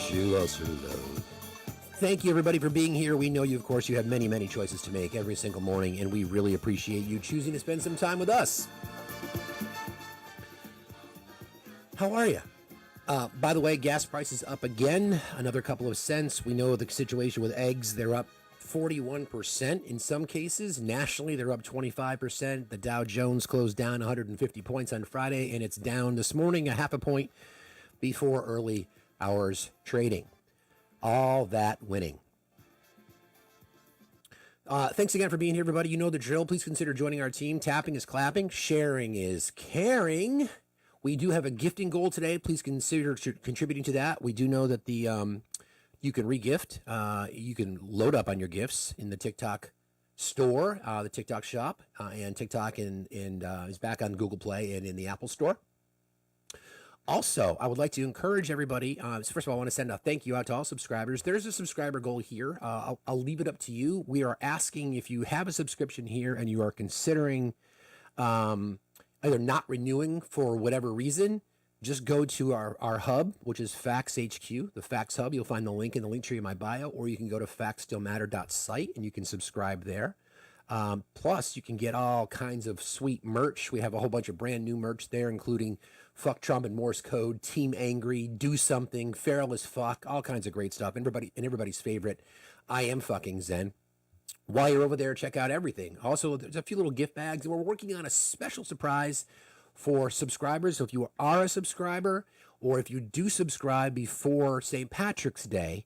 Show us your love. Thank you, everybody, for being here. We know you, of course, you have many, many choices to make every single morning, and we really appreciate you choosing to spend some time with us. How are you? By the way, gas prices up again, another couple of cents. We know the situation with eggs. They're up 41% in some cases. Nationally, they're up 25%. The Dow Jones closed down 150 points on Friday, and it's down this morning a half a point before early hours trading. All that winning. Thanks again for being here, everybody. You know the drill. Please consider joining our team. Tapping is clapping. Sharing is caring. We do have a gifting goal today. Please consider contributing to that. We do know that you can re-gift. You can load up on your gifts in the TikTok store, the TikTok shop, and TikTok is back on Google Play and in the Apple Store. Also, I would like to encourage everybody. First of all, I want to send a thank you out to all subscribers. There's a subscriber goal here. I'll leave it up to you. We are asking if you have a subscription here and you are considering either not renewing for whatever reason, just go to our hub, which is Facts HQ, the Facts Hub. You'll find the link in the link tree in my bio, or you can go to FactsStillMatter.site and you can subscribe there. Plus, you can get all kinds of sweet merch. We have a whole bunch of brand new merch there, including Fuck Trump and Morse Code, Team Angry, Do Something, Feral as Fuck, all kinds of great stuff. Everybody's favorite, I Am Fucking Zen. While you're over there, check out everything. Also, there's a few little gift bags, and we're working on a special surprise for subscribers. So if you are a subscriber, or if you do subscribe before St. Patrick's Day,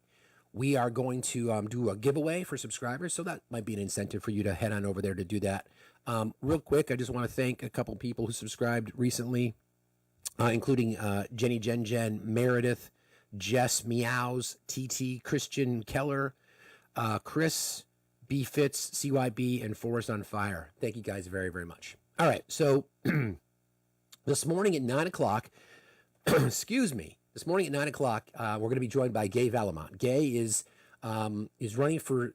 we are going to do a giveaway for subscribers. So that might be an incentive for you to head on over there to do that. Real quick, I just want to thank a couple people who subscribed recently, including Jenny Jen, Meredith, Jess Meows, TT, Christian Keller, Chris, B Fitz, CYB, and Forest on Fire. Thank you guys very, very much. All right, so this morning at 9 o'clock, excuse me, this morning at 9 o'clock, we're going to be joined by Gay Valmont. Gay is running for,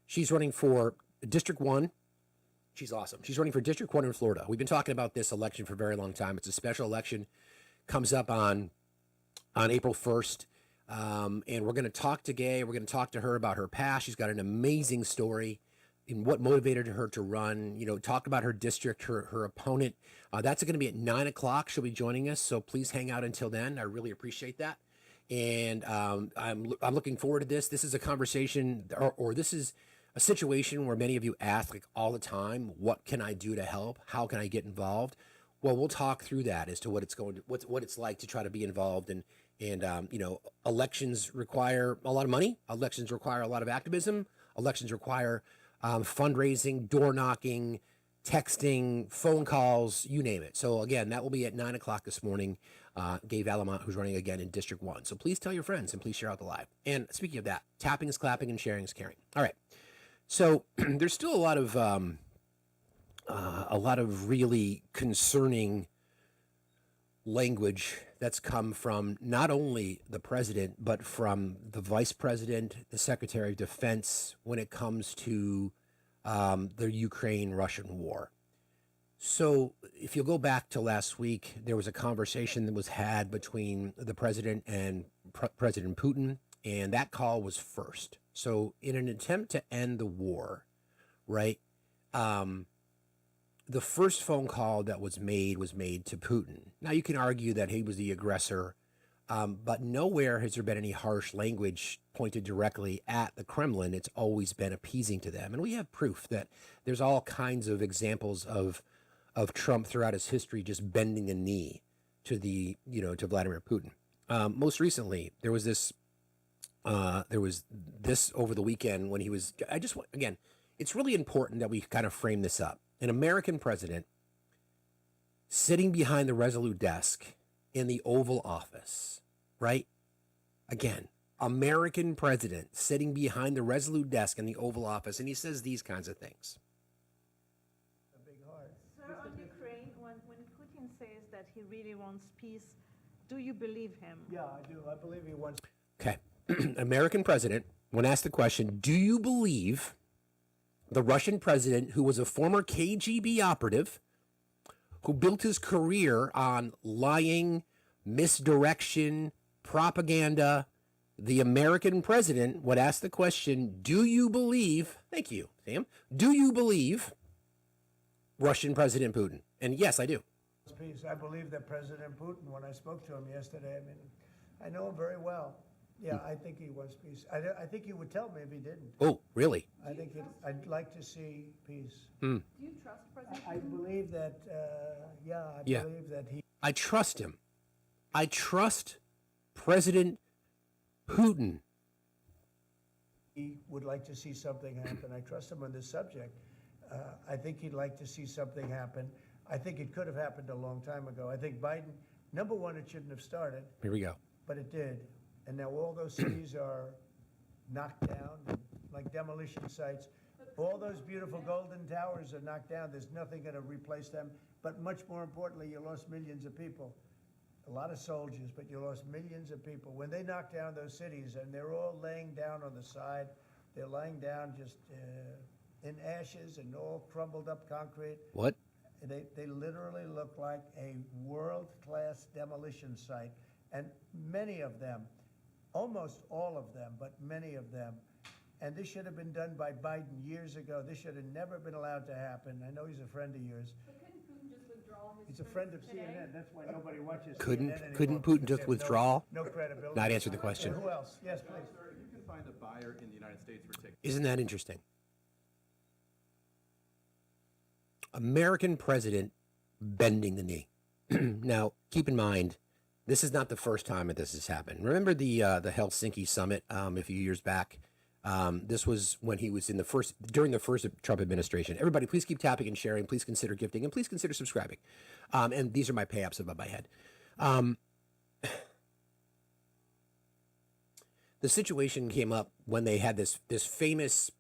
she's running for District 1. She's awesome. She's running for District 1 in Florida. We've been talking about this election for a very long time. It's a special election, comes up on April 1st. And we're going to talk to Gay. We're going to talk to her about her past. She's got an amazing story in what motivated her to run, talk about her district, her opponent. That's going to be at 9 o'clock. She'll be joining us. So please hang out until then. I really appreciate that. And I'm looking forward to this. This is a conversation or this is a situation where many of you ask like all the time, what can I do to help? How can I get involved? Well, we'll talk through that as to what it's like to try to be involved. And elections require a lot of money. Elections require a lot of activism. Elections require fundraising, door knocking, texting, phone calls, you name it. So again, that will be at 9 o'clock this morning. Gay Valmont, who's running again in District 1. So please tell your friends and please share out the live. And speaking of that, tapping is clapping and sharing is caring. All right. So there's still a lot of really concerning language that's come from not only the president, but from the vice president, the secretary of defense, when it comes to the Ukraine-Russian war. So if you go back to last week, there was a conversation that was had between the president and President Putin, and that call was first. So in an attempt to end the war, right, the first phone call that was made to Putin. Now, you can argue that he was the aggressor, but nowhere has there been any harsh language pointed directly at the Kremlin. It's always been appeasing to them. And we have proof that there's all kinds of examples of Trump throughout his history just bending a knee to to Vladimir Putin. Most recently, there was this over the weekend when he was, again, it's really important that we kind of frame this up. An American president sitting behind the Resolute desk in the Oval Office, right? Again, American president sitting behind the Resolute desk in the Oval Office, and he says these kinds of things. A big heart. Sir, on Ukraine, when Putin says that he really wants peace, do you believe him? Yeah, I do. I believe he wants. Okay. American president, when asked the question, do you believe the Russian president, who was a former KGB operative, who built his career on lying, misdirection, propaganda, the American president would ask the question, do you believe, thank you, Sam, do you believe Russian President Putin? And yes, I do. Peace. I believe that President Putin, when I spoke to him yesterday, I mean, I know him very well. Yeah, I think he wants peace. I think he would tell me if he didn't. Oh, really? I think I'd like to see peace. Do you trust President I Putin? believe that, I Yeah. believe that I trust him. I trust President Putin. he would like to see something happen. I trust him on this subject. I think he'd like to see something happen. I think it could have happened a long time ago. I think Biden, number one, it shouldn't have started, Here we go. but it did. And now all those cities are knocked down, like demolition sites. All those beautiful golden towers are knocked down. There's nothing going to replace them. But much more importantly, you lost millions of people. A lot of soldiers, but you lost millions of people. When they knocked down those cities, and they're all laying down on the side, they're lying down just in ashes and all crumbled up concrete. What? They literally look like a world-class demolition site. And many of them, almost all of them, but many of them, and this should have been done by Biden years ago. This should have never been allowed to happen. I know he's a friend of yours. But couldn't Putin just withdraw his He's a troops friend of today? CNN. That's why nobody watches Couldn't CNN anymore, Putin just because they have withdraw? No credibility. Not answer the question. Who else? Yes, please. Sir, you can find a buyer in the United States for tickets. Isn't that interesting? American president bending the knee. Now, keep in mind, this is not the first time that this has happened. Remember the Helsinki summit a few years back? This was when he was during the first Trump administration. Everybody, please keep tapping and sharing. Please consider gifting, and please consider subscribing. And these are my pay-ups above my head. The situation came up when they had this famous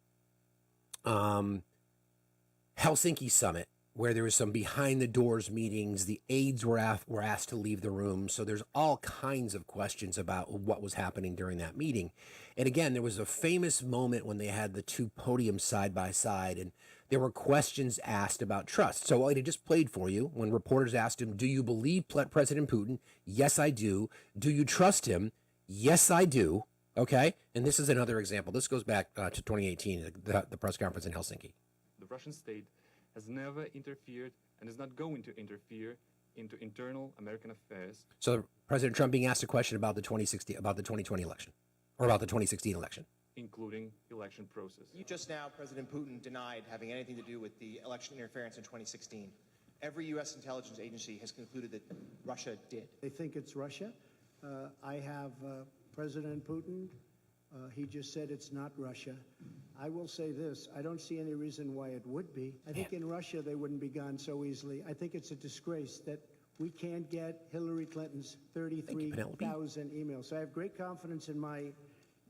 Helsinki summit, where there was some behind the doors meetings. The aides were asked to leave the room. So there's all kinds of questions about what was happening during that meeting. And again, there was a famous moment when they had the two podiums side by side, and there were questions asked about trust. So I just played for you when reporters asked him, do you believe President Putin? Yes, I do. Do you trust him? Yes, I do. Okay. And this is another example. This goes back to 2018, the press conference in Helsinki. The Russian state has never interfered and is not going to interfere into internal American affairs. So President Trump being asked a question about the 2020 election, or about the 2016 election. Including election process. Just now, President Putin denied having anything to do with the election interference in 2016. Every U.S. intelligence agency has concluded that Russia did. They think it's Russia. I have President Putin. He just said it's not Russia. I will say this. I don't see any reason why it would be. I think in Russia they wouldn't be gone so easily. I think it's a disgrace that we can't get Hillary Clinton's 33,000 emails. So I have great confidence in my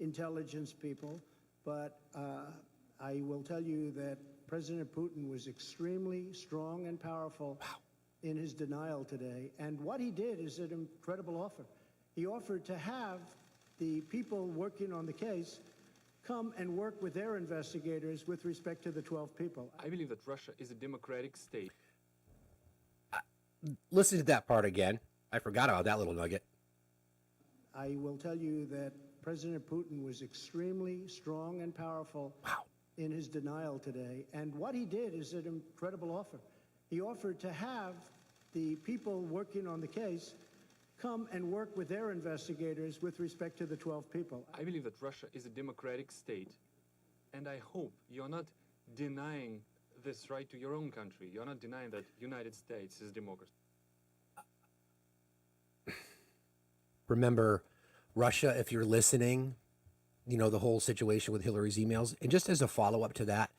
intelligence people, but I will tell you that President Putin was extremely strong and powerful in his denial today. And what he did is an incredible offer. He offered to have the people working on the case come and work with their investigators with respect to the 12 people. I believe that Russia is a democratic state. Listen to that part again. I forgot about that little nugget. I will tell you that President Putin was extremely strong and powerful in his denial today. And what he did is an incredible offer. He offered to have the people working on the case come and work with their investigators with respect to the 12 people. I believe that Russia is a democratic state, and I hope you're not denying this right to your own country. You're not denying that United States is democracy. Remember, Russia, if you're listening, you know, the whole situation with Hillary's emails. And just as a follow-up to that,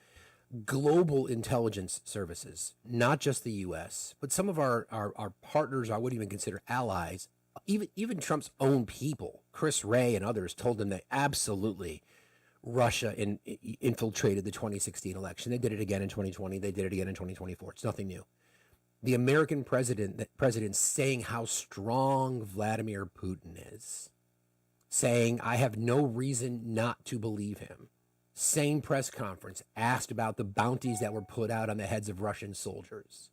global intelligence services, not just the U.S., but some of our partners, I wouldn't even consider allies, even Trump's own people, Chris Wray and others, told him that absolutely Russia infiltrated the 2016 election. They did it again in 2020. They did it again in 2024. It's nothing new. The American president saying how strong Vladimir Putin is, saying, I have no reason not to believe him. Same press conference, asked about the bounties that were put out on the heads of Russian soldiers.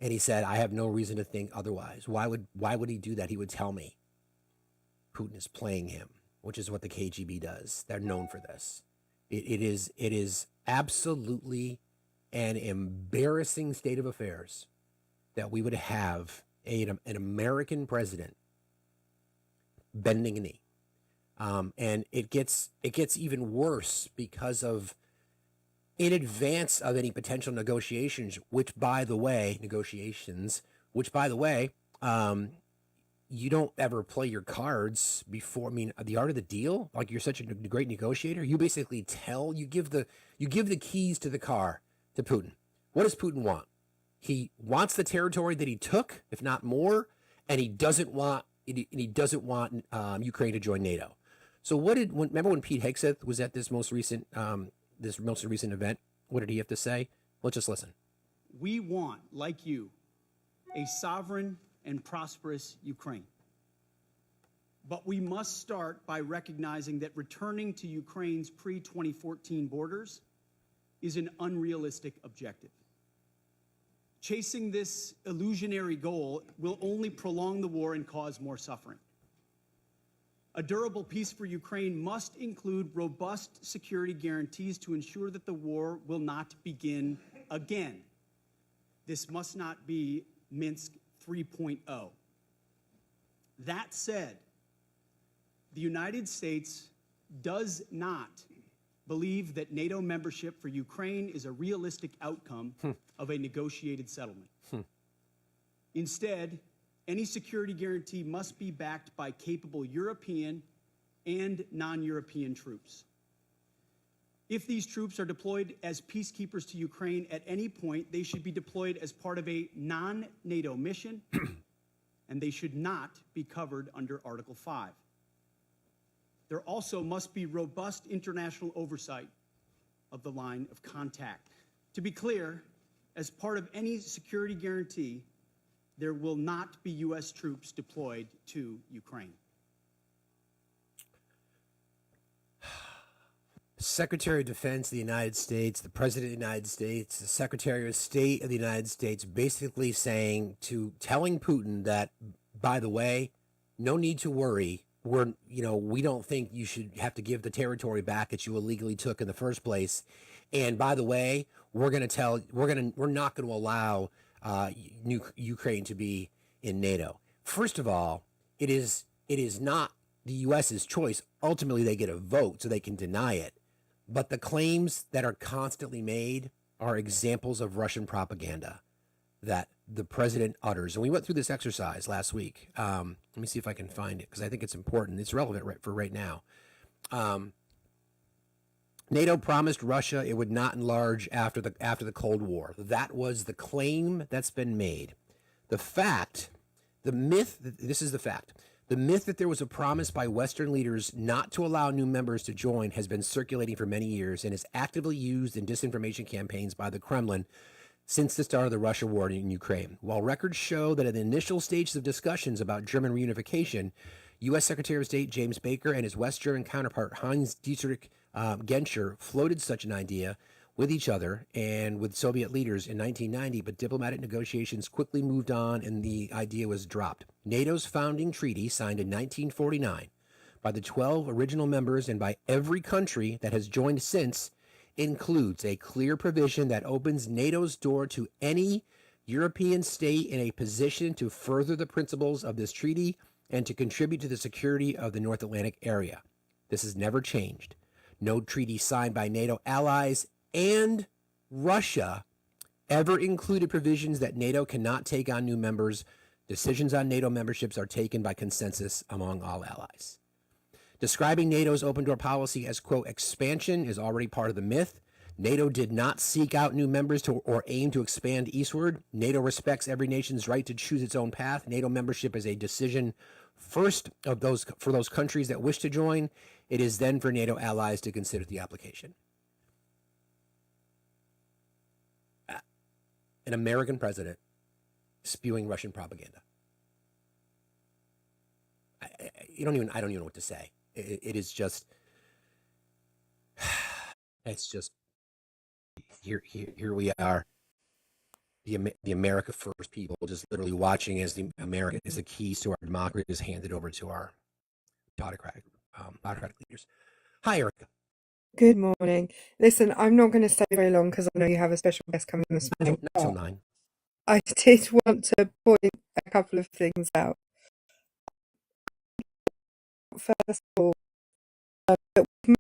And he said, I have no reason to think otherwise. Why would he do that? He would tell me Putin is playing him, which is what the KGB does. They're known for this. It is absolutely an embarrassing state of affairs that we would have an American president bending a knee. And it gets even worse because of, in advance of any potential negotiations, which by the way, you don't ever play your cards before. I mean, the art of the deal, like you're such a great negotiator, you basically you give the keys to the car to Putin. What does Putin want? He wants the territory that he took, if not more, and he doesn't want Ukraine to join NATO. So remember when Pete Hegseth was at this most recent event? What did he have to say? Let's just listen. We want, like you, a sovereign and prosperous Ukraine. But we must start by recognizing that returning to Ukraine's pre-2014 borders is an unrealistic objective. Chasing this illusionary goal will only prolong the war and cause more suffering. A durable peace for Ukraine must include robust security guarantees to ensure that the war will not begin again. This must not be Minsk 3.0. That said, the United States does not believe that NATO membership for Ukraine is a realistic outcome of a negotiated settlement. Instead, any security guarantee must be backed by capable European and non-European troops. If these troops are deployed as peacekeepers to Ukraine at any point, they should be deployed as part of a non-NATO mission, and they should not be covered under Article 5. There also must be robust international oversight of the line of contact. To be clear, as part of any security guarantee, there will not be U.S. troops deployed to Ukraine. Secretary of Defense of the United States, the President of the United States, the Secretary of State of the United States, basically telling Putin that, by the way, no need to worry. We don't think you should have to give the territory back that you illegally took in the first place. And by the way, we're not going to allow Ukraine to be in NATO. First of all, it is not the U.S.'s choice. Ultimately, they get a vote, so they can deny it. But the claims that are constantly made are examples of Russian propaganda that the president utters. And we went through this exercise last week. Let me see if I can find it, because I think it's important. It's relevant for right now. NATO promised Russia it would not enlarge after the Cold War. That was the claim that's been made. The myth that there was a promise by Western leaders not to allow new members to join has been circulating for many years and is actively used in disinformation campaigns by the Kremlin since the start of the Russia war in Ukraine. While records show that in the initial stages of discussions about German reunification, U.S. Secretary of State James Baker and his West German counterpart Heinz-Dietrich Genscher floated such an idea with each other and with Soviet leaders in 1990, but diplomatic negotiations quickly moved on and the idea was dropped. NATO's founding treaty, signed in 1949 by the 12 original members and by every country that has joined since, includes a clear provision that opens NATO's door to any European state in a position to further the principles of this treaty and to contribute to the security of the North Atlantic area. This has never changed. No treaty signed by NATO allies and Russia ever included provisions that NATO cannot take on new members. Decisions on NATO memberships are taken by consensus among all allies. Describing NATO's open door policy as, quote, expansion is already part of the myth. NATO did not seek out new members or aim to expand eastward. NATO respects every nation's right to choose its own path. NATO membership is a decision first for those countries that wish to join. It is then for NATO allies to consider the application. An American president spewing Russian propaganda. I don't even know what to say. It is just, it's just, here we are. the America First people just literally watching as the keys to our democracy is handed over to our autocratic leaders. Hi, Erica. Good morning. Listen, I'm not going to stay very long because I know you have a special guest coming this morning. Not till 9. I did want to point a couple of things out. First of all, that we've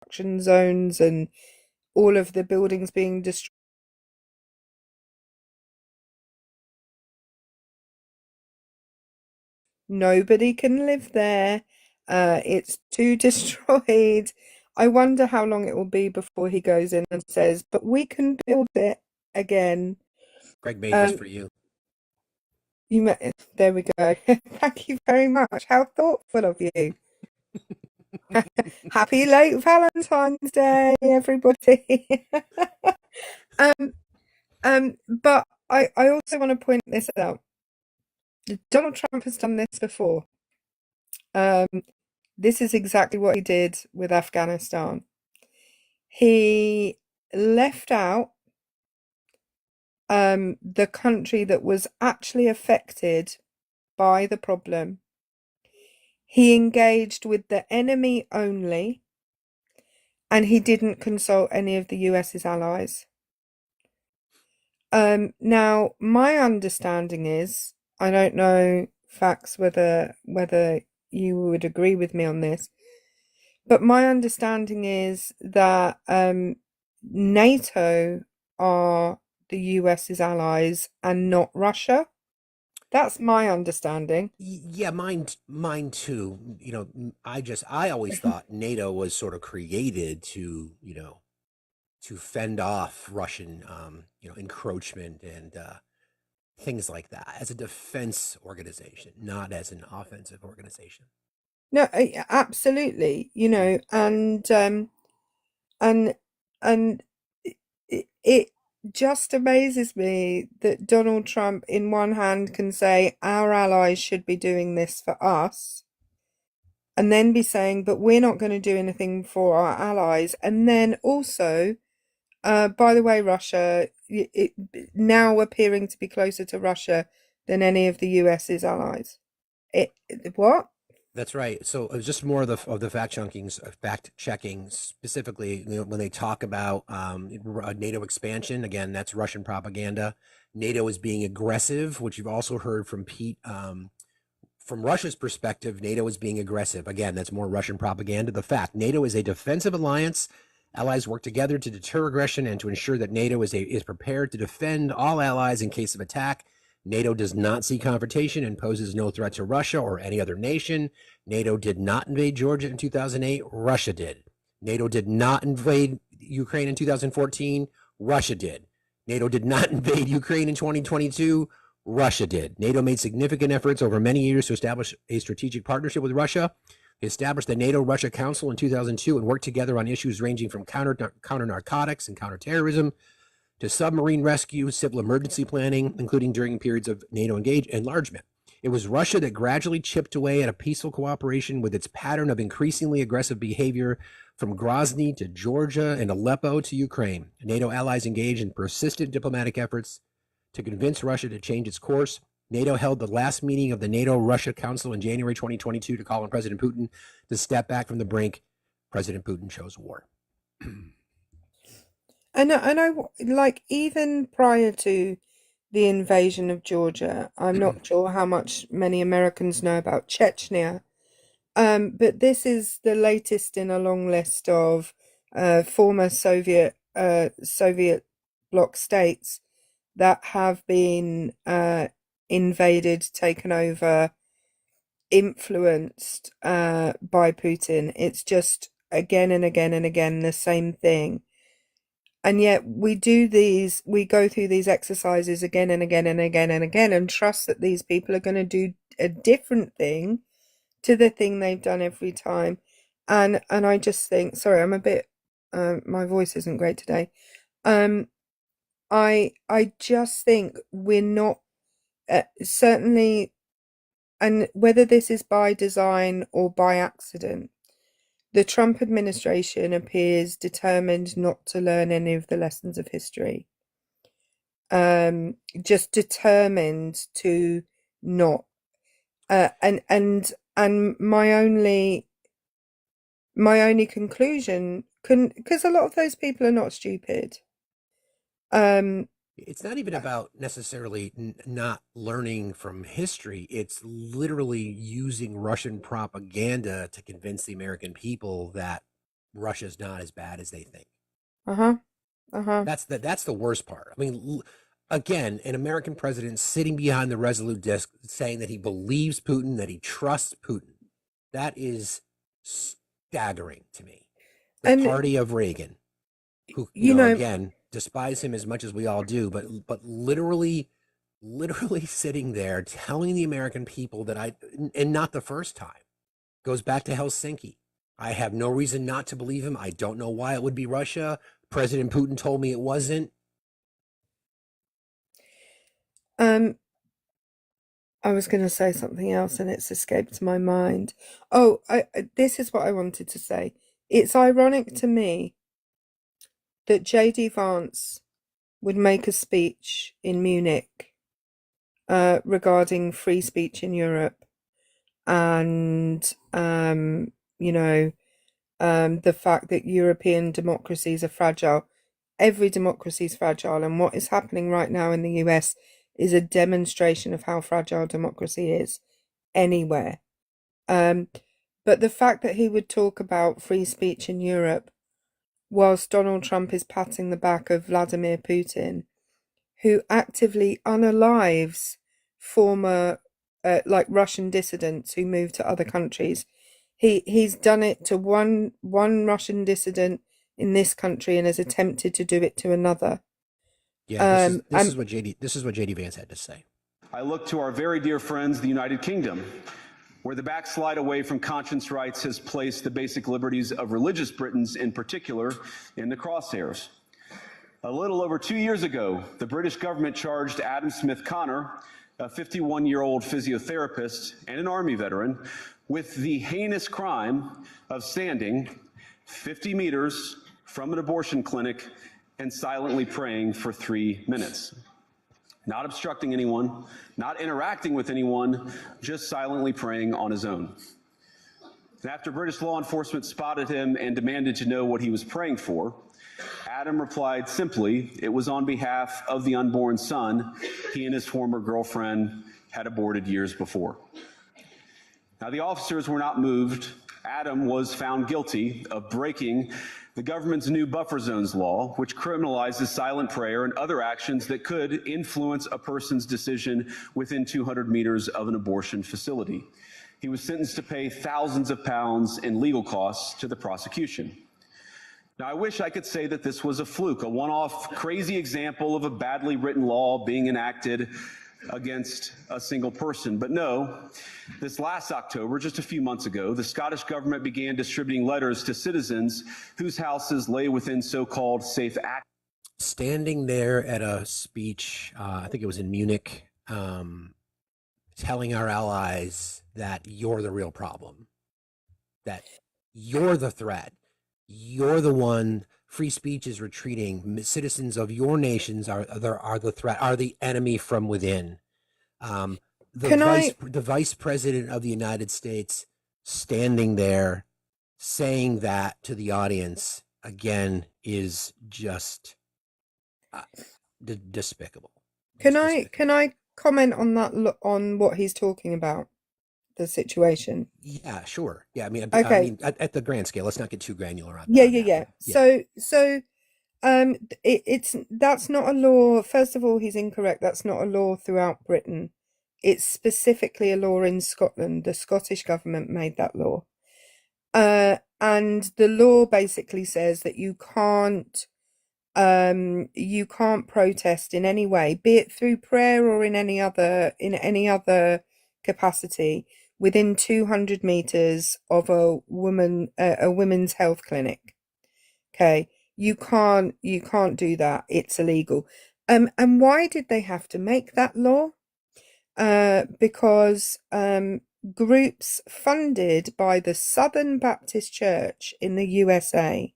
construction zones and all of the buildings being destroyed. Nobody can live there. It's too destroyed. I wonder how long it will be before he goes in and says, but we can build it again. Greg made this for you. There we go. Thank you very much. How thoughtful of you. Happy late Valentine's Day, everybody. But I also want to point this out. Donald Trump has done this before. This is exactly what he did with Afghanistan. He left out the country that was actually affected by the problem. He engaged with the enemy only, and he didn't consult any of the US's allies. Now, my understanding is, I don't know, Facts, whether you would agree with me on this, but my understanding is that NATO are the US's allies and not Russia. That's my understanding. Yeah, mine too. You know, I always thought NATO was sort of created to, to fend off Russian, encroachment and things like that, as a defense organization, not as an offensive organization. No, absolutely. And it just amazes me that Donald Trump, in one hand, can say our allies should be doing this for us, and then be saying, but we're not going to do anything for our allies. And then also, by the way, Russia, now appearing to be closer to Russia than any of the US's allies. What? That's right. So it was just more of the fact checking specifically, when they talk about NATO expansion. Again, that's Russian propaganda. NATO is being aggressive, which you've also heard from Pete. From Russia's perspective, NATO is being aggressive. Again, that's more Russian propaganda. The fact, NATO is a defensive alliance. Allies work together to deter aggression and to ensure that NATO is prepared to defend all allies in case of attack. NATO does not see confrontation and poses no threat to Russia or any other nation. NATO did not invade Georgia in 2008. Russia did. NATO did not invade Ukraine in 2014. Russia did. NATO did not invade Ukraine in 2022. Russia did. NATO made significant efforts over many years to establish a strategic partnership with Russia. They established the NATO-Russia Council in 2002 and worked together on issues ranging from counter narcotics and counterterrorism to submarine rescue, civil emergency planning, including during periods of NATO enlargement. It was Russia that gradually chipped away at a peaceful cooperation with its pattern of increasingly aggressive behavior from Grozny to Georgia and Aleppo to Ukraine. NATO allies engaged in persistent diplomatic efforts to convince Russia to change its course. NATO held the last meeting of the NATO-Russia Council in January 2022 to call on President Putin to step back from the brink. President Putin chose war. And I like, even prior to the invasion of Georgia, I'm not sure how much many Americans know about Chechnya, but this is the latest in a long list of former Soviet bloc states that have been invaded, taken over, influenced by Putin. It's just again and again and again the same thing. And yet we go through these exercises again and again and again and again and trust that these people are going to do a different thing to the thing they've done every time. And I just think, sorry, I'm a bit, my voice isn't great today. I just think we're not, certainly, and whether this is by design or by accident, the Trump administration appears determined not to learn any of the lessons of history. Just determined to not. And my only conclusion because a lot of those people are not stupid. It's not even about necessarily not learning from history. It's literally using Russian propaganda to convince the American people that Russia's not as bad as they think. That's the worst part. I mean, again, an American president sitting behind the Resolute desk saying that he believes Putin, that he trusts Putin. That is staggering to me. The party of Reagan, who, you know, again, despise him as much as we all do, but literally sitting there telling the American people that and not the first time, goes back to Helsinki. I have no reason not to believe him. I don't know why it would be Russia. President Putin told me it wasn't. I was going to say something else and it's escaped my mind. Oh, this is what I wanted to say. It's ironic to me that J.D. Vance would make a speech in Munich regarding free speech in Europe and, the fact that European democracies are fragile. Every democracy is fragile, and what is happening right now in the US is a demonstration of how fragile democracy is anywhere. But the fact that he would talk about free speech in Europe whilst Donald Trump is patting the back of Vladimir Putin, who actively unalives former Russian dissidents who moved to other countries. He's done it to one Russian dissident in this country and has attempted to do it to another. Yeah, this is what J.D. Vance had to say. I look to our very dear friends, the United Kingdom, where the backslide away from conscience rights has placed the basic liberties of religious Britons in particular in the crosshairs. A little over 2 years ago, the British government charged Adam Smith Connor, a 51-year-old physiotherapist and an Army veteran, with the heinous crime of standing 50 meters from an abortion clinic and silently praying for 3 minutes. Not obstructing anyone, not interacting with anyone, just silently praying on his own. And after British law enforcement spotted him and demanded to know what he was praying for, Adam replied simply, it was on behalf of the unborn son he and his former girlfriend had aborted years before. Now, the officers were not moved. Adam was found guilty of breaking the government's new buffer zones law, which criminalizes silent prayer and other actions that could influence a person's decision within 200 meters of an abortion facility. He was sentenced to pay thousands of pounds in legal costs to the prosecution. Now, I wish I could say that this was a fluke, a one-off crazy example of a badly written law being enacted against a single person. But no, this last October, just a few months ago, the Scottish government began distributing letters to citizens whose houses lay within so-called safe access. Standing there at a speech, I think it was in Munich, telling our allies that you're the real problem, that you're the threat, you're the one. Free speech is retreating. Citizens of your nations are the threat, are the enemy from within. The vice president of the United States standing there saying that to the audience again is just despicable. Can I comment on that, on what he's talking about, the situation? Yeah, sure. Yeah, I mean, okay. I mean, at the grand scale, let's not get too granular on. Yeah. So, that's not a law. First of all, he's incorrect. That's not a law throughout Britain. It's specifically a law in Scotland. The Scottish government made that law, and the law basically says that you can't protest in any way, be it through prayer or in any other capacity, within 200 meters of a women's health clinic. Okay, you can't do that. It's illegal. And why did they have to make that law? Because groups funded by the Southern Baptist Church in the USA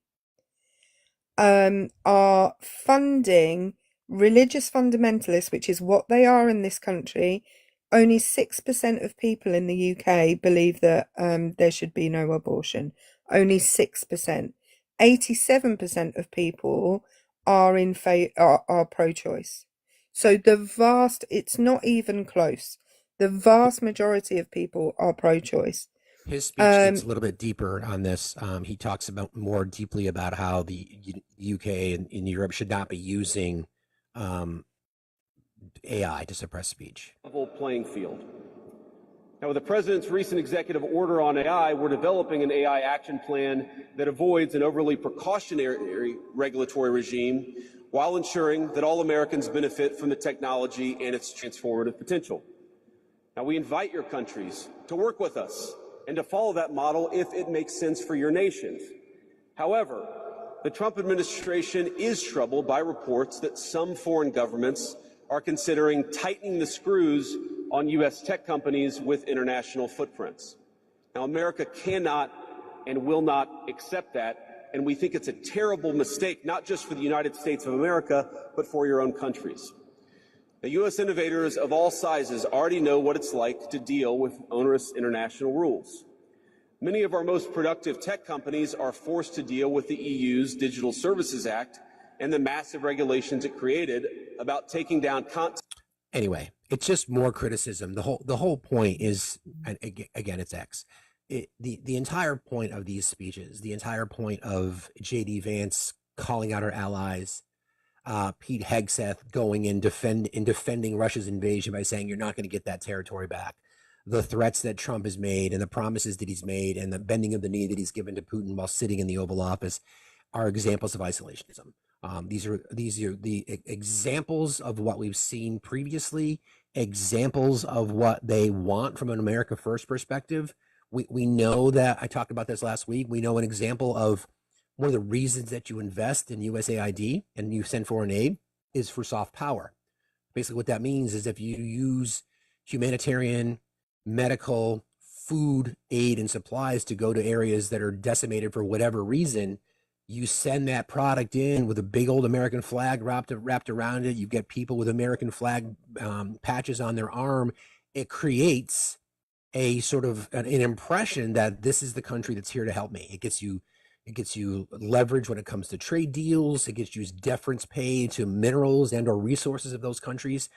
are funding religious fundamentalists, which is what they are in this country. Only 6% of people in the UK believe that there should be no abortion. Only 6%. 87% of people are are pro-choice. So it's not even close. The vast majority of people are pro-choice. His speech gets a little bit deeper on this. He talks about more deeply about how the UK and in Europe should not be using AI to suppress speech. Level playing field. Now, with the president's recent executive order on AI, we're developing an AI action plan that avoids an overly precautionary regulatory regime while ensuring that all Americans benefit from the technology and its transformative potential. Now, we invite your countries to work with us and to follow that model if it makes sense for your nations. However, the Trump administration is troubled by reports that some foreign governments are considering tightening the screws on U.S. tech companies with international footprints. Now, America cannot and will not accept that, and we think it's a terrible mistake, not just for the United States of America, but for your own countries. The U.S. innovators of all sizes already know what it's like to deal with onerous international rules. Many of our most productive tech companies are forced to deal with the EU's Digital Services Act and the massive regulations it created about taking down content. Anyway, it's just more criticism. The whole point is, and again, it's X. The entire point of these speeches, the entire point of J.D. Vance calling out our allies, Pete Hegseth going in defending Russia's invasion by saying you're not going to get that territory back, the threats that Trump has made and the promises that he's made and the bending of the knee that he's given to Putin while sitting in the Oval Office are examples of isolationism. These are the examples of what we've seen previously, examples of what they want from an America First perspective. We know that, I talked about this last week, we know an example of one of the reasons that you invest in USAID and you send foreign aid is for soft power. Basically what that means is if you use humanitarian, medical, food aid and supplies to go to areas that are decimated for whatever reason, you send that product in with a big old American flag wrapped around it. You get people with American flag patches on their arm. It creates a sort of an impression that this is the country that's here to help me. It gets you leverage when it comes to trade deals. It gets you deference paid to minerals and or resources of those countries.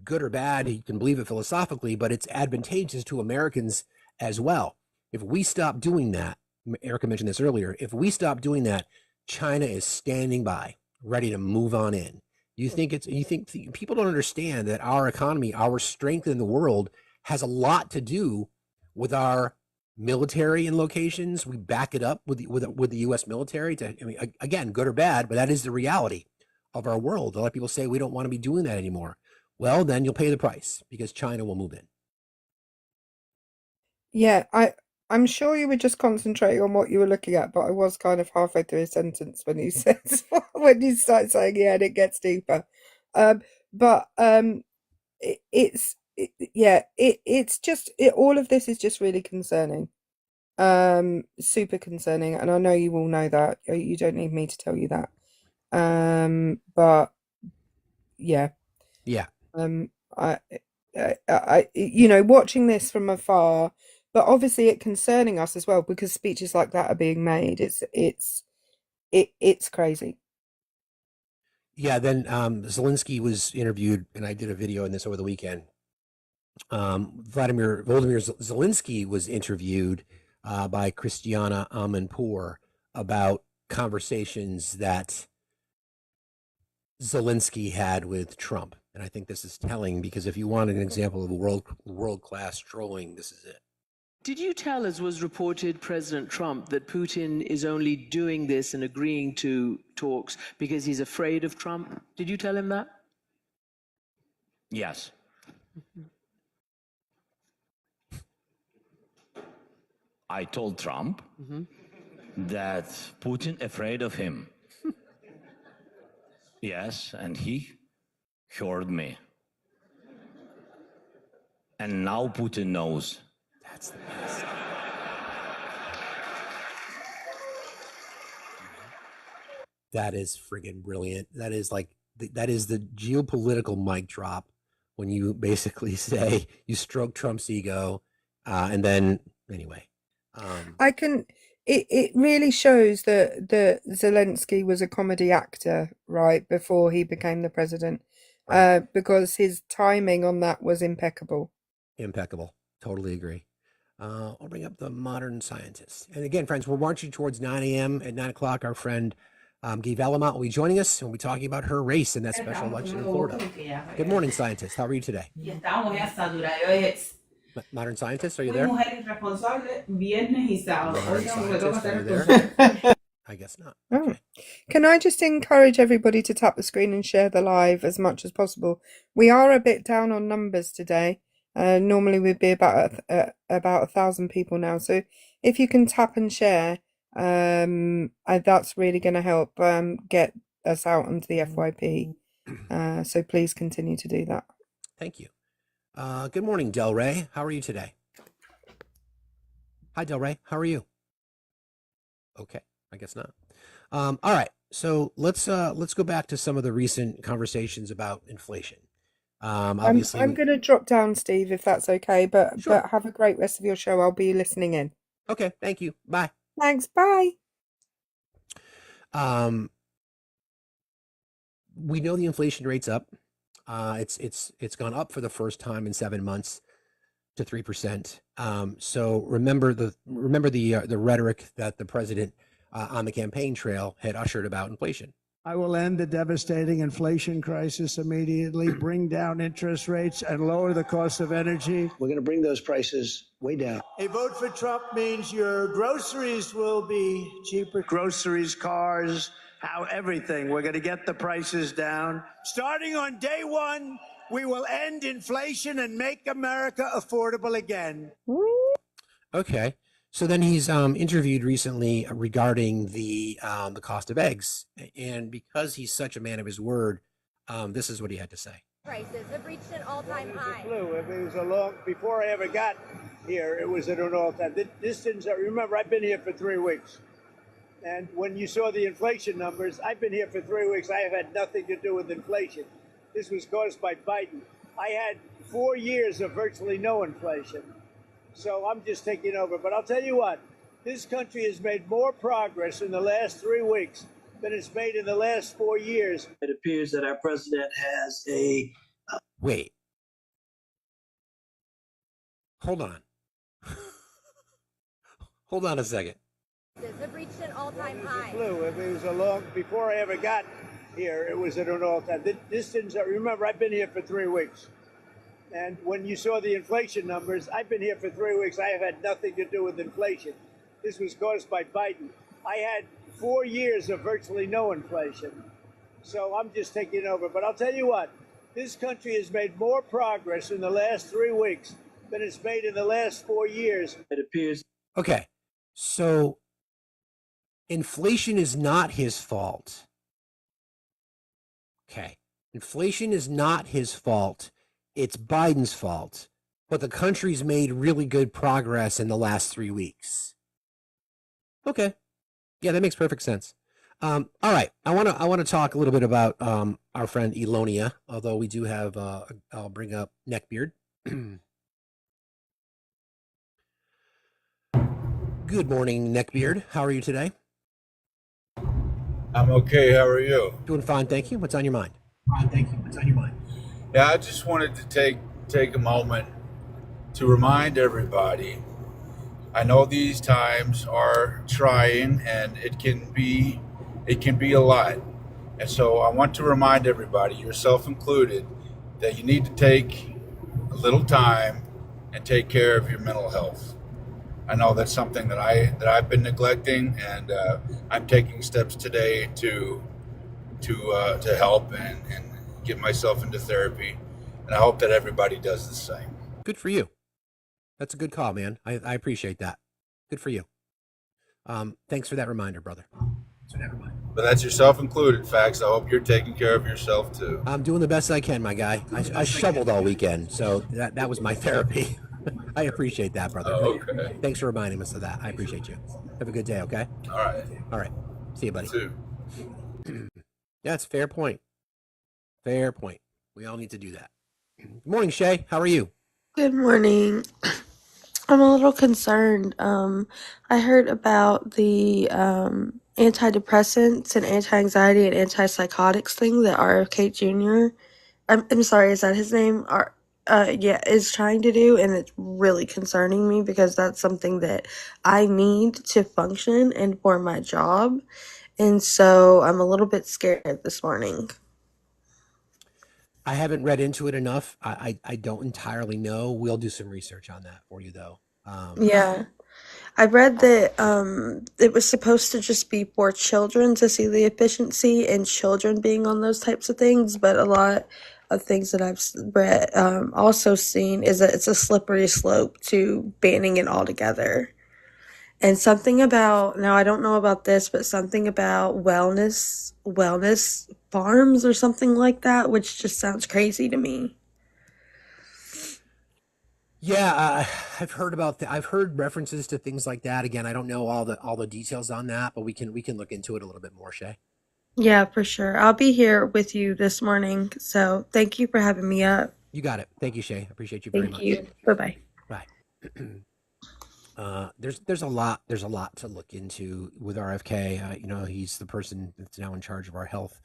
Good or bad, you can believe it philosophically, but it's advantageous to Americans as well. If we stop doing that, Erica mentioned this earlier, if we stop doing that, China is standing by, ready to move on in. You think people don't understand that our economy, our strength in the world has a lot to do with our military in locations. We back it up with the U.S. military. Again, good or bad, but that is the reality of our world. A lot of people say we don't want to be doing that anymore. Well, then you'll pay the price because China will move in. Yeah, I'm sure you were just concentrating on what you were looking at, but I was kind of halfway through a sentence when you said when you started saying, yeah, and it gets deeper. But it's just all of this is just really concerning. Super concerning, and I know you all know that. You don't need me to tell you that. But yeah. I watching this from afar, but obviously it concerning us as well because speeches like that are being made. It's crazy. Yeah. Then Zelensky was interviewed, and I did a video on this over the weekend. Volodymyr Zelensky was interviewed by Christiana Amanpour about conversations that Zelensky had with Trump. And I think this is telling because if you wanted an example of world-class trolling, this is it. Did you tell, as was reported, President Trump, that Putin is only doing this and agreeing to talks because he's afraid of Trump? Did you tell him that? Yes. I told Trump that Putin afraid of him. Yes, and he heard me. And now Putin knows. That's the best. That is friggin' brilliant. That is that is the geopolitical mic drop when you basically say you stroke Trump's ego, and then anyway. It really shows that Zelensky was a comedy actor, right, before he became the president, because his timing on that was impeccable. Impeccable. Totally agree. I'll bring up the modern scientist. And again, friends, we're marching towards 9 a.m. At 9 o'clock, our friend Gay Valmont will be joining us, and we'll be talking about her race in that special election in Florida. Good morning, scientist. How are you today? Modern scientist, are you there? I guess not. Okay. Can I just encourage everybody to tap the screen and share the live as much as possible? We are a bit down on numbers today. Normally we'd be about 1,000 people now. So if you can tap and share, that's really going to help get us out onto the FYP. So please continue to do that. Thank you. Good morning, Del Rey. How are you today? Hi, Del Rey. How are you? Okay, I guess not. All right. So let's go back to some of the recent conversations about inflation. Obviously, I'm going to drop down, Steve, if that's okay. But Sure. have a great rest of your show. I'll be listening in. Okay. Thank you. Bye. Thanks. Bye. We know the inflation rate's up. It's gone up for the first time in 7 months to 3%. So remember the rhetoric that the president on the campaign trail had ushered about inflation. I will end the devastating inflation crisis immediately, bring down interest rates, and lower the cost of energy. We're going to bring those prices way down. A vote for Trump means your groceries will be cheaper. Groceries, cars, everything. We're going to get the prices down. Starting on day one, we will end inflation and make America affordable again. Okay. So then he's interviewed recently regarding the cost of eggs, and because he's such a man of his word, this is what he had to say. Prices have reached an all-time high. It was before I ever got here, it was at an all-time. Remember, I've been here for 3 weeks, and when you saw the inflation numbers, I've been here for 3 weeks. I have had nothing to do with inflation. This was caused by Biden. I had 4 years of virtually no inflation. So I'm just taking over. But I'll tell you what, this country has made more progress in the last 3 weeks than it's made in the last 4 years. It appears that our president has a... Wait. Hold on. Hold on a second. Have reached an all-time high. It was before I ever got here, it was at an all-time. Remember, I've been here for 3 weeks. And when you saw the inflation numbers, I've been here for 3 weeks. I have had nothing to do with inflation. This was caused by Biden. I had 4 years of virtually no inflation. So I'm just taking over. But I'll tell you what, this country has made more progress in the last 3 weeks than it's made in the last 4 years. It appears. Okay, so inflation is not his fault. Okay, inflation is not his fault. It's Biden's fault. But the country's made really good progress in the last 3 weeks. Okay, yeah, that makes perfect sense. All right, I want to talk a little bit about our friend Elonia. Although we do have, I'll bring up Neckbeard. Good morning, Neckbeard. How are you today? I'm okay. How are you? Doing fine, thank you. What's on your mind? Fine, thank you. What's on your mind? Yeah, I just wanted to take a moment to remind everybody. I know these times are trying, and it can be a lot. And so I want to remind everybody, yourself included, that you need to take a little time and take care of your mental health. I know that's something that I've been neglecting, and I'm taking steps today to help and get myself into therapy, and I hope that everybody does the same. Good for you. That's a good call, man. I appreciate that. Good for you. Thanks for that reminder, brother. But that's yourself included, Facts. I hope you're taking care of yourself too. I'm doing the best I can, my guy. I shoveled all weekend, so that was my therapy. I appreciate that, brother. Oh, okay. Thanks for reminding us of that. I appreciate you. Have a good day, okay? All right. All right. See you, buddy. You too. That's fair point. Fair point. We all need to do that. Good morning, Shay. How are you? Good morning. I'm a little concerned. I heard about the antidepressants and anti-anxiety and antipsychotics thing that RFK Jr. I'm sorry, is that his name? Is trying to do, and it's really concerning me because that's something that I need to function and for my job. And so I'm a little bit scared this morning. I haven't read into it enough. I don't entirely know. We'll do some research on that for you, though. Yeah. I read that it was supposed to just be for children to see the efficiency in children being on those types of things, but a lot of things that I've read also seen is that it's a slippery slope to banning it altogether. And something about, now I don't know about this, but something about wellness farms or something like that, which just sounds crazy to me. Yeah, I've heard about that. I've heard references to things like that. Again, I don't know all the details on that, but we can look into it a little bit more, Shay. Yeah, for sure. I'll be here with you this morning. So thank you for having me up. You got it. Thank you, Shay. I appreciate you very much. Thank you. Bye-bye. Bye. There's a lot to look into with RFK. He's the person that's now in charge of our health.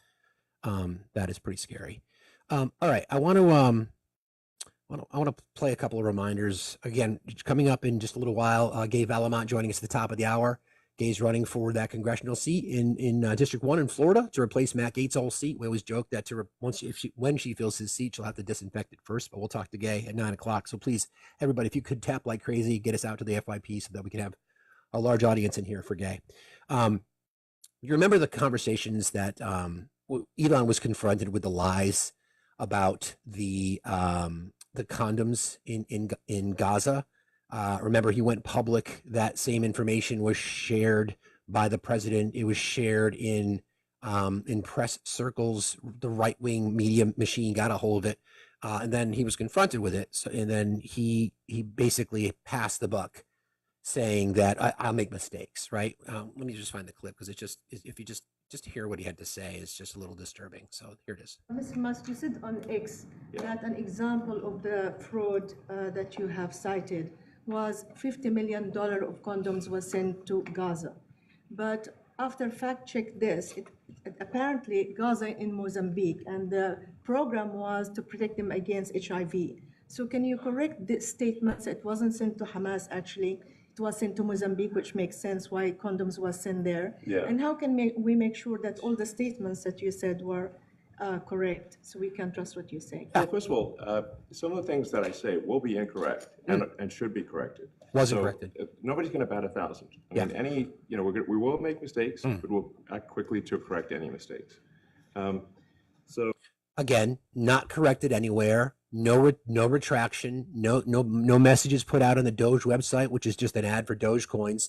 That is pretty scary. All right, I want to play a couple of reminders. Again, coming up in just a little while, Gay Valmont joining us at the top of the hour. Gay's running for that congressional seat in District 1 in Florida to replace Matt Gaetz' old seat. We always joke that when she fills his seat, she'll have to disinfect it first, but we'll talk to Gay at 9 o'clock. So please, everybody, if you could tap like crazy, get us out to the FYP so that we can have a large audience in here for Gay. You remember the conversations that Elon was confronted with the lies about the condoms in Gaza. Remember, he went public. That same information was shared by the president. It was shared in press circles. The right-wing media machine got a hold of it, and then he was confronted with it. And then he basically passed the buck, saying that I'll make mistakes. Right? Let me just find the clip because if you just hear what he had to say, it's just a little disturbing. So here it is. Mr. Musk, you said on X that an example of the fraud that you have cited was $50 million of condoms was sent to Gaza. But after fact check this, apparently Gaza in Mozambique, and the program was to protect them against HIV. So can you correct this statement? It wasn't sent to Hamas actually. It was sent to Mozambique, which makes sense why condoms was sent there. Yeah. And how can we make sure that all the statements that you said were correct, so we can trust what you say. Well, first of all, some of the things that I say will be incorrect and should be corrected. Wasn't corrected. Nobody's going to bat 1,000. I mean, we will make mistakes, but we'll act quickly to correct any mistakes. So again, not corrected anywhere. No retraction. No messages put out on the Doge website, which is just an ad for Dogecoins.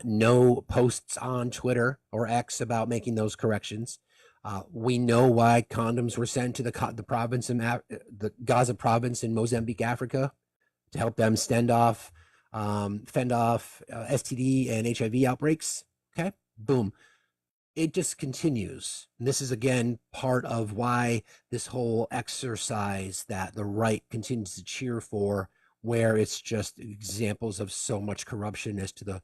No posts on Twitter or X about making those corrections. We know why condoms were sent to the province in the Gaza province in Mozambique, Africa, to help them fend off STD and HIV outbreaks. Okay, boom. It just continues. And this is, again, part of why this whole exercise that the right continues to cheer for, where it's just examples of so much corruption as to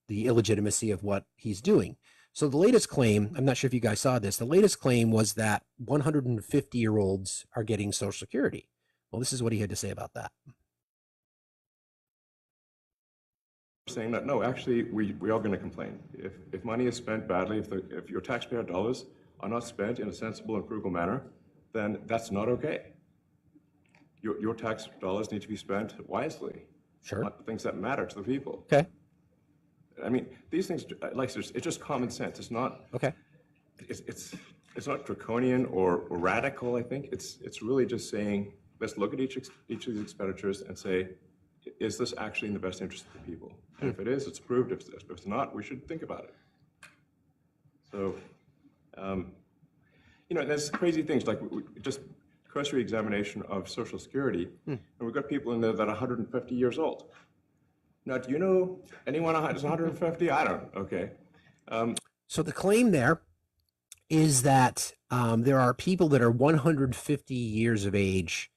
the illegitimacy of what he's doing. So the latest claim, I'm not sure if you guys saw this, the latest claim was that 150-year-olds are getting Social Security. Well, this is what he had to say about that. saying that, no, actually, we are going to complain. If money is spent badly, if your taxpayer dollars are not spent in a sensible and frugal manner, then that's not okay. Your tax dollars need to be spent wisely. Sure. On things that matter to the people. Okay. I mean, these things, like, it's just common sense. It's not. Okay. It's not draconian or radical. I think it's really just saying, let's look at each of these expenditures and say, is this actually in the best interest of the people? And if it is, it's approved. If it's not, we should think about it. So, there's crazy things like just cursory examination of Social Security, and we've got people in there that are 150 years old. Now, do you know anyone who's 150? I don't. Okay. So the claim there is that there are people that are 150 years of age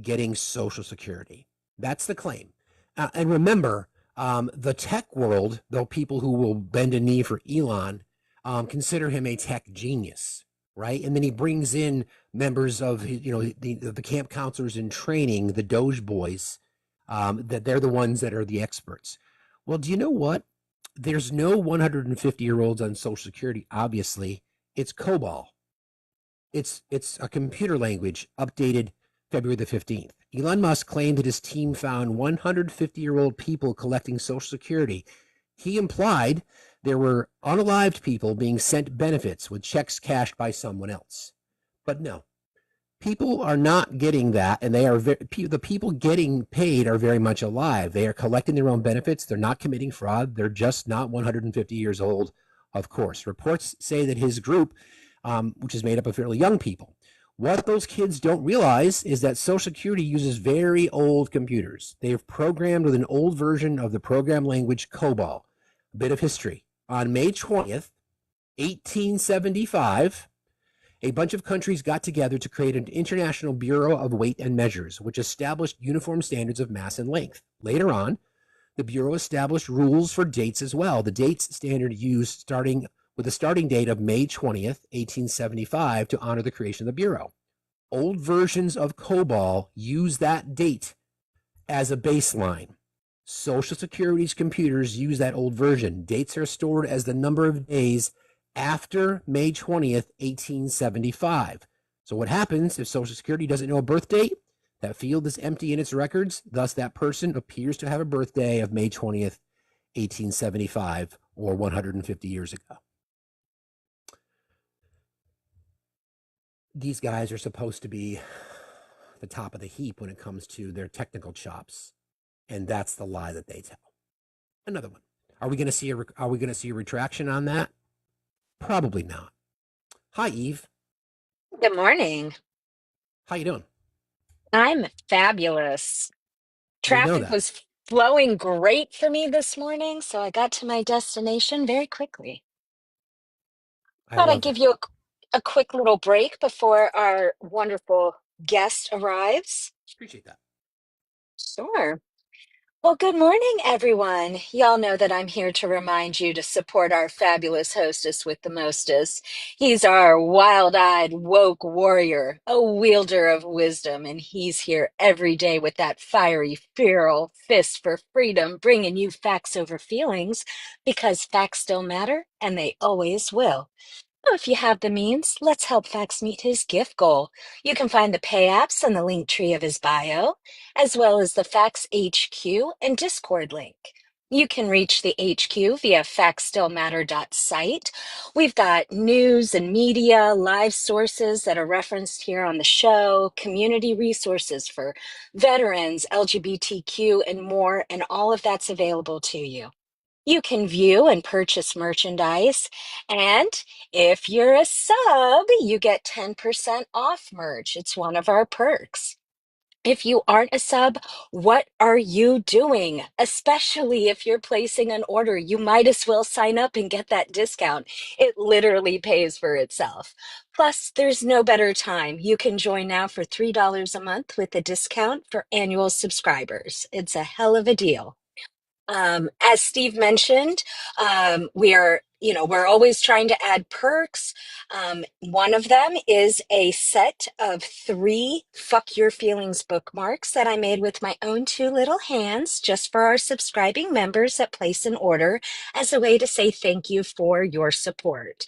getting Social Security. That's the claim. And remember, the tech world, though people who will bend a knee for Elon, consider him a tech genius, right? And then he brings in members of, the camp counselors in training, the Doge boys, that they're the ones that are the experts. Well, do you know what? There's no 150-year-olds on Social Security, obviously. It's COBOL. It's a computer language updated February the 15th. Elon Musk claimed that his team found 150-year-old people collecting Social Security. He implied there were unalived people being sent benefits with checks cashed by someone else. But no, people are not getting that, and the people getting paid are very much alive. They are collecting their own benefits. They're not committing fraud. They're just not 150 years old, of course. Reports say that his group, which is made up of fairly young people, what those kids don't realize is that Social Security uses very old computers. They've programmed with an old version of the program language COBOL. A bit of history. On May 20th, 1875, a bunch of countries got together to create an International Bureau of Weight and Measures, which established uniform standards of mass and length. Later on, the Bureau established rules for dates as well. The dates standard used starting with a starting date of May 20th, 1875 to honor the creation of the Bureau. Old versions of COBOL use that date as a baseline. Social Security's computers use that old version. Dates are stored as the number of days after May 20th, 1875. So what happens if Social Security doesn't know a birth date? That field is empty in its records. Thus, that person appears to have a birthday of May 20th, 1875, or 150 years ago. These guys are supposed to be the top of the heap when it comes to their technical chops, and that's the lie that they tell. Another one. Are we going to see a retraction on that? Probably not. Hi, Eve. Good morning. How you doing? I'm fabulous. We know Traffic that. was flowing great for me this morning, so I got to my destination very quickly. I Thought I'd love give that. you a quick little break before our wonderful guest arrives. Appreciate that. Sure. Well, good morning, everyone. Y'all know that I'm here to remind you to support our fabulous hostess with the mostest. He's our wild-eyed, woke warrior, a wielder of wisdom, and he's here every day with that fiery, feral fist for freedom, bringing you facts over feelings, because facts still matter, and they always will. If you have the means, let's help Fax meet his gift goal. You can find the pay apps on the link tree of his bio, as well as the Fax HQ and Discord link. You can reach the HQ via FactsStillMatter.site. We've got news and media, live sources that are referenced here on the show, community resources for veterans, LGBTQ, and more, and all of that's available to you. You can view and purchase merchandise. And if you're a sub, you get 10% off merch. It's one of our perks. If you aren't a sub, what are you doing? Especially if you're placing an order, you might as well sign up and get that discount. It literally pays for itself. Plus, there's no better time. You can join now for $3 a month with a discount for annual subscribers. It's a hell of a deal. As Steve mentioned, we're always trying to add perks. One of them is a set of 3 Fuck Your Feelings bookmarks that I made with my own 2 little hands just for our subscribing members that place an order as a way to say thank you for your support.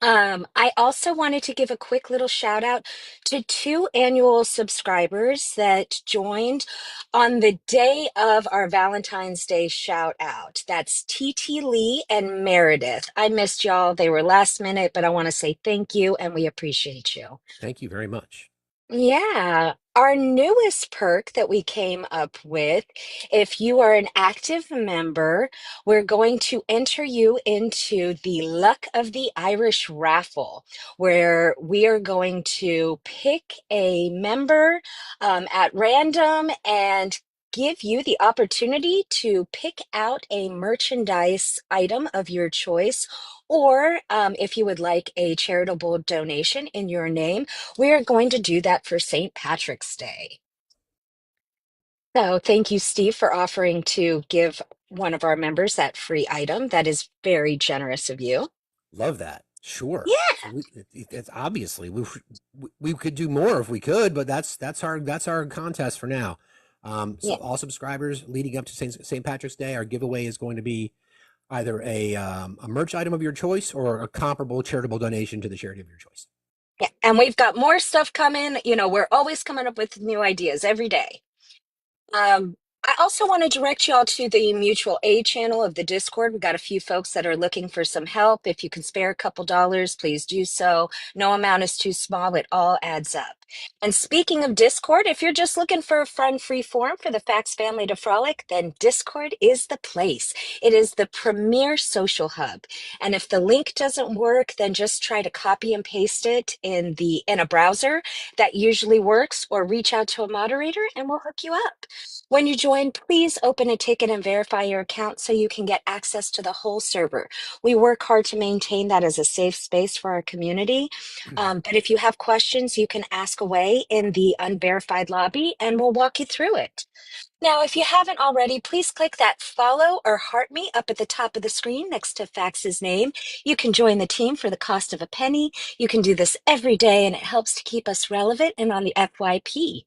I also wanted to give a quick little shout out to 2 annual subscribers that joined on the day of our Valentine's Day shout out. That's TT Lee and Meredith. I missed y'all. They were last minute, but I want to say thank you and we appreciate you. Thank you very much. Yeah, our newest perk that we came up with, if you are an active member, we're going to enter you into the Luck of the Irish raffle, where we are going to pick a member at random and give you the opportunity to pick out a merchandise item of your choice, or if you would like a charitable donation in your name, we are going to do that for St. Patrick's Day. So thank you, Steve, for offering to give one of our members that free item. That is very generous of you. Love that. Sure. Yeah. So it's obviously we could do more if we could, but that's our contest for now. So Yeah. all subscribers leading up to St. Patrick's Day, our giveaway is going to be either a merch item of your choice or a comparable charitable donation to the charity of your choice. Yeah. And we've got more stuff coming. We're always coming up with new ideas every day. I also want to direct y'all to the mutual aid channel of the Discord. We've got a few folks that are looking for some help. If you can spare a couple dollars, please do so. No amount is too small. It all adds up. And speaking of Discord, if you're just looking for a fun-free forum for the Fax family to frolic, then Discord is the place. It is the premier social hub. And if the link doesn't work, then just try to copy and paste it in a browser. That usually works, or reach out to a moderator and we'll hook you up. When you join, please open a ticket and verify your account so you can get access to the whole server. We work hard to maintain that as a safe space for our community. But if you have questions, you can ask away in the unverified lobby and we'll walk you through it. Now, if you haven't already, please click that follow or heart me up at the top of the screen next to Fax's name. You can join the team for the cost of a penny. You can do this every day and it helps to keep us relevant and on the FYP.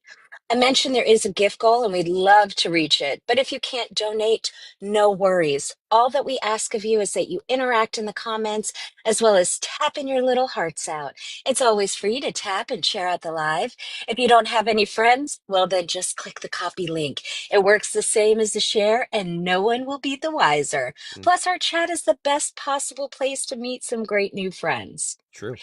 I mentioned there is a gift goal and we'd love to reach it, but if you can't donate, no worries. All that we ask of you is that you interact in the comments as well as tapping your little hearts out. It's always free to tap and share out the live. If you don't have any friends, well then just click the copy link. It works the same as the share and no one will be the wiser. Plus our chat is the best possible place to meet some great new friends. True.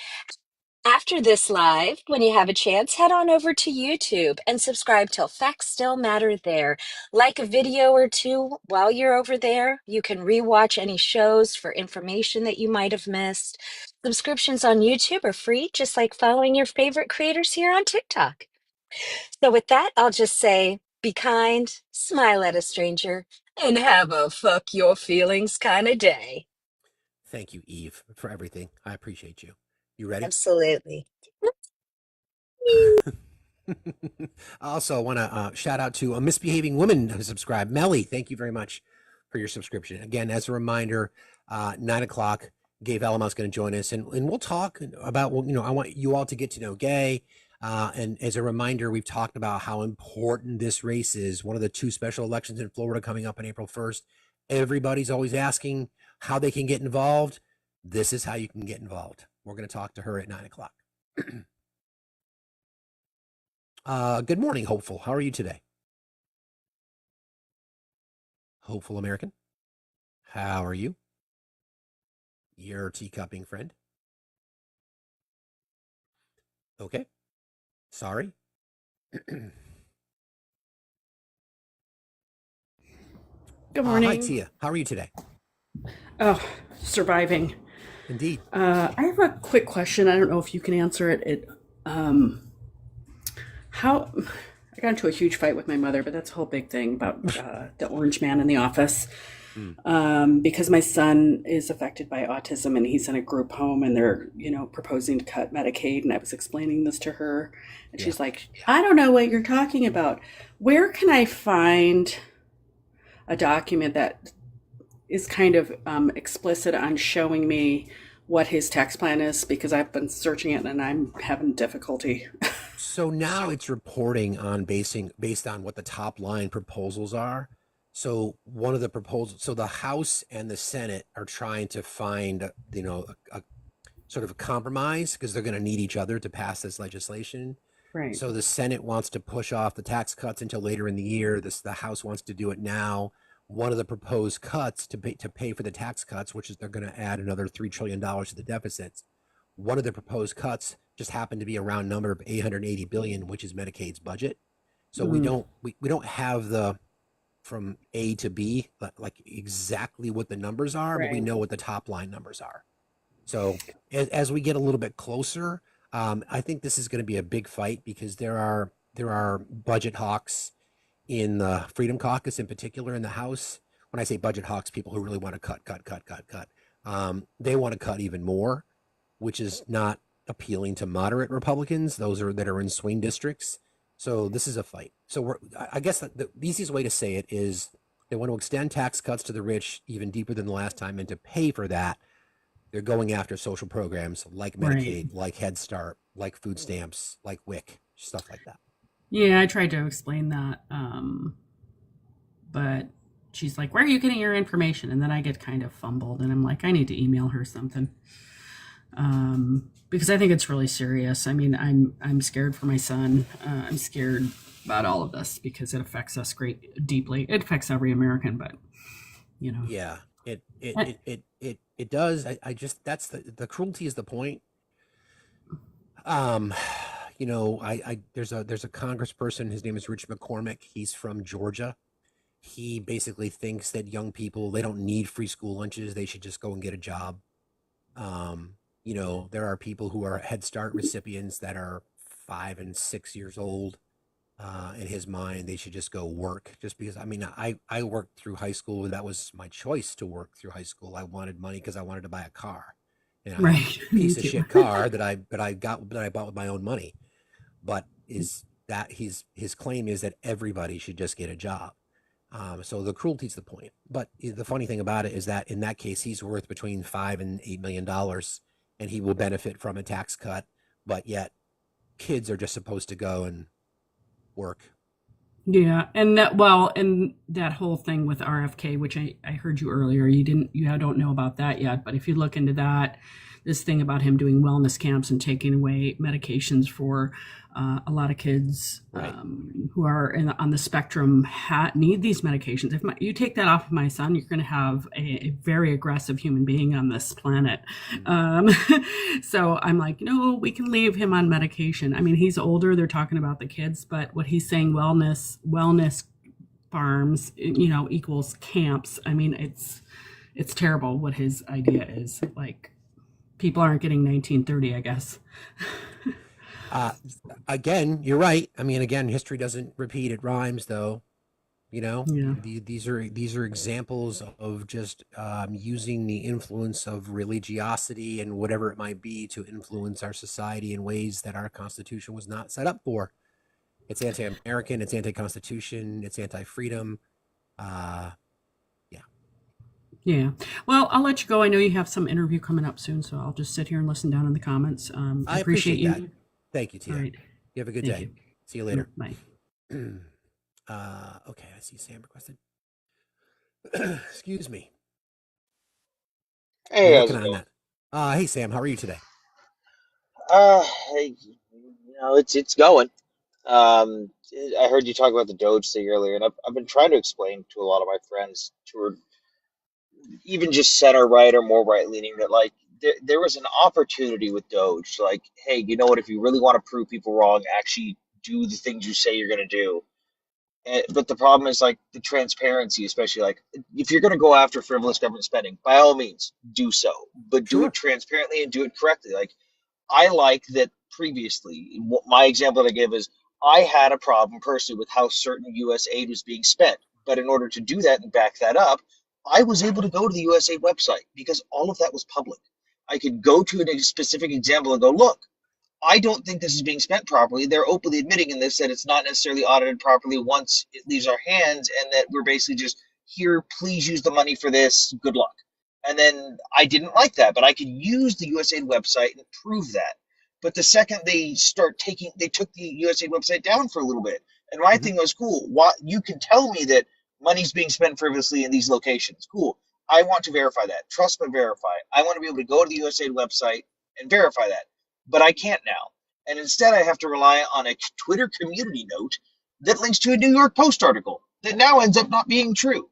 After this live, when you have a chance, head on over to YouTube and subscribe to Facts Still Matter there. Like a video or 2 while you're over there. You can rewatch any shows for information that you might have missed. Subscriptions on YouTube are free, just like following your favorite creators here on TikTok. So with that, I'll just say, be kind, smile at a stranger, and have a fuck your feelings kind of day. Thank you, Eve, for everything. I appreciate you. You ready? Absolutely. I also want to shout out to a misbehaving woman who subscribed. Melly, thank you very much for your subscription. Again, as a reminder, 9 o'clock, Gay Valmont's going to join us, and we'll talk about, I want you all to get to know Gay. And as a reminder, we've talked about how important this race is. One of the 2 special elections in Florida coming up on April 1st. Everybody's always asking how they can get involved. This is how you can get involved. We're going to talk to her at 9 o'clock. Good morning, Hopeful. How are you today? Hopeful American. How are you? Your teacupping friend. Okay. Sorry. Good morning. Hi, Tia. How are you today? Oh, surviving. Indeed. I have a quick question. I don't know if you can answer it. How I got into a huge fight with my mother, but that's a whole big thing about the orange man in the office. Because my son is affected by autism and he's in a group home and they're, proposing to cut Medicaid. And I was explaining this to her and she's like, I don't know what you're talking about. Where can I find a document that is kind of explicit on showing me what his tax plan is? Because I've been searching it and I'm having difficulty. So now it's reporting on based on what the top line proposals are. So one of the proposals, so the House and the Senate are trying to find, a sort of a compromise because they're going to need each other to pass this legislation. Right. So the Senate wants to push off the tax cuts until later in the year. The House wants to do it now. One of the proposed cuts to pay for the tax cuts, which is they're going to add another $3 trillion to the deficits. One of the proposed cuts just happened to be a round number of $880 billion, which is Medicaid's budget. So we don't have the from A to B, like exactly what the numbers are, but we know what the top line numbers are. So as we get a little bit closer, I think this is going to be a big fight because there are budget hawks in the Freedom Caucus in particular in the House. When I say budget hawks, people who really want to cut. They want to cut even more, which is not appealing to moderate Republicans, those that are in swing districts. So this is a fight. So I guess the easiest way to say it is they want to extend tax cuts to the rich even deeper than the last time. And to pay for that, they're going after social programs like Medicaid, like Head Start, like food stamps, like WIC, stuff like that. Yeah, I tried to explain that. But she's like, where are you getting your information? And then I get kind of fumbled and I'm like, I need to email her something. Because I think it's really serious. I mean, I'm scared for my son. I'm scared about all of this because it affects us deeply. It affects every American, but Yeah, it does. I just, that's the cruelty is the point. There's a congressperson, his name is Rich McCormick. He's from Georgia. He basically thinks that young people, they don't need free school lunches. They should just go and get a job. There are people who are Head Start recipients that are 5 and 6 years old. In his mind, they should just go work just because, I worked through high school. That was my choice to work through high school. I wanted money because I wanted to buy a car. Right. Piece of shit car that I bought with my own money. But his claim is that everybody should just get a job. So the cruelty is the point. But the funny thing about it is that in that case, he's worth between $5 and $8 million, and he will benefit from a tax cut. But yet, kids are just supposed to go and work. Yeah, and that whole thing with RFK, which I heard you earlier, you don't know about that yet, but if you look into that, this thing about him doing wellness camps and taking away medications for a lot of kids who are on the spectrum need these medications. If you take that off of my son, you're going to have a very aggressive human being on this planet. So I'm like, no, we can leave him on medication. I mean, he's older. They're talking about the kids, but what he's saying, wellness farms, equals camps. I mean, it's terrible what his idea is. Like, people aren't getting 1930, I guess. Again, you're right. I mean, again, history doesn't repeat; it rhymes, though. These are examples of just using the influence of religiosity and whatever it might be to influence our society in ways that our Constitution was not set up for. It's anti-American. It's anti-Constitution. It's anti-freedom. Yeah. Well, I'll let you go. I know you have some interview coming up soon, so I'll just sit here and listen down in the comments. I appreciate you. That. Thank you, Tia. Right. You have a good day. See you later. Bye. Okay, I see Sam requested. Excuse me. Hey, how's it going? Hey, Sam, how are you today? It's going. I heard you talk about the Doge thing earlier, and I've been trying to explain to a lot of my friends who are even just center right or more right leaning that like there was an opportunity with Doge. Like, hey, you know what? If you really want to prove people wrong, actually do the things you say you're going to do. But the problem is like the transparency, especially like if you're going to go after frivolous government spending, by all means do so, but do it transparently and do it correctly. Like I like that previously. My example that I give is I had a problem personally with how certain U.S. aid was being spent. But in order to do that and back that up, I was able to go to the USAID website because all of that was public. I could go to a specific example and go, look, I don't think this is being spent properly. They're openly admitting in this that it's not necessarily audited properly once it leaves our hands, and that we're basically just here, please use the money for this. Good luck. And then I didn't like that, but I could use the USAID website and prove that. But the second they took the USAID website down for a little bit. And my thing was, cool, you can tell me that money's being spent frivolously in these locations. Cool. I want to verify that. Trust but verify. I want to be able to go to the USAID website and verify that. But I can't now. And instead, I have to rely on a Twitter community note that links to a New York Post article that now ends up not being true.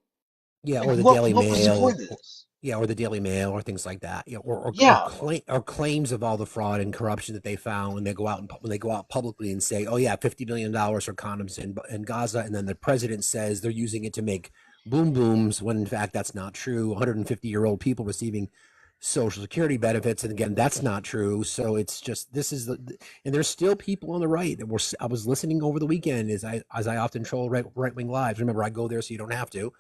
Yeah, Like, or the what Daily was the Mail. point of this? Yeah, or the Daily Mail, or things like that. Yeah. Or claims of all the fraud and corruption that they found when they go out publicly and say, "Oh yeah, $50 million for condoms in Gaza," and then the president says they're using it to make boom booms, when in fact that's not true. 150-year-old people receiving Social Security benefits, and again, that's not true. So it's just and there's still people on the right that I was listening over the weekend as I often troll right wing lives. Remember, I go there so you don't have to.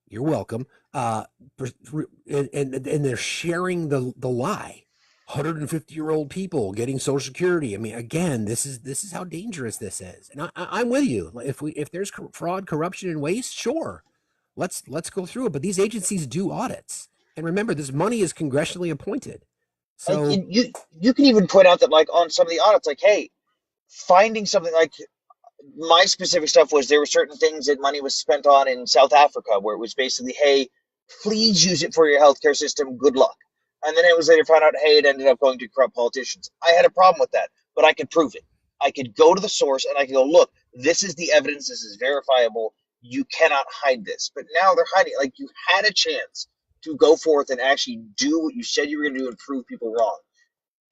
You're welcome. And they're sharing the lie. 150-year-old people getting Social Security. I mean, again, this is how dangerous this is. And I'm with you. If there's fraud, corruption, and waste, sure, let's go through it. But these agencies do audits, and remember, this money is congressionally appointed. So like you can even point out that like on some of the audits, like, hey, finding something like my specific stuff was there were certain things that money was spent on in South Africa where it was basically, hey, please use it for your healthcare system. Good luck. And then it was later found out, hey, it ended up going to corrupt politicians. I had a problem with that, but I could prove it. I could go to the source and I could go, look, this is the evidence. This is verifiable. You cannot hide this. But now they're hiding it. Like you had a chance to go forth and actually do what you said you were going to do and prove people wrong.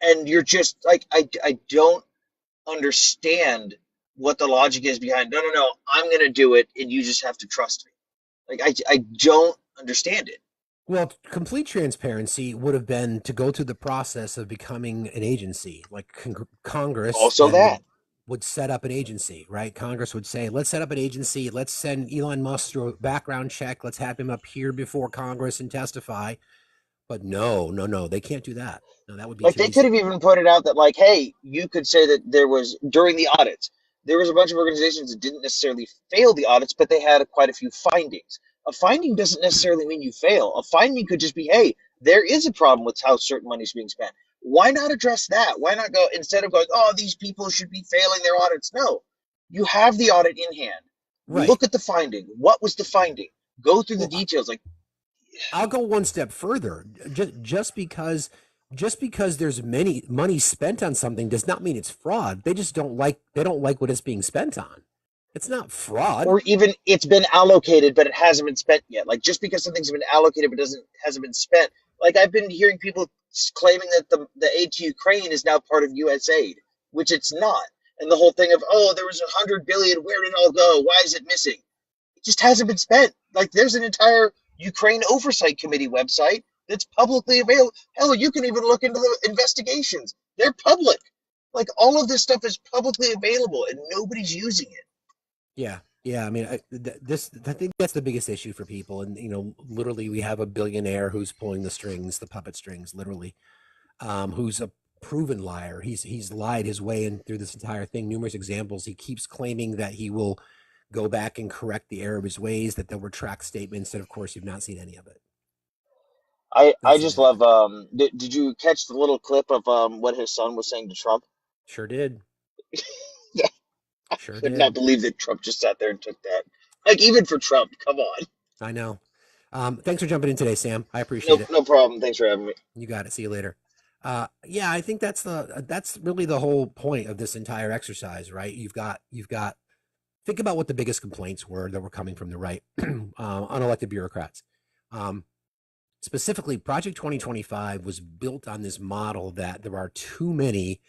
And you're just like, I don't understand what the logic is behind, no, I'm going to do it and you just have to trust me. Like, I don't understand it. Well, complete transparency would have been to go through the process of becoming an agency, like Congress. Also that. Would set up an agency, right? Congress would say, let's set up an agency. Let's send Elon Musk through a background check. Let's have him appear before Congress and testify. But no, they can't do that. No, that would be like they could have even pointed out that like, hey, you could say that there was during the audits, there was a bunch of organizations that didn't necessarily fail the audits, but they had quite a few findings. A finding doesn't necessarily mean you fail. A finding could just be, hey, there is a problem with how certain money is being spent. Why not address that? Why not go, instead of going, oh, these people should be failing their audits? No, you have the audit in hand. Right. Look at the finding. What was the finding? Go through the details. Like, I'll go one step further. Just because there's money spent on something does not mean it's fraud. They just don't like what it's being spent on. It's not fraud. Or even it's been allocated, but it hasn't been spent yet. Like just because something's been allocated but hasn't been spent. Like I've been hearing people claiming that the aid to Ukraine is now part of USAID, which it's not. And the whole thing of, oh, there was $100 billion. Where did it all go? Why is it missing? It just hasn't been spent. Like there's an entire Ukraine Oversight Committee website that's publicly available. Hell, you can even look into the investigations. They're public. Like all of this stuff is publicly available and nobody's using it. Yeah. I mean, I think that's the biggest issue for people. And, literally we have a billionaire who's pulling the strings, the puppet strings, literally, who's a proven liar. He's lied his way in through this entire thing. Numerous examples. He keeps claiming that he will go back and correct the error of his ways, that they'll retract statements. And of course, you've not seen any of it. I just love, did you catch the little clip of what his son was saying to Trump? Sure did. I could not believe that Trump just sat there and took that. Like, even for Trump, come on. I know. Thanks for jumping in today, Sam. I appreciate it. No problem. Thanks for having me. You got it. See you later. Yeah, I think that's really the whole point of this entire exercise, right? You've got think about what the biggest complaints were that were coming from the right, unelected bureaucrats. Specifically, Project 2025 was built on this model that there are too many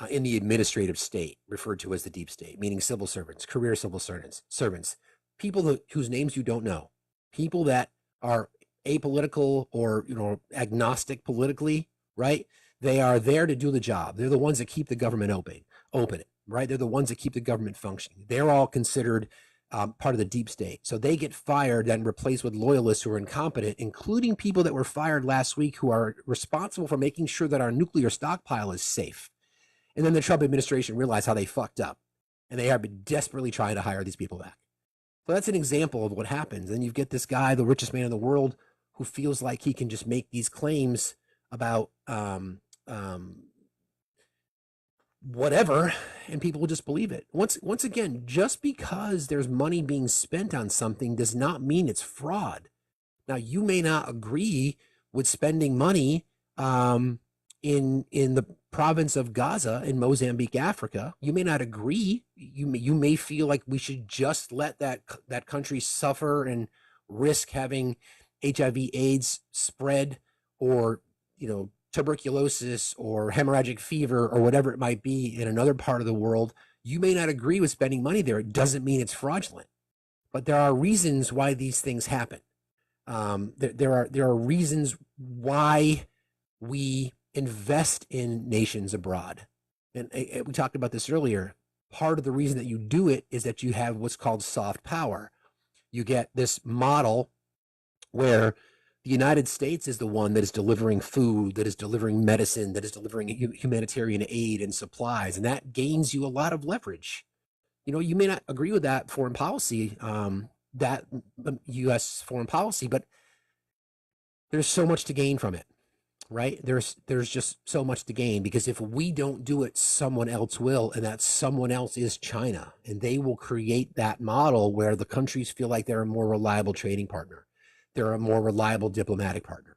in the administrative state, referred to as the deep state, meaning civil servants, career civil servants, people whose names you don't know, people that are apolitical or agnostic politically, right? They are there to do the job. They're the ones that keep the government open, right? They're the ones that keep the government functioning. They're all considered part of the deep state. So they get fired and replaced with loyalists who are incompetent, including people that were fired last week who are responsible for making sure that our nuclear stockpile is safe. And then the Trump administration realized how they fucked up, and they have been desperately trying to hire these people back. So that's an example of what happens. And you get this guy, the richest man in the world, who feels like he can just make these claims about whatever, and people will just believe it. Once again, just because there's money being spent on something does not mean it's fraud. Now, you may not agree with spending money in the province of Gaza in Mozambique, Africa. You may not agree. You may feel like we should just let that country suffer and risk having HIV/AIDS spread, or tuberculosis or hemorrhagic fever or whatever it might be in another part of the world. You may not agree with spending money there. It doesn't mean it's fraudulent, but there are reasons why these things happen. There are reasons why we invest in nations abroad. And we talked about this earlier. Part of the reason that you do it is that you have what's called soft power. You get this model where the United States is the one that is delivering food, that is delivering medicine, that is delivering humanitarian aid and supplies, and that gains you a lot of leverage. You may not agree with that foreign policy, that U.S. foreign policy, but there's so much to gain from it, right? There's just so much to gain, because if we don't do it, someone else will, and that someone else is China, and they will create that model where the countries feel like they're a more reliable trading partner. They're a more reliable diplomatic partner.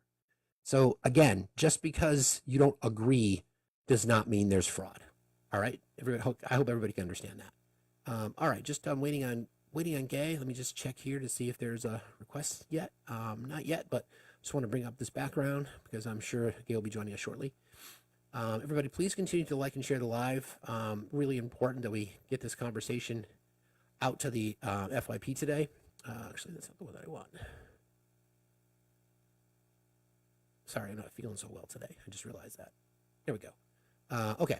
So again, just because you don't agree does not mean there's fraud. All right, I hope everybody can understand that. All right, just I'm waiting on Gay. Let me just check here to see if there's a request yet. Not yet, but just want to bring up this background because I'm sure Gay will be joining us shortly. Everybody, please continue to like and share the live. Really important that we get this conversation out to the FYP today. Actually, that's not the one that I want. Sorry, I'm not feeling so well today. I just realized that. Here we go. Okay.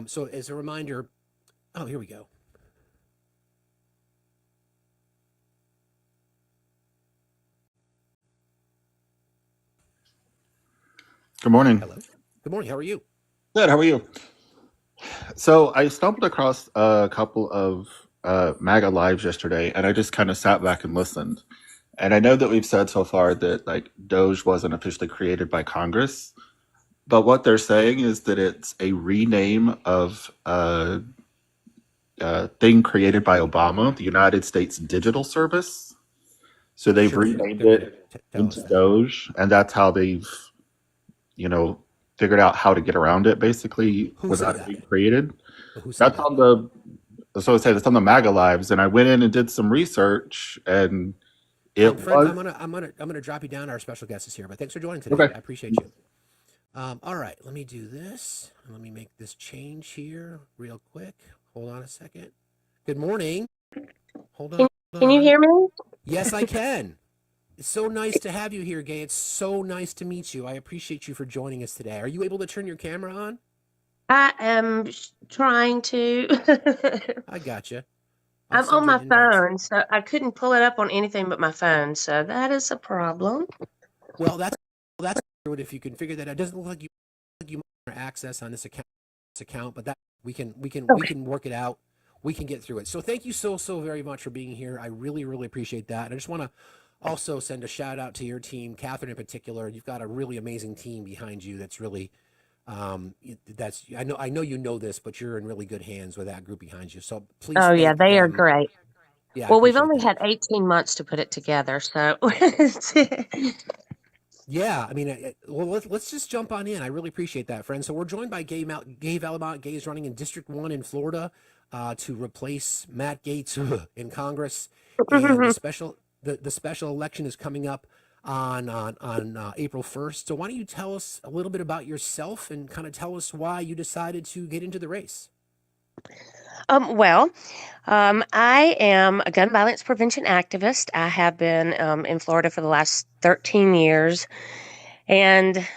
So as a reminder, here we go. Good morning. Hello. Good morning. How are you? Good. How are you? So I stumbled across a couple of MAGA lives yesterday, and I just kind of sat back and listened. And I know that we've said so far that Doge wasn't officially created by Congress, but what they're saying is that it's a rename of a thing created by Obama, the United States Digital Service. So they've renamed it into Doge, and that's how they've, figured out how to get around it, basically, without it being created. That's on the, so it said it's on the MAGA lives, and I went in and did some research, and Fred, I'm gonna drop you down. Our special guest is here, but thanks for joining today. Okay. I appreciate you. All right, let me do this. Let me make this change here real quick. Hold on a second. Good morning. Hold on. Can you hear me? Yes, I can. It's so nice to have you here, Gay. It's so nice to meet you. I appreciate you for joining us today. Are you able to turn your camera on? I am trying to. I gotcha. I'm on my phone, so I couldn't pull it up on anything but my phone. So that is a problem. Well, that's good if you can figure that out. It doesn't look like you have access on this account, but that we can work it out. We can get through it. So thank you so very much for being here. I really appreciate that. And I just want to also send a shout out to your team, Catherine in particular. You've got a really amazing team behind you. That's really I know you know this, but you're in really good hands with that group behind you. So please. Oh yeah, they are great. Yeah. Well, we've only had 18 months to put it together, so. Yeah, I mean, well, let's just jump on in. I really appreciate that, friend. So we're joined by Gay Valmont. Gay is running in District 1 in Florida to replace Matt Gaetz in Congress. And the special election is coming up on April 1st. So why don't you tell us a little bit about yourself and kind of tell us why you decided to get into the race? Well, I am a gun violence prevention activist. I have been in Florida for the last 13 years. And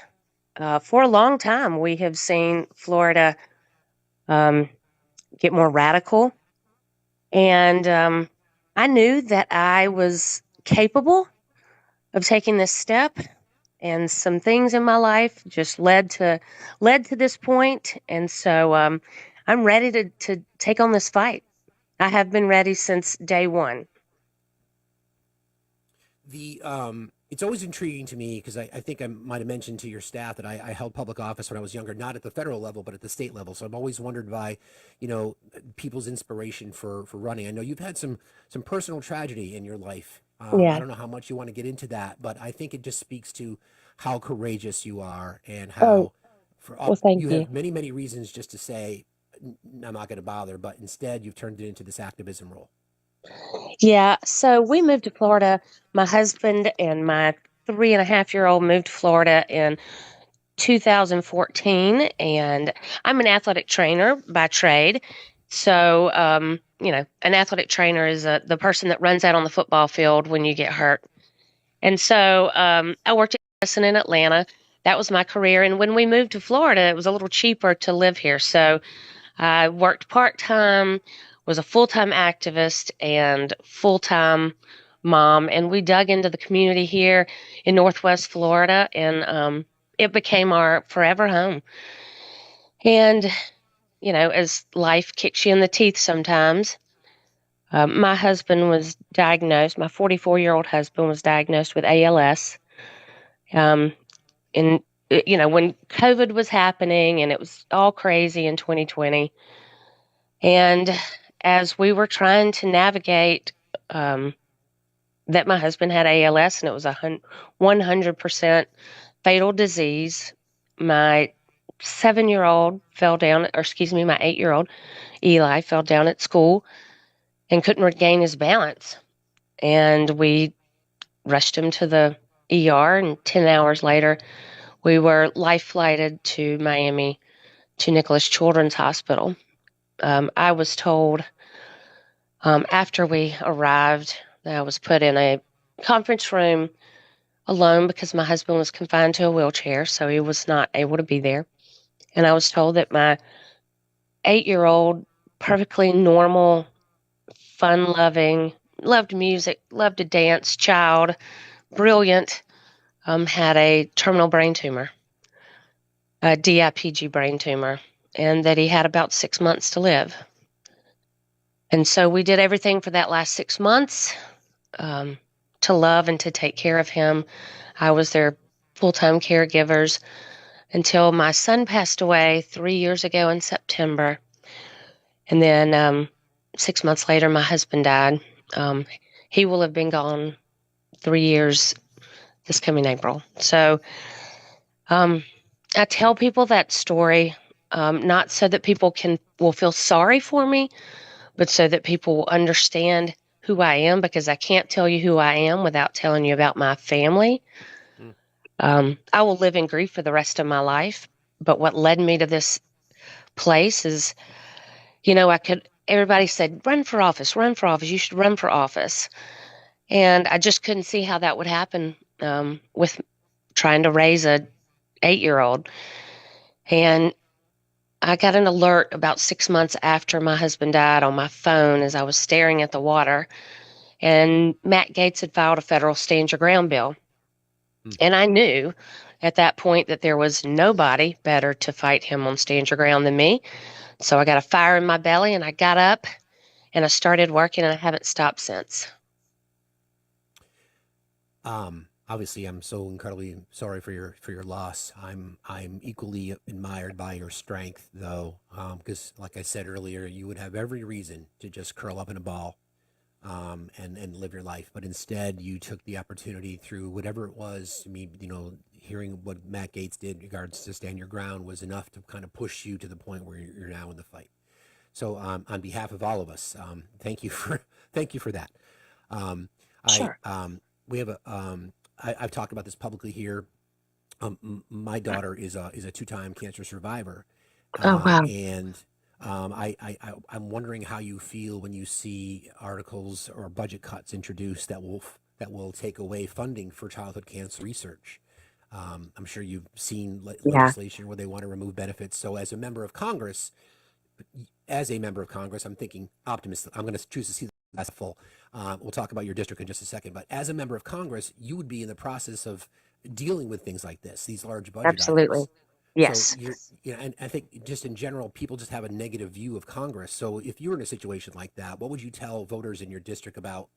for a long time, we have seen Florida get more radical. And I knew that I was capable of taking this step. And some things in my life just led to this point. And so I'm ready to take on this fight. I have been ready since day one. It's always intriguing to me because I think I might have mentioned to your staff that I held public office when I was younger, not at the federal level, but at the state level. So I've always wondered by, people's inspiration for running. I know you've had some personal tragedy in your life. Yeah. I don't know how much you want to get into that, but I think it just speaks to how courageous you are and how thank you you. have many, many reasons just to say, I'm not going to bother, but instead you've turned it into this activism role. Yeah. So we moved to Florida. My husband and my 3.5-year-old moved to Florida in 2014, and I'm an athletic trainer by trade. So, an athletic trainer is the person that runs out on the football field when you get hurt. And so I worked at medicine in Atlanta. That was my career. And when we moved to Florida, it was a little cheaper to live here. So I worked part-time, was a full-time activist and full-time mom. And we dug into the community here in Northwest Florida, and it became our forever home. And, as life kicks you in the teeth sometimes, my husband was diagnosed, my 44-year-old husband was diagnosed with ALS. And, when COVID was happening and it was all crazy in 2020. And as we were trying to navigate that my husband had ALS and it was 100% fatal disease, my 7-year-old fell down, or excuse me, my 8-year-old Eli fell down at school and couldn't regain his balance. And we rushed him to the ER, and 10 hours later, we were life flighted to Miami to Nicholas Children's Hospital. I was told after we arrived that I was put in a conference room alone because my husband was confined to a wheelchair, so he was not able to be there. And I was told that my 8-year-old, perfectly normal, fun-loving, loved music, loved to dance child, brilliant, had a terminal brain tumor, a DIPG brain tumor, and that he had about 6 months to live. And so we did everything for that last 6 months to love and to take care of him. I was their full-time caregivers until my son passed away 3 years ago in September. And then 6 months later, my husband died. He will have been gone 3 years this coming April. So I tell people that story not so that people will feel sorry for me, but so that people will understand who I am, because I can't tell you who I am without telling you about my family. I will live in grief for the rest of my life. But what led me to this place is, everybody said, run for office, you should run for office. And I just couldn't see how that would happen with trying to raise a 8-year-old. And I got an alert about 6 months after my husband died on my phone as I was staring at the water. And Matt Gaetz had filed a federal stand your ground bill. And I knew at that point that there was nobody better to fight him on stand your ground than me. So I got a fire in my belly and I got up and I started working, and I haven't stopped since. Obviously, I'm so incredibly sorry for your loss. I'm equally admired by your strength, though, because like I said earlier, you would have every reason to just curl up in a ball and live your life. But instead, you took the opportunity through whatever it was. Me, hearing what Matt Gaetz did in regards to stand your ground was enough to kind of push you to the point where you're now in the fight. So on behalf of all of us, thank you for that. Sure. We have I've talked about this publicly here. My daughter is a 2-time cancer survivor. Oh, wow. And I'm wondering how you feel when you see articles or budget cuts introduced that will take away funding for childhood cancer research. I'm sure you've seen legislation where they want to remove benefits. So as a member of Congress, I'm thinking optimistic. I'm going to choose to see that's full. We'll talk about your district in just a second. But as a member of Congress, you would be in the process of dealing with things like this, these large budget Absolutely. items. Yes. So and I think just in general, people just have a negative view of Congress. So if you were in a situation like that, what would you tell voters in your district about,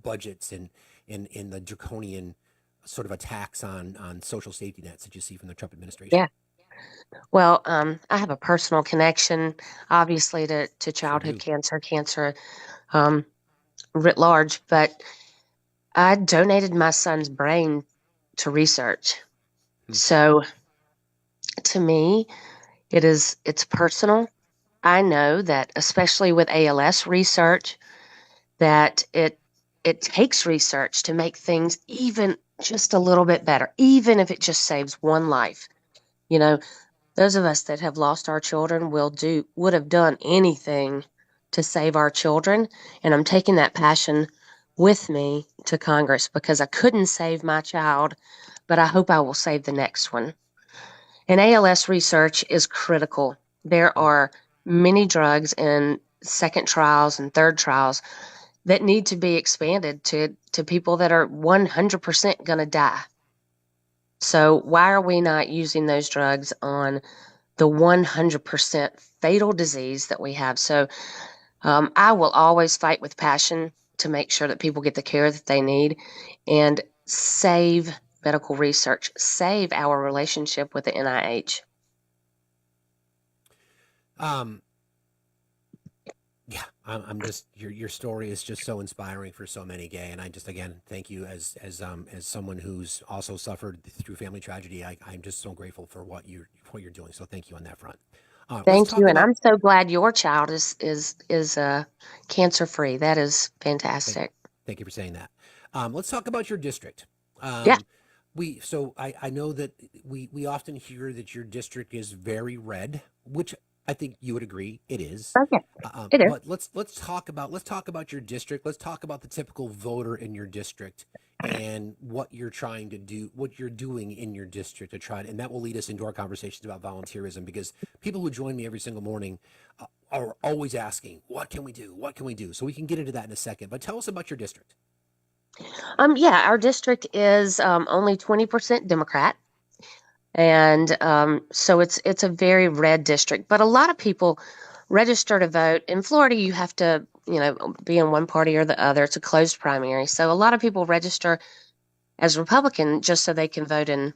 budgets and the draconian sort of attacks on social safety nets that you see from the Trump administration? Yeah. Well, I have a personal connection, obviously, to childhood cancer writ large, but I donated my son's brain to research. So to me, it's personal. I know that, especially with ALS research, that it takes research to make things even just a little bit better, even if it just saves one life. Those of us that have lost our children would have done anything to save our children. And I'm taking that passion with me to Congress because I couldn't save my child, but I hope I will save the next one. And ALS research is critical. There are many drugs in second trials and third trials that need to be expanded to people that are 100% going to die. So why are we not using those drugs on the 100% fatal disease that we have? So I will always fight with passion to make sure that people get the care that they need and save medical research, save our relationship with the NIH. Yeah, I'm just your story is just so inspiring for so many, Gay, and I just again thank you as someone who's also suffered through family tragedy. I'm just so grateful for what you're doing. So thank you on that front. Thank you, and I'm so glad your child is cancer free. That is fantastic. Thank you for saying that. Let's talk about your district. Yeah. I know that we often hear that your district is very red, which I think you would agree it is. Okay. It is. But let's talk about your district. Let's talk about the typical voter in your district and what you're trying to do, what you're doing in your district to try, and that will lead us into our conversations about volunteerism, because people who join me every single morning are always asking, what can we do? What can we do? So we can get into that in a second, but tell us about your district. Yeah, our district is only 20% Democrat. And so it's a very red district. But a lot of people register to vote. In Florida, you have to, be in one party or the other. It's a closed primary. So a lot of people register as Republican just so they can vote in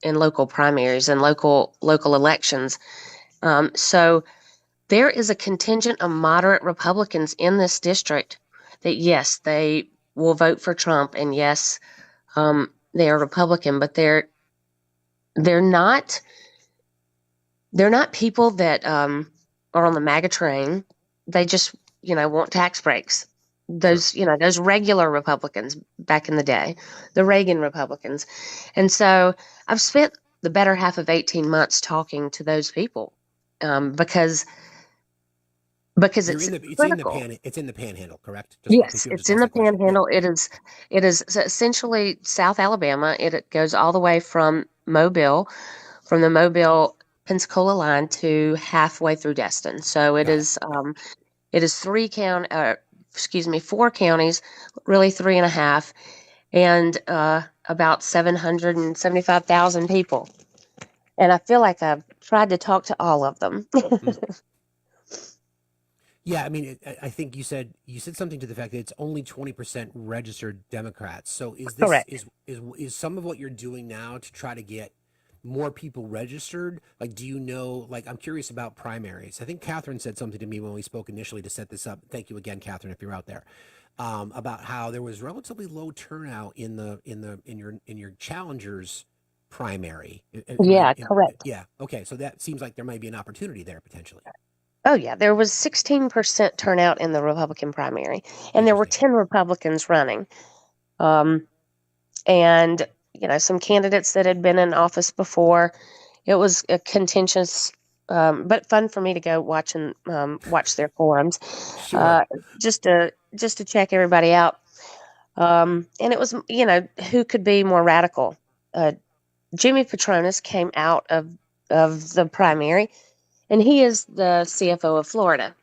local primaries and local elections. So there is a contingent of moderate Republicans in this district that, yes, they will vote for Trump, and yes, they are Republican, but they're not people that are on the MAGA train. They just, want tax breaks. Those, those regular Republicans back in the day, the Reagan Republicans. And so I've spent the better half of 18 months talking to those people because it's in the Panhandle, correct? Yes, it's in the Panhandle. It is essentially South Alabama. It goes all the way from Mobile, from the Mobile Pensacola line to halfway through Destin. So it is 4 counties, really 3.5, and about 775,000 people. And I feel like I've tried to talk to all of them. Yeah, I mean, I think you said something to the fact that it's only 20% registered Democrats. So is this Correct. is some of what you're doing now to try to get more people registered? Like, do you know? Like, I'm curious about primaries. I think Catherine said something to me when we spoke initially to set this up. Thank you again, Catherine, if you're out there. about how there was relatively low turnout in your challengers primary. Yeah, correct. Yeah. Okay. So that seems like there might be an opportunity there potentially. Oh, yeah. There was 16% turnout in the Republican primary, and there were 10 Republicans running. And, some candidates that had been in office before. It was a contentious, but fun for me to go watch their forums, Sure. just to check everybody out. And it was, who could be more radical? Jimmy Patronis came out of the primary, and he is the CFO of Florida.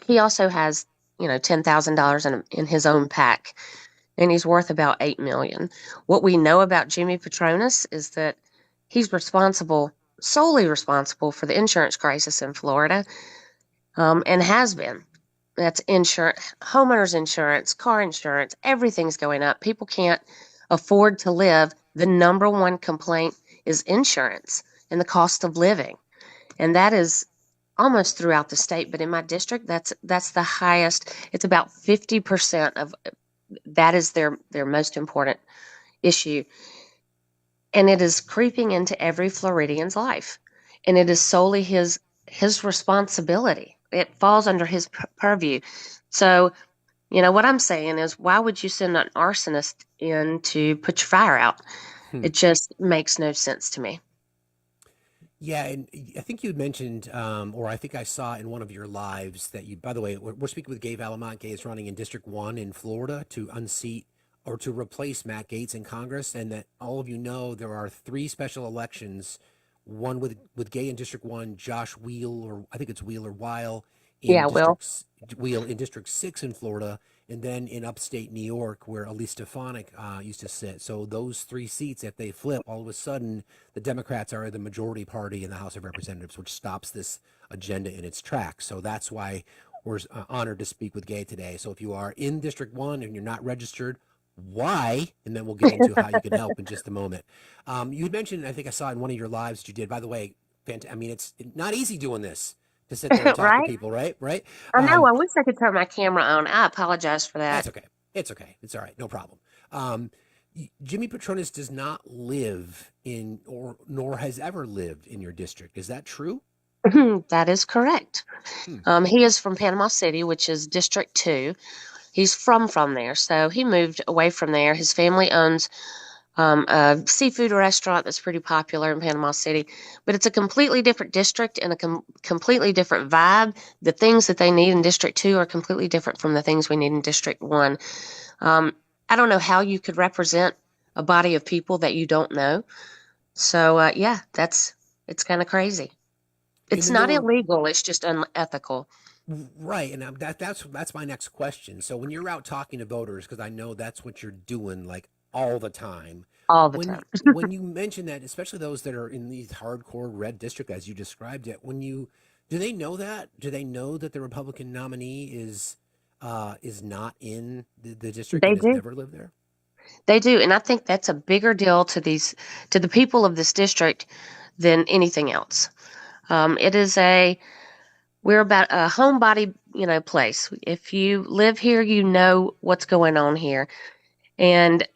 He also has, $10,000 in his own PAC, and he's worth about $8 million. What we know about Jimmy Patronis is that he's solely responsible for the insurance crisis in Florida, and has been. That's insurance, homeowners insurance, car insurance, everything's going up. People can't afford to live. The number one complaint is insurance and the cost of living. And that is almost throughout the state, but in my district, that's the highest. It's about 50% of that is their most important issue. And it is creeping into every Floridian's life. And it is solely his responsibility. It falls under his purview. So, what I'm saying is, why would you send an arsonist in to put your fire out? It just makes no sense to me. Yeah, and I think you had mentioned, or I think I saw in one of your lives that you, by the way, we're speaking with Gay Valmont. Gay is running in District 1 in Florida to unseat or to replace Matt Gaetz in Congress, and that all of you know there are 3 special elections, one with Gay in District 1, Josh Wheel, or I think it's Wheel or Weil in Wheel in District 6 in Florida, and then in upstate New York, where Elise Stefanik used to sit. So those 3 seats, if they flip, all of a sudden the Democrats are the majority party in the House of Representatives, which stops this agenda in its tracks. So that's why we're honored to speak with Gay today. So if you are in District 1 and you're not registered, why? And then we'll get into how you can help in just a moment. You had mentioned, I think I saw in one of your lives that you did, by the way, I mean, it's not easy doing this, to sit there and talk to people, right? I know. I wish I could turn my camera on. I apologize for that. That's okay. It's okay. It's all right. No problem. Jimmy Patronis does not live in, or nor has ever lived in your district. Is that true? That is correct. He is from Panama City, which is District 2. He's from there, so he moved away from there. His family owns a seafood restaurant that's pretty popular in Panama City, but it's a completely different district and a completely different vibe. The things that they need in District 2 are completely different from the things we need in District 1. I don't know how you could represent a body of people that you don't know. So, yeah, it's kind of crazy. It's not illegal. It's just unethical. Right, and that's my next question. So when you're out talking to voters, because I know that's what you're doing, like all the time. Time. When you mention that, especially those that are in these hardcore red district, as you described it, do they know that? Do they know that the Republican nominee is not in the district and has never lived there? They do, and I think that's a bigger deal to the people of this district than anything else. We're about a homebody, place. If you live here, you know what's going on here, and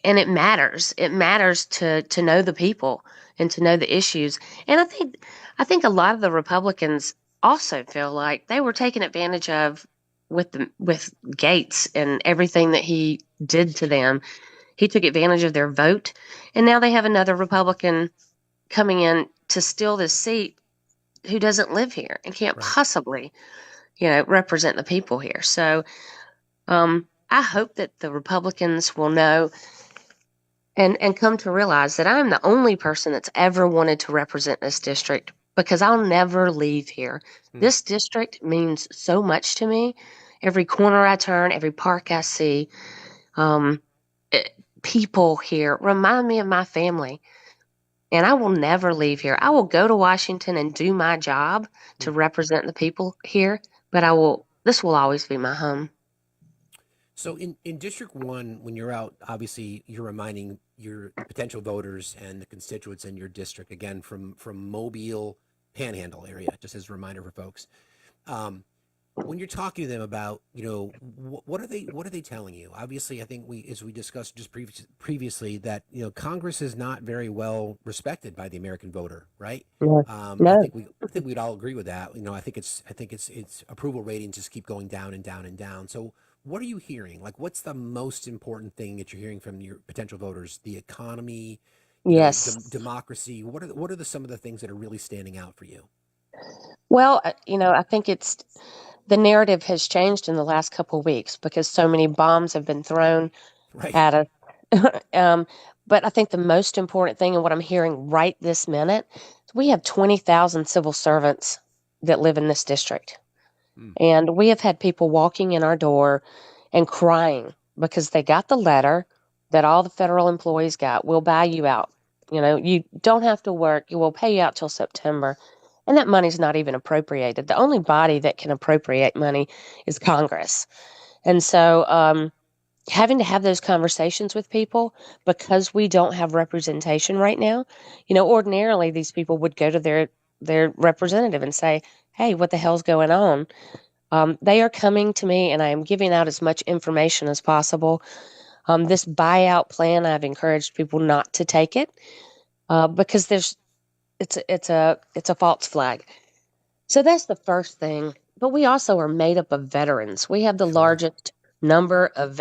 it matters. It matters to know the people and to know the issues. And I think a lot of the Republicans also feel like they were taken advantage of with Gaetz and everything that he did to them. He took advantage of their vote, and now they have another Republican coming in to steal this seat who doesn't live here and can't possibly, represent the people here. So I hope that the Republicans will know and come to realize that I'm the only person that's ever wanted to represent this district, because I'll never leave here. This district means so much to me. Every corner I turn, every park I see, people here remind me of my family. And I will never leave here. I will go to Washington and do my job to represent the people here, but this will always be my home. So in District 1, when you're out, obviously you're reminding your potential voters and the constituents in your district, again, from Mobile Panhandle area, just as a reminder for folks. when you're talking to them about, what are they telling you? Obviously, I think as we discussed just previously, that Congress is not very well respected by the American voter, right? No. I No. think we'd all agree with that. I think it's approval ratings just keep going down and down and down. So what are you hearing? Like, what's the most important thing that you're hearing from your potential voters? The economy, Yes. democracy. What are some of the things that are really standing out for you? Well, I think the narrative has changed in the last couple of weeks because so many bombs have been thrown Right. at us. um, but I think the most important thing, and what I'm hearing right this minute, is we have 20,000 civil servants that live in this district. And we have had people walking in our door and crying because they got the letter that all the federal employees got. We'll buy you out. You don't have to work. You will pay you out till September. And that money's not even appropriated. The only body that can appropriate money is Congress. And so having to have those conversations with people because we don't have representation right now, ordinarily these people would go to their representative and say, hey, what the hell's going on? They are coming to me, and I am giving out as much information as possible. This buyout plan, I've encouraged people not to take it because it's a false flag. So that's the first thing. But we also are made up of veterans. We have the largest number of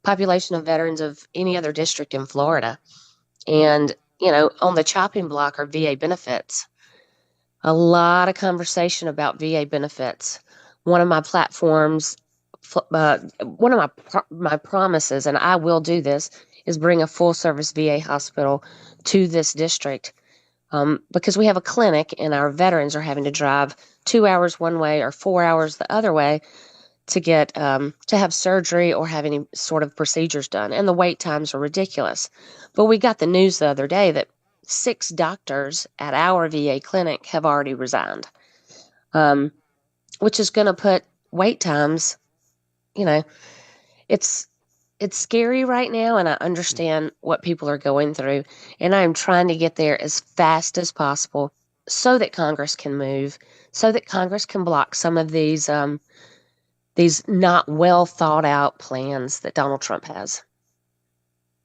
population of veterans of any other district in Florida. And, on the chopping block are VA benefits. A lot of conversation about VA benefits. One of my platforms, one of my promises, and I will do this, is bring a full service VA hospital to this district because we have a clinic and our veterans are having to drive 2 hours one way or 4 hours the other way to get to have surgery or have any sort of procedures done, and the wait times are ridiculous. But we got the news the other day that 6 doctors at our VA clinic have already resigned, which is going to put wait times. It's scary right now, and I understand what people are going through, and I'm trying to get there as fast as possible so that Congress can move, so that Congress can block some of these not well thought out plans that Donald Trump has.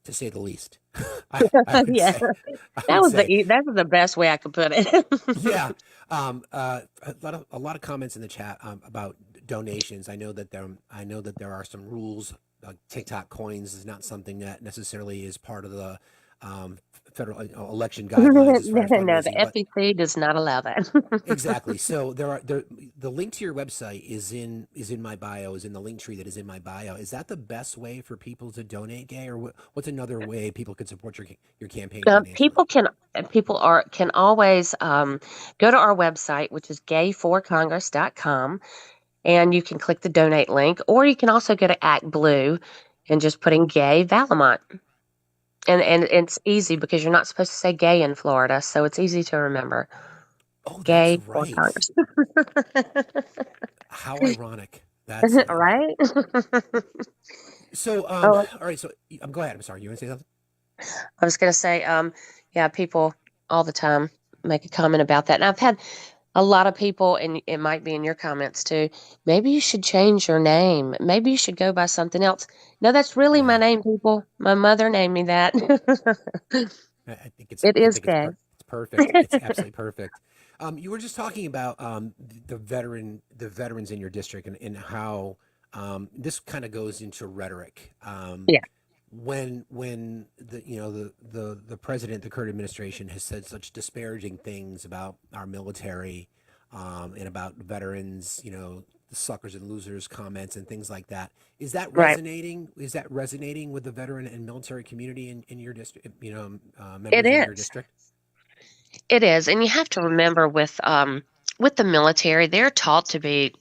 To say the least. I would Yeah, say. that was the best way I could put it. Yeah. A lot of comments in the chat about donations. I know that there are some rules. TikTok coins is not something that necessarily is part of the federal election guidelines as far as No, fundraising. the FEC does not allow that. Exactly. So the link to your website is in my bio, is in the link tree that is in my bio. Is that the best way for people to donate, Gay, or what's another way people could support your campaign financially? People can always go to our website, which is gay4congress.com, and you can click the donate link, or you can also go to ActBlue and just put in Gay Valmont. And it's easy because you're not supposed to say gay in Florida, so it's easy to remember. Oh, Gay that's for right. Congress. How ironic. That's right. So, all right. So, go ahead. I'm sorry. You want to say something? I was going to say, yeah, people all the time make a comment about that, and I've had a lot of people, and it might be in your comments too. Maybe you should change your name. Maybe you should go by something else. No, that's really my name, people. My mother named me that. I think it's Gay. It's perfect. It's absolutely perfect. You were just talking about the veterans in your district and how this kind of goes into rhetoric. Yeah. When the president, the current administration, has said such disparaging things about our military and about veterans, the suckers and losers comments and things like that. Is that resonating? Right. Is that resonating with the veteran and military community in your district? Members in your district. It is, and you have to remember with the military, they're taught to be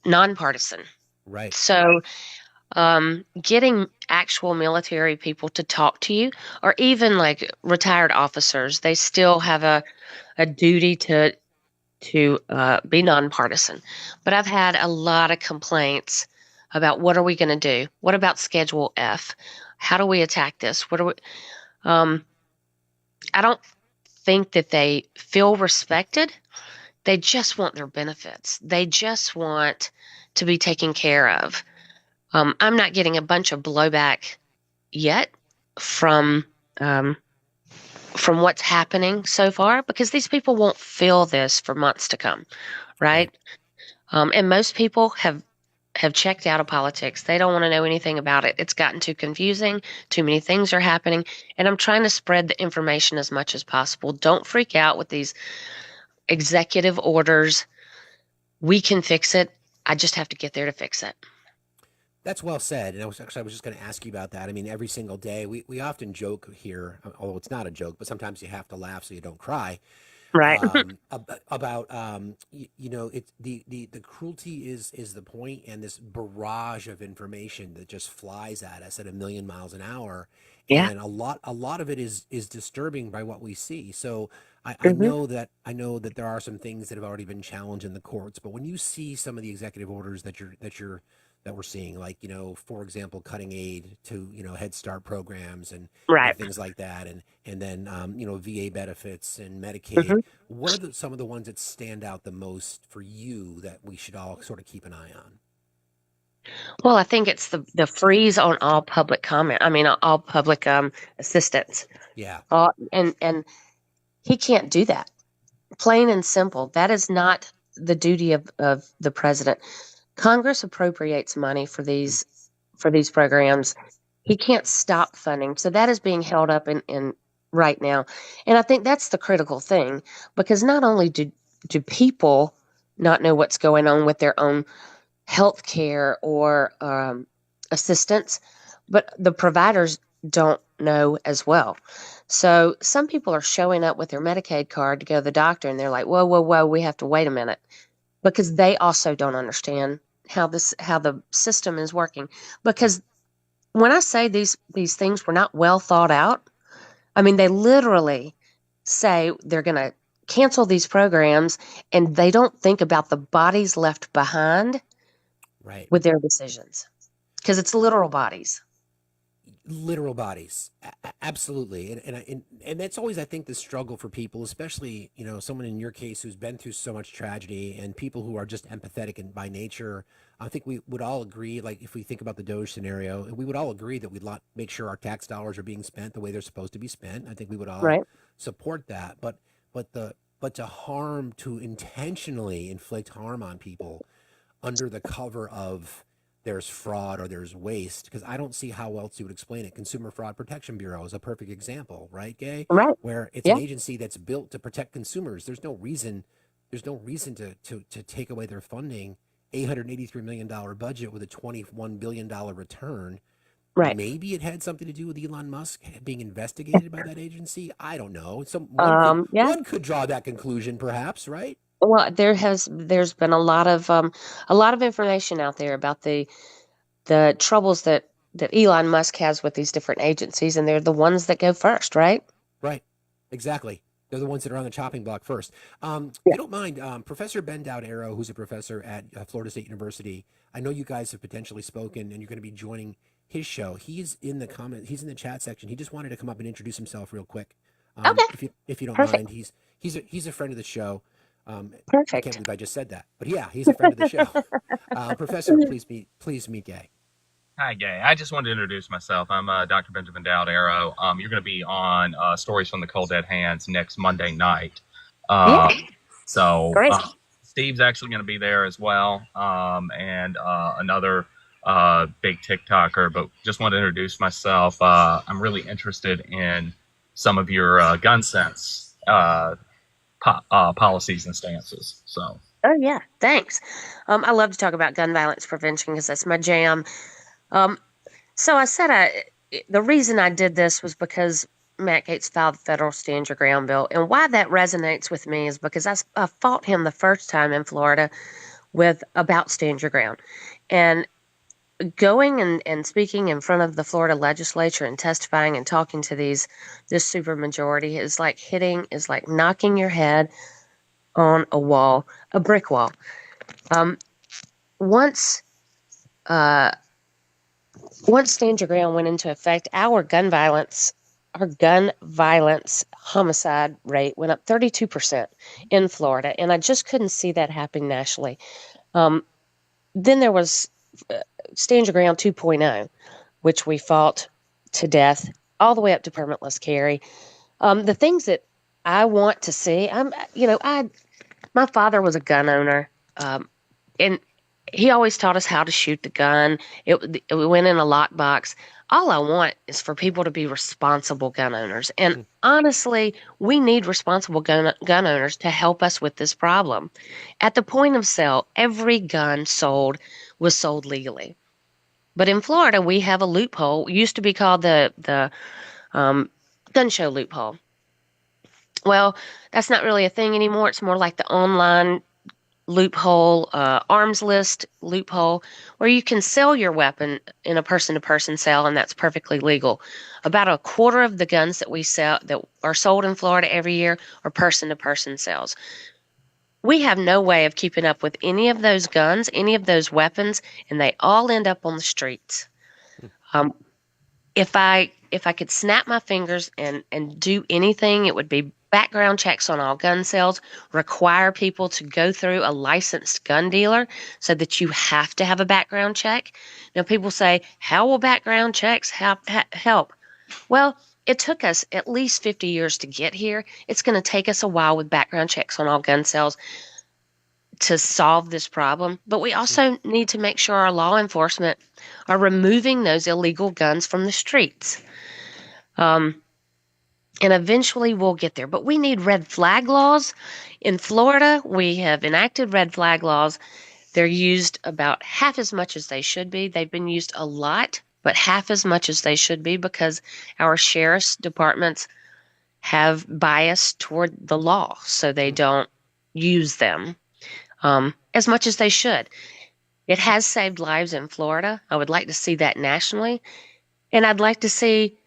nonpartisan. Right. So, getting actual military people to talk to you, or even like retired officers, they still have a duty to be nonpartisan. But I've had a lot of complaints about what are we going to do? What about Schedule F? How do we attack this? I don't think that they feel respected, They just want their benefits. They just want to be taken care of. I'm not getting a bunch of blowback yet from what's happening so far, because these people won't feel this for months to come, right? And most people have checked out of politics. They don't want to know anything about it. It's gotten too confusing. Too many things are happening. And I'm trying to spread the information as much as possible. Don't freak out with these executive orders. We can fix it. I just have to get there to fix it. That's well said. And I was just going to ask you about that. I mean, every single day, we often joke here, although it's not a joke, but sometimes you have to laugh so you don't cry. Right. About it's the cruelty is the point, and this barrage of information that just flies at us at 1,000,000 miles an hour. Yeah. And a lot of it is disturbing by what we see. So I Mhm. know that there are some things that have already been challenged in the courts, but when you see some of the executive orders that we're seeing, like, for example, cutting aid to, Head Start programs and Right. things like that, and then VA benefits and Medicaid. Mhm. What are some of the ones that stand out the most for you that we should all sort of keep an eye on? Well, I think it's the freeze on all public comment. I mean, all public assistance. Yeah. And he can't do that. Plain and simple. That is not the duty of the president. Congress appropriates money for these programs. He can't stop funding. So that is being held up in right now. And I think that's the critical thing, because not only do people not know what's going on with their own health care or assistance, but the providers don't know as well. So some people are showing up with their Medicaid card to go to the doctor, and they're like, whoa, whoa, whoa, we have to wait a minute, because they also don't understand how the system is working. Because when I say these things were not well thought out, I mean, they literally say they're going to cancel these programs, and they don't think about the bodies left behind Right. with their decisions, because it's literal bodies. Literal bodies, absolutely, and that's always, I think, the struggle for people, especially someone in your case who's been through so much tragedy, and people who are just empathetic and by nature. I think we would all agree, like if we think about the Doge scenario, we would all agree that we'd make sure our tax dollars are being spent the way they're supposed to be spent. I think we would all Right. support that, but to intentionally inflict harm on people under the cover of there's fraud or there's waste, because I don't see how else you would explain it. Consumer Fraud Protection Bureau is a perfect example, right, Gay? Right. Where it's Yeah. an agency that's built to protect consumers. There's no reason to take away their funding. $883 million budget with a $21 billion return. Right. Maybe it had something to do with Elon Musk being investigated by that agency. I don't know. One could draw that conclusion, perhaps, right? Well, there's been a lot of information out there about the troubles that Elon Musk has with these different agencies, and they're the ones that go first, right? Right. Exactly. They're the ones that are on the chopping block first. If you don't mind, Professor Ben Dowd-Arrow, who's a professor at Florida State University, I know you guys have potentially spoken, and you're going to be joining his show. He's in the chat section. He just wanted to come up and introduce himself real quick. Okay. If you don't Perfect. mind, he's a friend of the show. I Perfect. can't believe I just said that, but yeah, he's a friend of the show. Professor, please meet Gay. Hi, Gay. I just wanted to introduce myself. I'm Dr. Benjamin Dowd-Arrow. You're going to be on Stories from the Cold Dead Hands next Monday night. So Great. Steve's actually going to be there as well, and another big TikToker. But just wanted to introduce myself. I'm really interested in some of your gun sense policies and stances. So. Oh yeah, thanks. I love to talk about gun violence prevention because that's my jam. So I said the reason I did this was because Matt Gaetz filed the federal Stand Your Ground bill, and why that resonates with me is because I fought him the first time in Florida about Stand Your Ground, and going and speaking in front of the Florida legislature and testifying and talking to this supermajority is like knocking your head on a brick wall. Once Stand Your Ground went into effect, our gun violence our gun violence homicide rate went up 32% in Florida, and I just couldn't see that happening nationally. Then there was Stand Your Ground 2.0, which we fought to death all the way up to permitless carry. The things that I want to see, my father was a gun owner, and he always taught us how to shoot the gun. It went in a lockbox. All I want is for people to be responsible gun owners. And honestly, we need responsible gun owners to help us with this problem. At the point of sale, every gun sold was sold legally. But in Florida, we have a loophole. It used to be called the gun show loophole. Well, that's not really a thing anymore. It's more like the online loophole, arms list loophole, where you can sell your weapon in a person-to-person sale, and that's perfectly legal. About a quarter of the guns that we sell that are sold in Florida every year are person-to-person sales. We have no way of keeping up with any of those guns, any of those weapons, and they all end up on the streets. If I could snap my fingers and do anything, it would be background checks on all gun sales, require people to go through a licensed gun dealer so that you have to have a background check. Now, people say, how will background checks help? Well, it took us at least 50 years to get here. It's going to take us a while with background checks on all gun sales to solve this problem. But we also need to make sure our law enforcement are removing those illegal guns from the streets. And eventually we'll get there. But we need red flag laws. In Florida, we have enacted red flag laws. They're used about half as much as they should be. They've been used a lot, but half as much as they should be because our sheriff's departments have bias toward the law, so they don't use them as much as they should. It has saved lives in Florida. I would like to see that nationally. And I'd like to see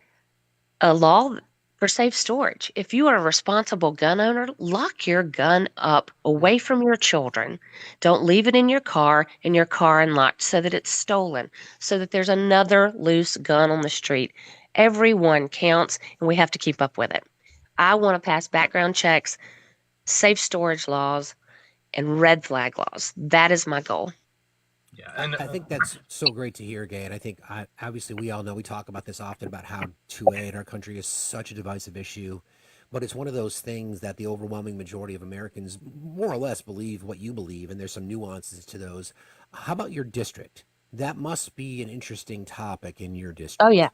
a law for safe storage. If you are a responsible gun owner, lock your gun up away from your children. Don't leave it in your car unlocked so that it's stolen, so that there's another loose gun on the street. Everyone counts, and we have to keep up with it. I want to pass background checks, safe storage laws, and red flag laws. That is my goal. Yeah, and I think that's so great to hear, Gay. And I think, obviously, we all know, we talk about this often about how 2A in our country is such a divisive issue. But it's one of those things that the overwhelming majority of Americans more or less believe what you believe, and there's some nuances to those. How about your district? That must be an interesting topic in your district. Oh, yeah.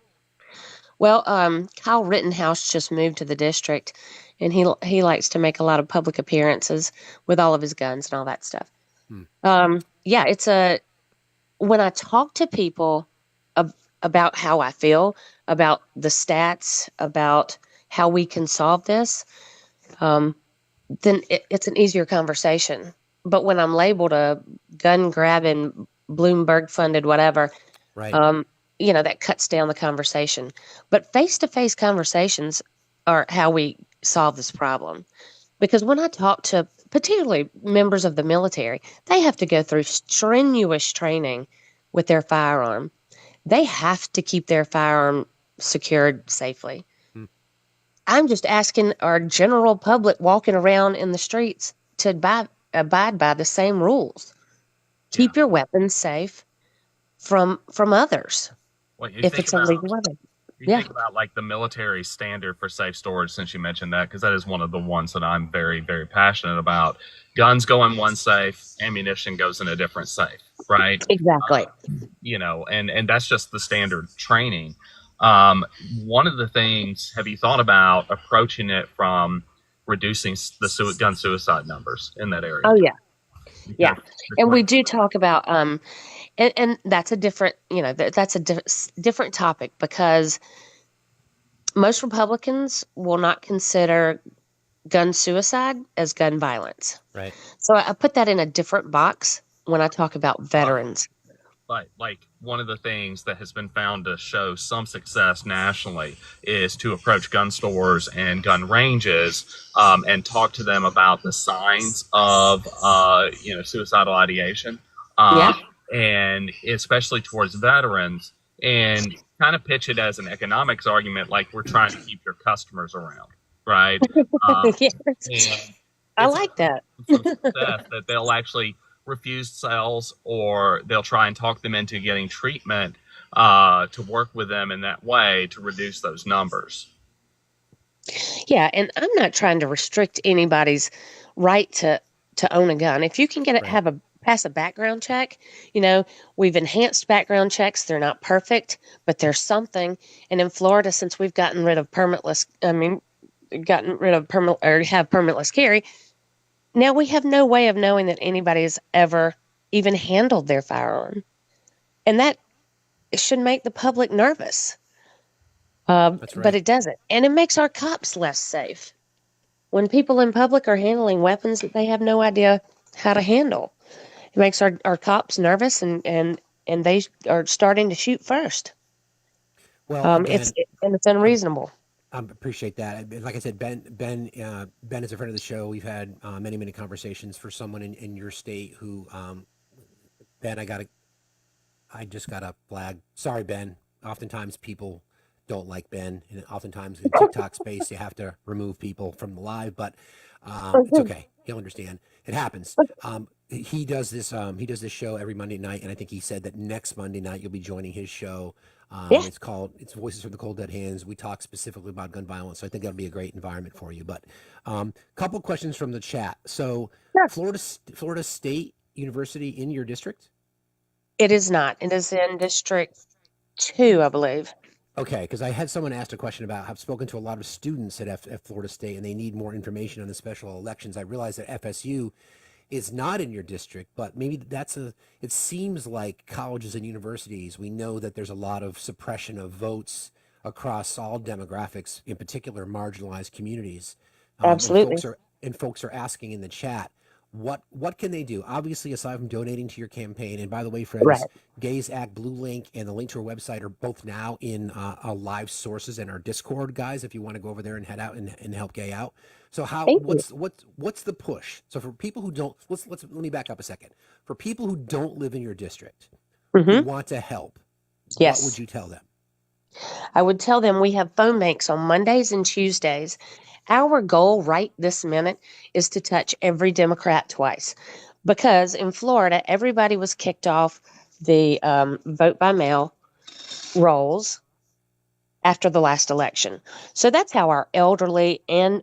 Well, Kyle Rittenhouse just moved to the district, and he likes to make a lot of public appearances with all of his guns and all that stuff. Yeah, when I talk to people about how I feel, about the stats, about how we can solve this, then it's an easier conversation. But when I'm labeled a gun grabbing, Bloomberg funded, whatever, right. That cuts down the conversation. But face-to-face conversations are how we solve this problem. Because when I talk to particularly members of the military, they have to go through strenuous training with their firearm. They have to keep their firearm secured safely. I'm just asking our general public walking around in the streets to abide by the same rules. Keep your weapons safe from others. Well, if it's a legal weapon. Think about like the military standard for safe storage, since you mentioned that, because that is one of the ones that I'm very, very passionate about. Guns go in one safe, ammunition goes in a different safe, right? Exactly. And that's just the standard training. One of the things, have you thought about approaching it from reducing the gun suicide numbers in that area? Oh, yeah. Yeah. And we do talk about, and that's a different, that's a different topic, because most Republicans will not consider gun suicide as gun violence. Right. So I put that in a different box when I talk about veterans. Like one of the things that has been found to show some success nationally is to approach gun stores and gun ranges and talk to them about the signs of suicidal ideation. And especially towards veterans. And kind of pitch it as an economics argument, like we're trying to keep your customers around, right? Yes. And I it's like that. some success that they'll actually refuse sales, or they'll try and talk them into getting treatment to work with them in that way to reduce those numbers. Yeah, and I'm not trying to restrict anybody's right to own a gun. If you can get it, pass a background check, we've enhanced background checks. They're not perfect, but there's something. And in Florida, since we've gotten rid of have permitless carry, now we have no way of knowing that anybody has ever even handled their firearm, and that should make the public nervous. That's right. But it doesn't, and it makes our cops less safe. When people in public are handling weapons that they have no idea how to handle, it makes our cops nervous, and they are starting to shoot first. Well, again, it's unreasonable. I appreciate that. Like I said, Ben is a friend of the show. We've had many conversations. For someone in your state who, Ben, I just got a flag. Sorry, Ben. Oftentimes people don't like Ben, and oftentimes in TikTok space you have to remove people from the live, but it's okay. He'll understand. It happens. He does this show every Monday night, and I think he said that next Monday night you'll be joining his show. It's Voices from the Cold Dead Hands. We talk specifically about gun violence, so I think that'll be a great environment for you. But couple questions from the chat. So Florida State University in your district? It is not. It is in District 2, I believe. Okay, because I had someone asked a question about, I've spoken to a lot of students at Florida State, and they need more information on the special elections. I realize that FSU is not in your district, but maybe it seems like colleges and universities, we know that there's a lot of suppression of votes across all demographics, in particular marginalized communities. Absolutely. And folks are asking in the chat, what can they do? Obviously, aside from donating to your campaign, and by the way, friends, Gays Act Blue Link and the link to our website are both now in our live sources and our Discord, guys, if you want to go over there and head out and help Gay out. So what's the push? So for people who don't, let me back up a second. For people who don't live in your district, who want to help, what would you tell them? I would tell them we have phone banks on Mondays and Tuesdays. Our goal right this minute is to touch every Democrat twice, because in Florida, everybody was kicked off the vote by mail rolls after the last election. So that's how our elderly and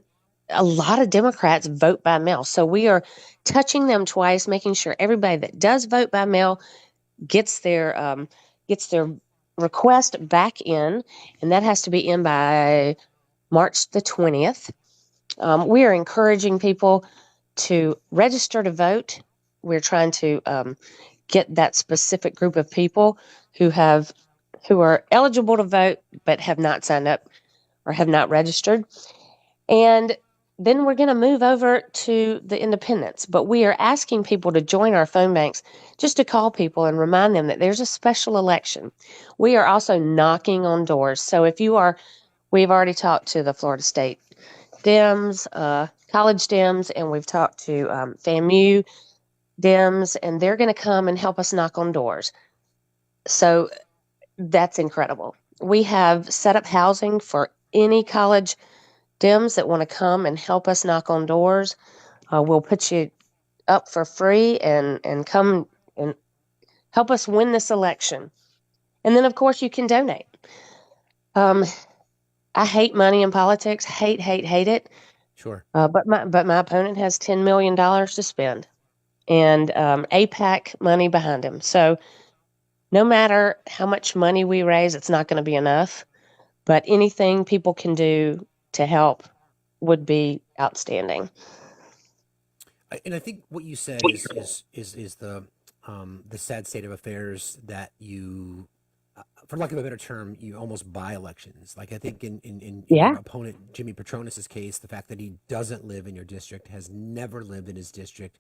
a lot of Democrats vote by mail. So we are touching them twice, making sure everybody that does vote by mail gets their request back in, and that has to be in by March the 20th. We are encouraging people to register to vote. We're trying to get that specific group of people who are eligible to vote but have not signed up or have not registered. And then we're going to move over to the independents. But we are asking people to join our phone banks, just to call people and remind them that there's a special election. We are also knocking on doors. So we've already talked to the Florida State Dems, college Dems, and we've talked to FAMU Dems, and they're going to come and help us knock on doors. So that's incredible. We have set up housing for any college Dems that want to come and help us knock on doors. We'll put you up for free and come and help us win this election. And then, of course, you can donate. I hate money in politics. Hate it. Sure. But my opponent has $10 million to spend, and AIPAC money behind him. So no matter how much money we raise, it's not going to be enough. But anything people can do to help would be outstanding. And I think what you said is the sad state of affairs that you, for lack of a better term, you almost buy elections. Like I think in your opponent Jimmy Petronis's case, the fact that he doesn't live in your district, has never lived in his district.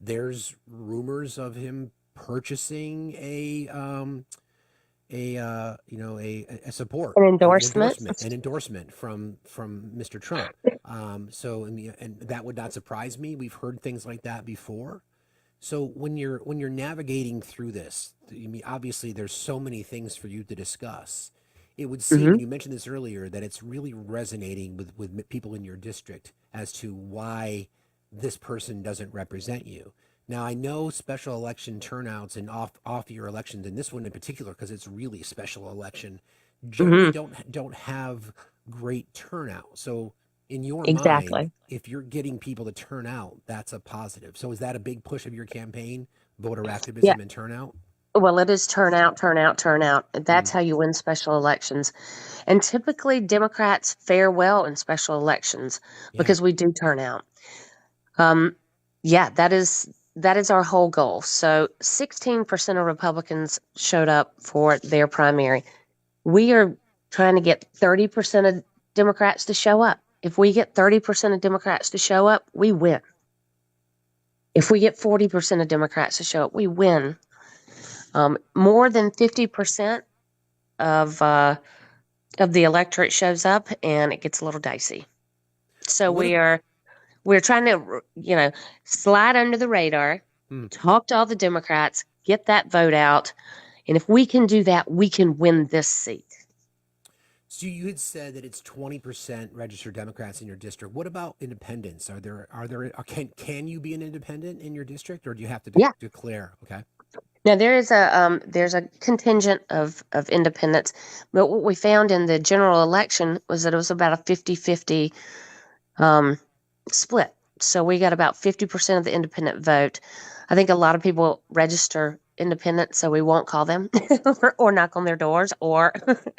There's rumors of him purchasing a support, an endorsement from Mr. Trump. And that would not surprise me. We've heard things like that before. So when you're navigating through this, I mean, obviously there's so many things for you to discuss. it would seem, and you mentioned this earlier, that it's really resonating with people in your district as to why this person doesn't represent you. Now, I know special election turnouts and off-year elections, and this one in particular, because it's really a special election, generally don't have great turnout. So in your mind, if you're getting people to turn out, that's a positive. So is that a big push of your campaign, voter activism and turnout? Well, it is turnout, turnout, turnout. That's how you win special elections. And typically Democrats fare well in special elections because we do turn out. That is our whole goal. So 16% of Republicans showed up for their primary. We are trying to get 30% of Democrats to show up. If we get 30% of Democrats to show up, we win. If we get 40% of Democrats to show up, we win. More than 50% of the electorate shows up, and it gets a little dicey. So we're trying to, slide under the radar, talk to all the Democrats, get that vote out, and if we can do that, we can win this seat. So you had said that it's 20% registered Democrats in your district. What about independents? Can you be an independent in your district, or do you have to declare? Okay. Now there's a contingent of independents, but what we found in the general election was that it was about a 50-50 split. So we got about 50% of the independent vote. I think a lot of people register independent, so we won't call them or knock on their doors or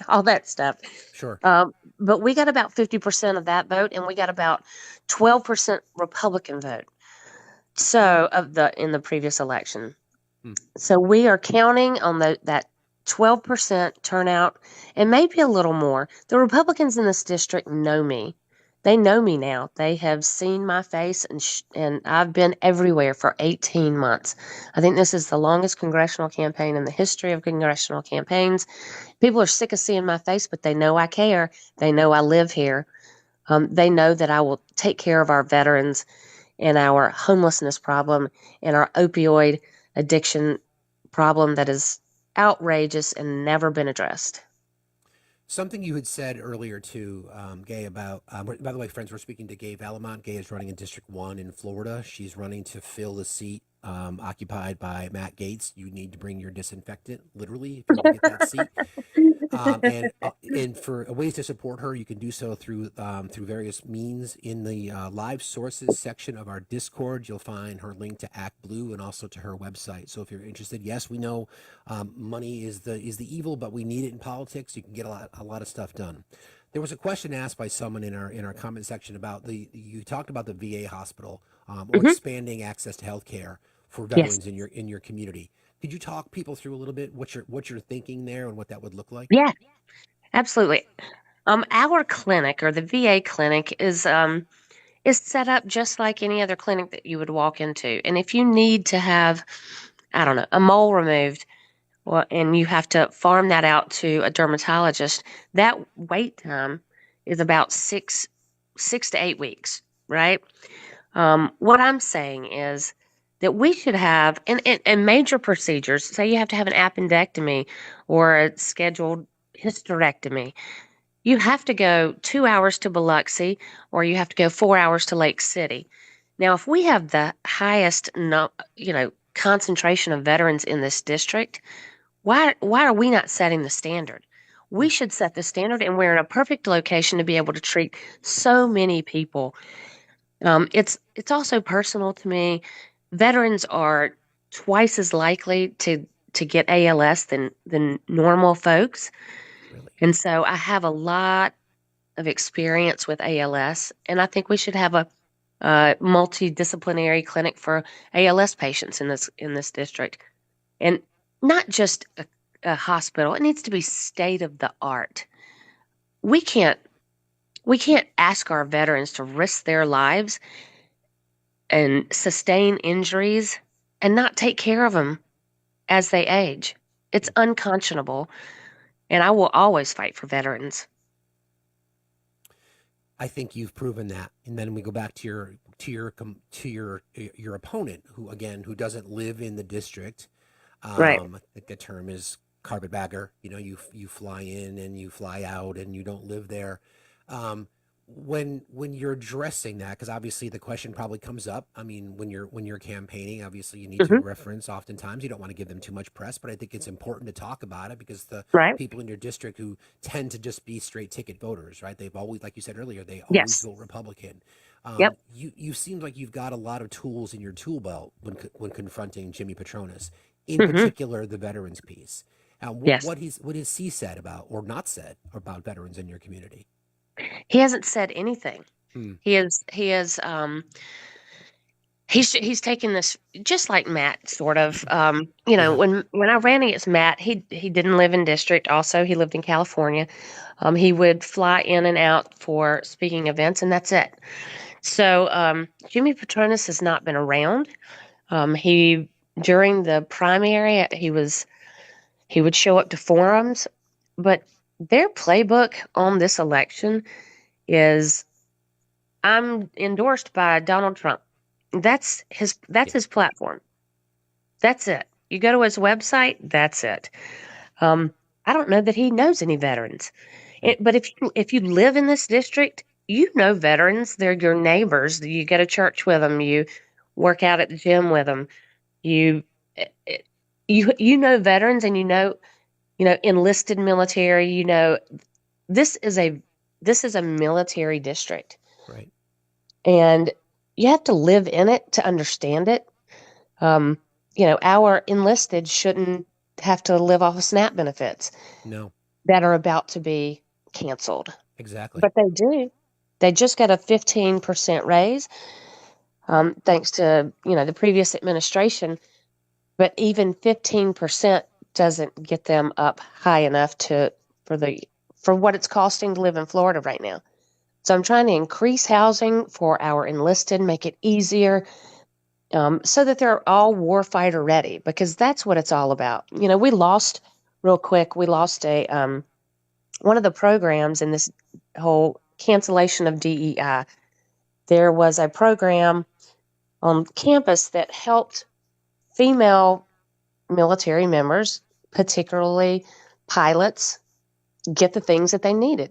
all that stuff. Sure. But we got about 50% of that vote, and we got about 12% Republican vote. So in the previous election. So we are counting on that 12% turnout and maybe a little more. The Republicans in this district know me. They know me now. They have seen my face, and I've been everywhere for 18 months. I think this is the longest congressional campaign in the history of congressional campaigns. People are sick of seeing my face, but they know I care. They know I live here. They know that I will take care of our veterans and our homelessness problem and our opioid addiction problem that is outrageous and never been addressed. Something you had said earlier too, Gay, about, by the way, friends, we're speaking to Gay Valmont. Gay is running in District 1 in Florida. She's running to fill the seat occupied by Matt Gaetz. You need to bring your disinfectant, literally, if you want to get that seat. And for ways to support her, you can do so through various means. In the live sources section of our Discord, you'll find her link to Act Blue and also to her website. So if you're interested, yes, we know money is the evil, but we need it in politics. You can get a lot of stuff done. There was a question asked by someone in our comment section about you talked about the VA hospital or expanding access to health care for veterans in your community. Could you talk people through a little bit what you're thinking there and what that would look like? Yeah, absolutely. Our clinic, or the VA clinic, is set up just like any other clinic that you would walk into. And if you need to have, I don't know, a mole removed, and you have to farm that out to a dermatologist, that wait time is about 6 to 8 weeks, right? What I'm saying is that we should have, in major procedures, say you have to have an appendectomy or a scheduled hysterectomy, you have to go 2 hours to Biloxi or you have to go 4 hours to Lake City. Now, if we have the highest, concentration of veterans in this district, why are we not setting the standard? We should set the standard, and we're in a perfect location to be able to treat so many people. It's also personal to me. Veterans are twice as likely to get ALS than normal folks. Really? And so I have a lot of experience with ALS, and I think we should have a multidisciplinary clinic for ALS patients in this district. And not just a hospital. It needs to be state of the art. We can't ask our veterans to risk their lives and sustain injuries and not take care of them as they age. It's unconscionable, and I will always fight for veterans. I think you've proven that. And then we go back to your opponent, who doesn't live in the district. Right. I think the term is carpetbagger. You know, you fly in and you fly out and you don't live there. When you're addressing that, because obviously the question probably comes up. I mean, when you're campaigning, obviously you need to reference. Oftentimes, you don't want to give them too much press, but I think it's important to talk about it because the Right. people in your district who tend to just be straight ticket voters, right? They've always, like you said earlier, they always Yes. vote Republican. Yep. You seem like you've got a lot of tools in your tool belt when confronting Jimmy Petronis, in Mhm. particular the veterans piece. Yes. What has he said about or not said about veterans in your community? He hasn't said anything. He's taken this just like Matt, sort of. When I ran against Matt, he didn't live in district. Also, he lived in California. He would fly in and out for speaking events, and that's it. So Jimmy Petronis has not been around. He During the primary, he would show up to forums, but their playbook on this election is, I'm endorsed by Donald Trump. That's his platform. That's it. You go to his website, that's it. I don't know that he knows any veterans. But if you live in this district, you know veterans. They're your neighbors. You go to church with them. You work out at the gym with them. You know veterans, and you know enlisted military. You know this is a military district. Right. And you have to live in it to understand it. Our enlisted shouldn't have to live off of SNAP benefits. No. That are about to be canceled. Exactly. But they do. They just got a 15% raise, thanks to the previous administration. But even 15% doesn't get them up high enough for what it's costing to live in Florida right now. So I'm trying to increase housing for our enlisted, make it easier, so that they're all warfighter ready, because that's what it's all about. We lost one of the programs in this whole cancellation of DEI. There was a program on campus that helped female military members, particularly pilots, get the things that they needed.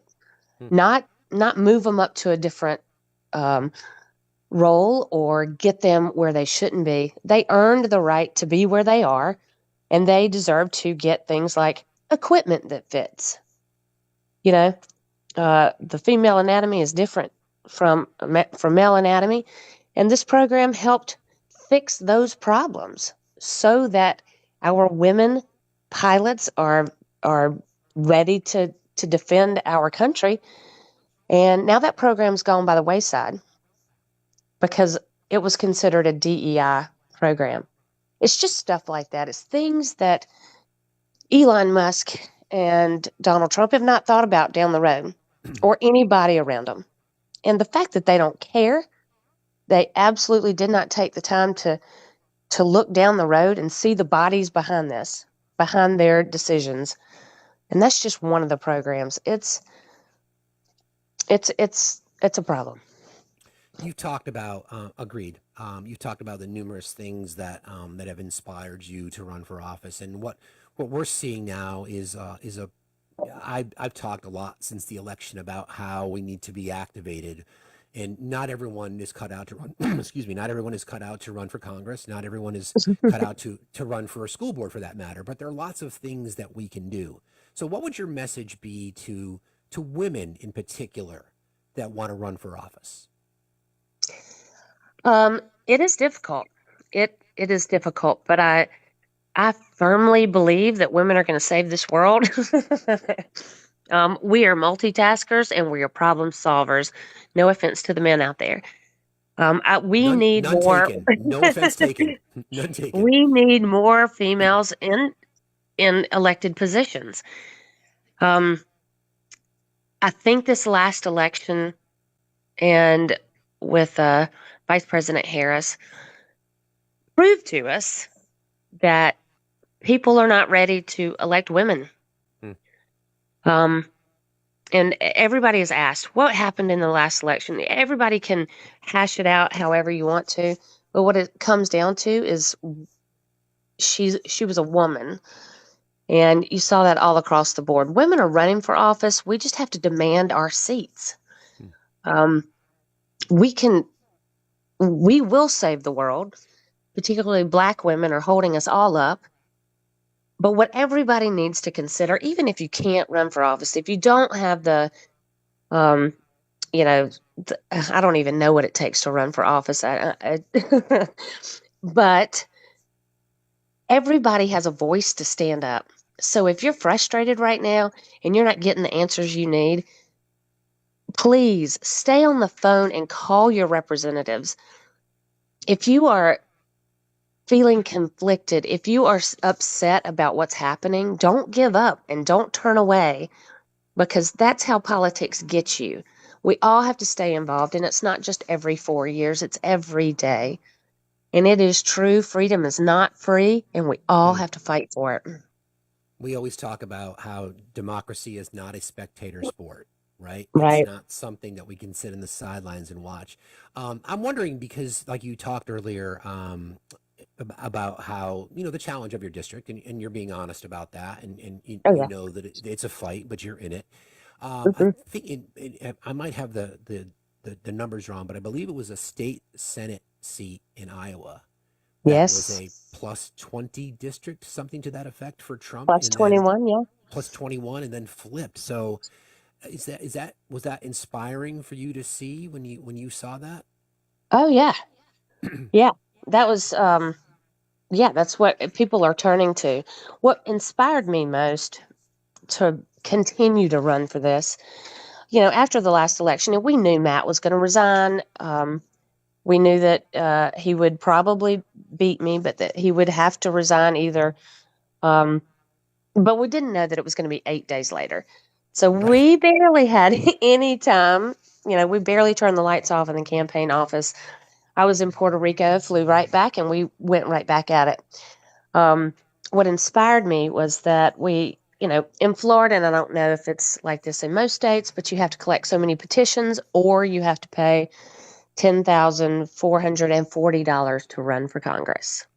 Not move them up to a different role or get them where they shouldn't be. They earned the right to be where they are, and they deserve to get things like equipment that fits. The female anatomy is different from male anatomy, and this program helped fix those problems so that our women pilots are ready to defend our country. And now that program's gone by the wayside because it was considered a DEI program. It's just stuff like that. It's things that Elon Musk and Donald Trump have not thought about down the road, or anybody around them. And the fact that they don't care, they absolutely did not take the time to look down the road and see the bodies behind this, behind their decisions. And that's just one of the programs. It's a problem. You've talked about, agreed. You've talked about the numerous things that have inspired you to run for office, and what we're seeing now is I've talked a lot since the election about how we need to be activated, and not everyone is cut out to run. Excuse me. Not everyone is cut out to run for Congress. Not everyone is cut out to run for a school board, for that matter. But there are lots of things that we can do. So, what would your message be to women in particular that want to run for office? It is difficult. It is difficult, but I firmly believe that women are going to save this world. We are multitaskers and we are problem solvers. No offense to the men out there. We need none more. Taken. No offense taken. None taken. We need more females in elected positions. I think this last election, and with Vice President Harris, proved to us that people are not ready to elect women. And everybody has asked, what happened in the last election? Everybody can hash it out however you want to, but what it comes down to is she was a woman, And you saw that all across the board. Women are running for office. We just have to demand our seats. We will save the world. Particularly Black women are holding us all up. But what everybody needs to consider, even if you can't run for office, if you don't have the, you know, I don't even know what it takes to run for office. But everybody has a voice to stand up. So if you're frustrated right now and you're not getting the answers you need, please stay on the phone and call your representatives. If you are feeling conflicted, if you are upset about what's happening, don't give up and don't turn away, because that's how politics gets you. We all have to stay involved, and it's not just every 4 years, it's every day. And it is true, freedom is not free, and we all have to fight for it. We always talk about how democracy is not a spectator sport, right? Right. It's not something that we can sit in the sidelines and watch. I'm wondering, because like you talked earlier, about how, the challenge of your district, and you're being honest about that, and you, Oh, you yeah. know that it's a fight, but you're in it. I Mhm. think I might have the numbers wrong, but I believe it was a state Senate seat in Iowa that was Yes. a plus 20 district, something to that effect for Trump, Plus and then 21, yeah. plus 21 and then flipped. So was that inspiring for you to see when you saw that? Oh, yeah. Yeah. That was, yeah, that's what people are turning to. What inspired me most to continue to run for this, after the last election, and we knew Matt was going to resign. We knew that he would probably beat me, but that he would have to resign either. But we didn't know that it was going to be 8 days later. So we barely had any time. We barely turned the lights off in the campaign office. I was in Puerto Rico, flew right back, and we went right back at it. What inspired me was that we, in Florida, and I don't know if it's like this in most states, but you have to collect so many petitions, or you have to pay $10,440 to run for Congress.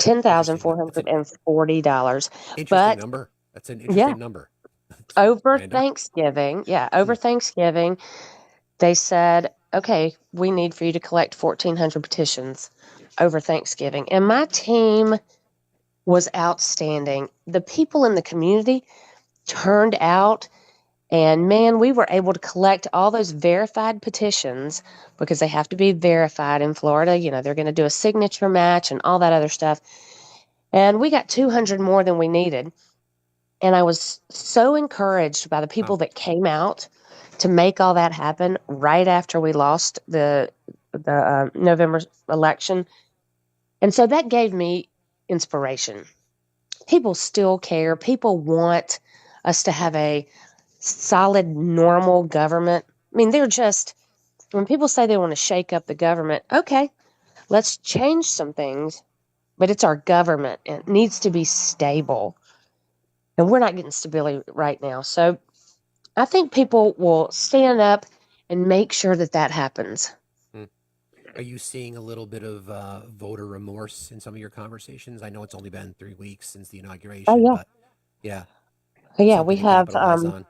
$10,440. Interesting But number. That's an yeah, interesting number. over Random. Thanksgiving, Thanksgiving, they said, okay, we need for you to collect 1,400 petitions over Thanksgiving. And my team was outstanding. The people in the community turned out, and man, we were able to collect all those verified petitions, because they have to be verified in Florida. They're going to do a signature match and all that other stuff. And we got 200 more than we needed. And I was so encouraged by the people that came out to make all that happen right after we lost the November election. And so that gave me inspiration. People still care. People want us to have a solid, normal government. I mean, when people say they want to shake up the government, okay, let's change some things, but it's our government, and it needs to be stable. And we're not getting stability right now. So I think people will stand up and make sure that happens. Are you seeing a little bit of voter remorse in some of your conversations? I know it's only been 3 weeks since the inauguration, yeah. but yeah. Yeah, we Something to have, capitalize on.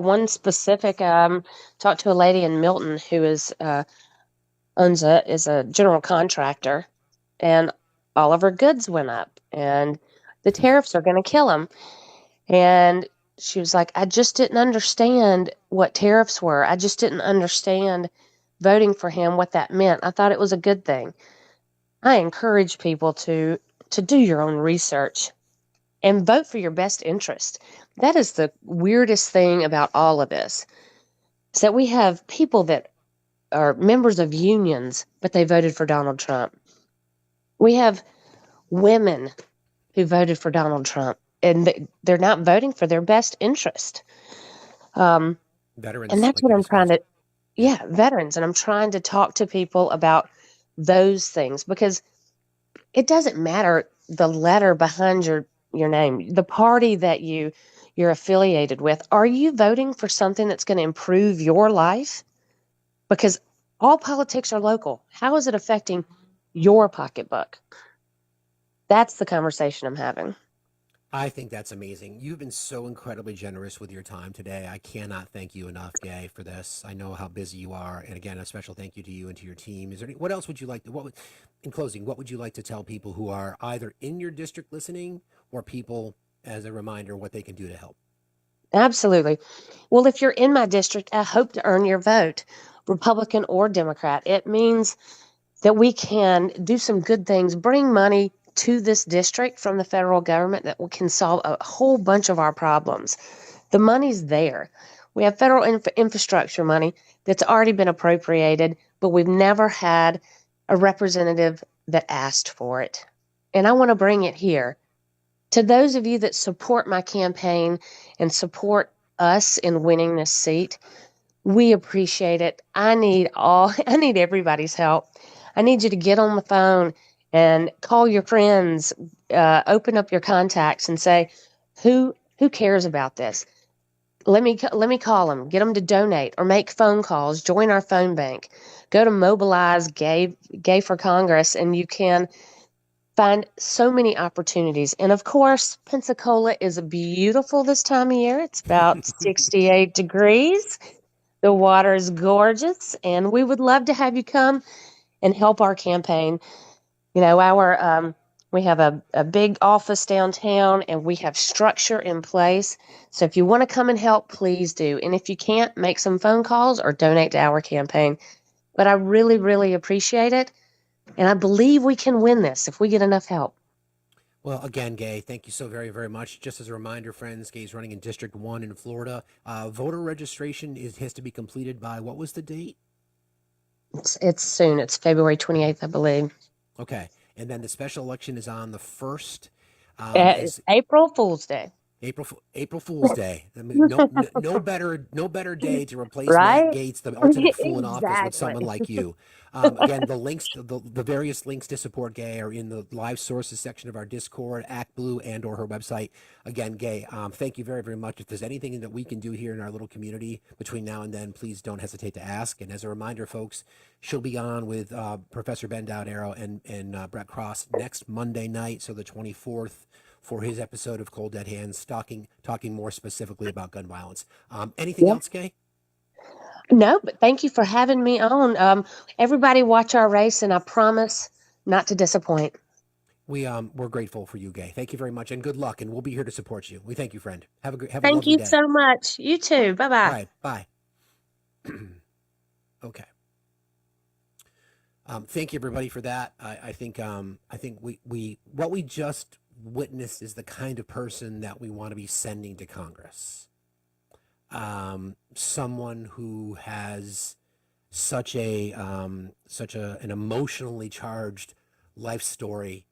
one specific, talked to a lady in Milton who is a general contractor, and all of her goods went up, and the tariffs are going to kill them. And she was like, I just didn't understand what tariffs were. I just didn't understand voting for him, what that meant. I thought it was a good thing. I encourage people to do your own research and vote for your best interest. That is the weirdest thing about all of this, is that we have people that are members of unions, but they voted for Donald Trump. We have women who voted for Donald Trump, and they're not voting for their best interest. Veterans, And that's like what you I'm trying discussed. to, veterans. And I'm trying to talk to people about those things, because it doesn't matter the letter behind your name, the party that you're affiliated with. Are you voting for something that's going to improve your life? Because all politics are local. How is it affecting your pocketbook? That's the conversation I'm having. I think that's amazing. You've been so incredibly generous with your time today. I cannot thank you enough, Gay, for this. I know how busy you are, and again, a special thank you to you and to your team. Is there any, what else would you like to? In closing, what would you like to tell people who are either in your district listening, or people as a reminder what they can do to help? Absolutely. Well, if you're in my district, I hope to earn your vote, Republican or Democrat. It means that we can do some good things, bring money to this district from the federal government that can solve a whole bunch of our problems. The money's there. We have federal infrastructure money that's already been appropriated, but we've never had a representative that asked for it. And I want to bring it here. To those of you that support my campaign and support us in winning this seat, we appreciate it. I need everybody's help. I need you to get on the phone and call your friends, open up your contacts and say, who cares about this? Let me call them, get them to donate or make phone calls, join our phone bank, go to Mobilize Gay for Congress, and you can find so many opportunities. And of course, Pensacola is beautiful this time of year. It's about 68 degrees. The water is gorgeous, and we would love to have you come and help our campaign. You know, we have a big office downtown, and we have structure in place. So if you want to come and help, please do. And if you can't, make some phone calls or donate to our campaign. But I really, really appreciate it. And I believe we can win this if we get enough help. Well, again, Gay, thank you so very, very much. Just as a reminder, friends, Gay's running in District 1 in Florida. Voter registration has to be completed by, what was the date? It's soon. It's February 28th, I believe. Okay. And then the special election is on the 1st. It's April Fool's Day. April Fool's Day. I mean, no better day to replace Right? Matt Gaetz, the ultimate fool in office, with Exactly. someone like you. Again, the various links to support Gay are in the live sources section of our Discord, ActBlue, and/or her website. Again, Gay, thank you very, very much. If there's anything that we can do here in our little community between now and then, please don't hesitate to ask. And as a reminder, folks, she'll be on with Professor Ben Dowdero and Brett Cross next Monday night, so the 24th. For his episode of Cold Dead Hands, talking more specifically about gun violence. Anything else, Gay? No, but thank you for having me on. Everybody watch our race, and I promise not to disappoint. We're grateful for you, Gay. Thank you very much, and good luck. And we'll be here to support you. We thank you, friend. Have a lovely day. Thank you so much. You too. Bye-bye. All right, bye. Okay. Thank you, everybody, for that. I think we what we just witnessed is the kind of person that we want to be sending to Congress. Someone who has such an emotionally charged life story.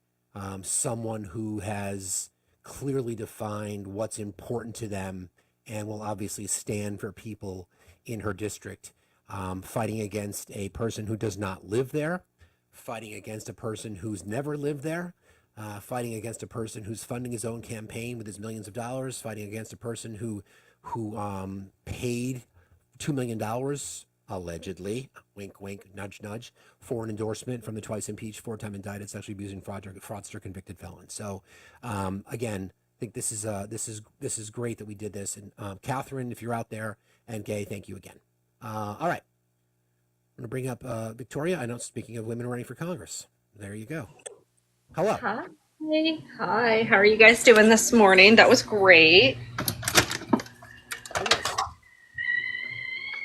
Someone who has clearly defined what's important to them and will obviously stand for people in her district. Fighting against a person who does not live there, fighting against a person who's never lived there, fighting against a person who's funding his own campaign with his millions of dollars, fighting against a person who paid $2 million, allegedly, wink, wink, nudge, nudge, for an endorsement from the twice impeached, 4-time indicted, sexually abusing fraudster convicted felon. So, again, I think this is great that we did this. And Catherine, if you're out there, and Gay, thank you again. All right. I'm going to bring up Victoria. I know, speaking of women running for Congress. There you go. Hello. Hi. Hi. How are you guys doing this morning? That was great.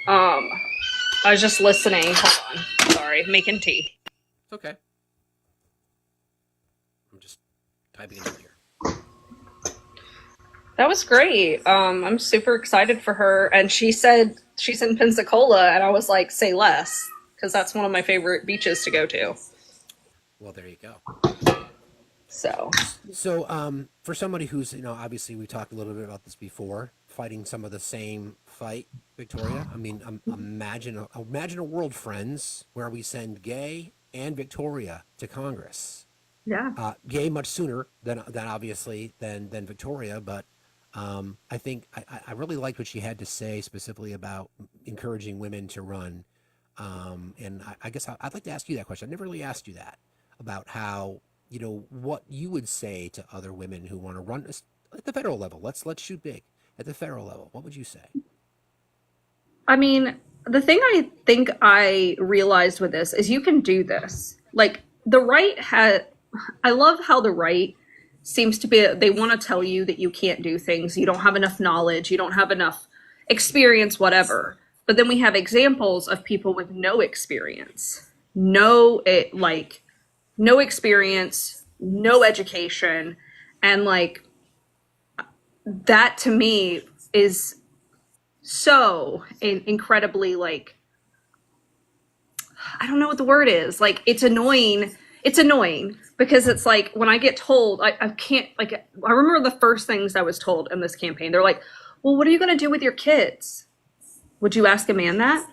I was just listening. Hold on. Sorry, making tea. It's okay. I'm just typing it in here. That was great. I'm super excited for her. And she said she's in Pensacola, and I was like, say less, because that's one of my favorite beaches to go to. Well, there you go. So for somebody who's, obviously we talked a little bit about this before, fighting some of the same fight, Victoria. I mean, imagine a world, friends, where we send Gay and Victoria to Congress. Yeah. Gay much sooner than Victoria, but I think I really liked what she had to say specifically about encouraging women to run. And I guess I'd like to ask you that question. I never really asked you that, about how, what you would say to other women who want to run, at the federal level. Let's shoot big. At the federal level, what would you say? I mean, the thing I think I realized with this is you can do this. Like the right had, I love how the right seems to be, they want to tell you that you can't do things, you don't have enough knowledge, you don't have enough experience, whatever. But then we have examples of people with no experience, no experience, no education, and like that to me is so incredibly like, I don't know what the word is. Like it's annoying. It's annoying because it's like when I get told, I can't, like, I remember the first things I was told in this campaign. They're like, well, what are you going to do with your kids? Would you ask a man that?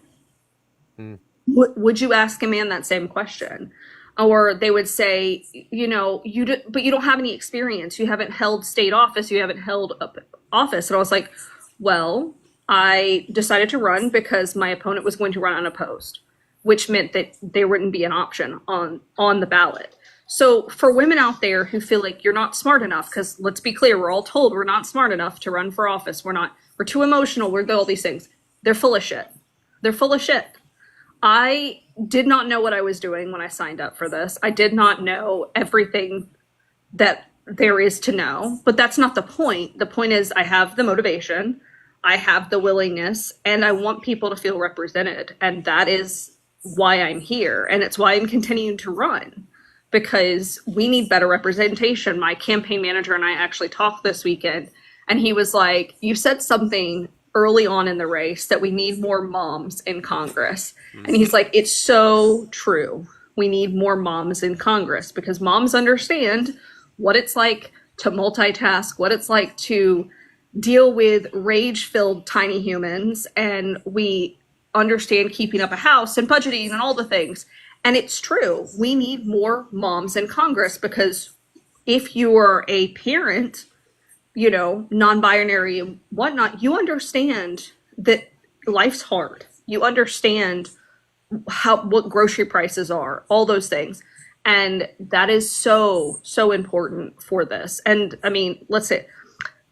Would you ask a man that same question? Or they would say, you know, but you don't have any experience. You haven't held state office. You haven't held up office. And I was like, well, I decided to run because my opponent was going to run unopposed, which meant that there wouldn't be an option on the ballot. So for women out there who feel like you're not smart enough, because let's be clear, we're all told we're not smart enough to run for office. We're too emotional. We're all these things. They're full of shit. They're full of shit. I did not know what I was doing when I signed up for this. I did not know everything that there is to know, but that's not the point. The point is I have the motivation, I have the willingness, and I want people to feel represented. And that is why I'm here. And it's why I'm continuing to run, because we need better representation. My campaign manager and I actually talked this weekend, and he was like, you said something early on in the race that we need more moms in Congress. And he's like, it's so true. We need more moms in Congress because moms understand what it's like to multitask, what it's like to deal with rage-filled tiny humans, and we understand keeping up a house and budgeting and all the things. And it's true. We need more moms in Congress because if you are a parent, you know, non-binary and whatnot, you understand that life's hard. You understand what grocery prices are, all those things. And that is so important for this. And I mean, let's say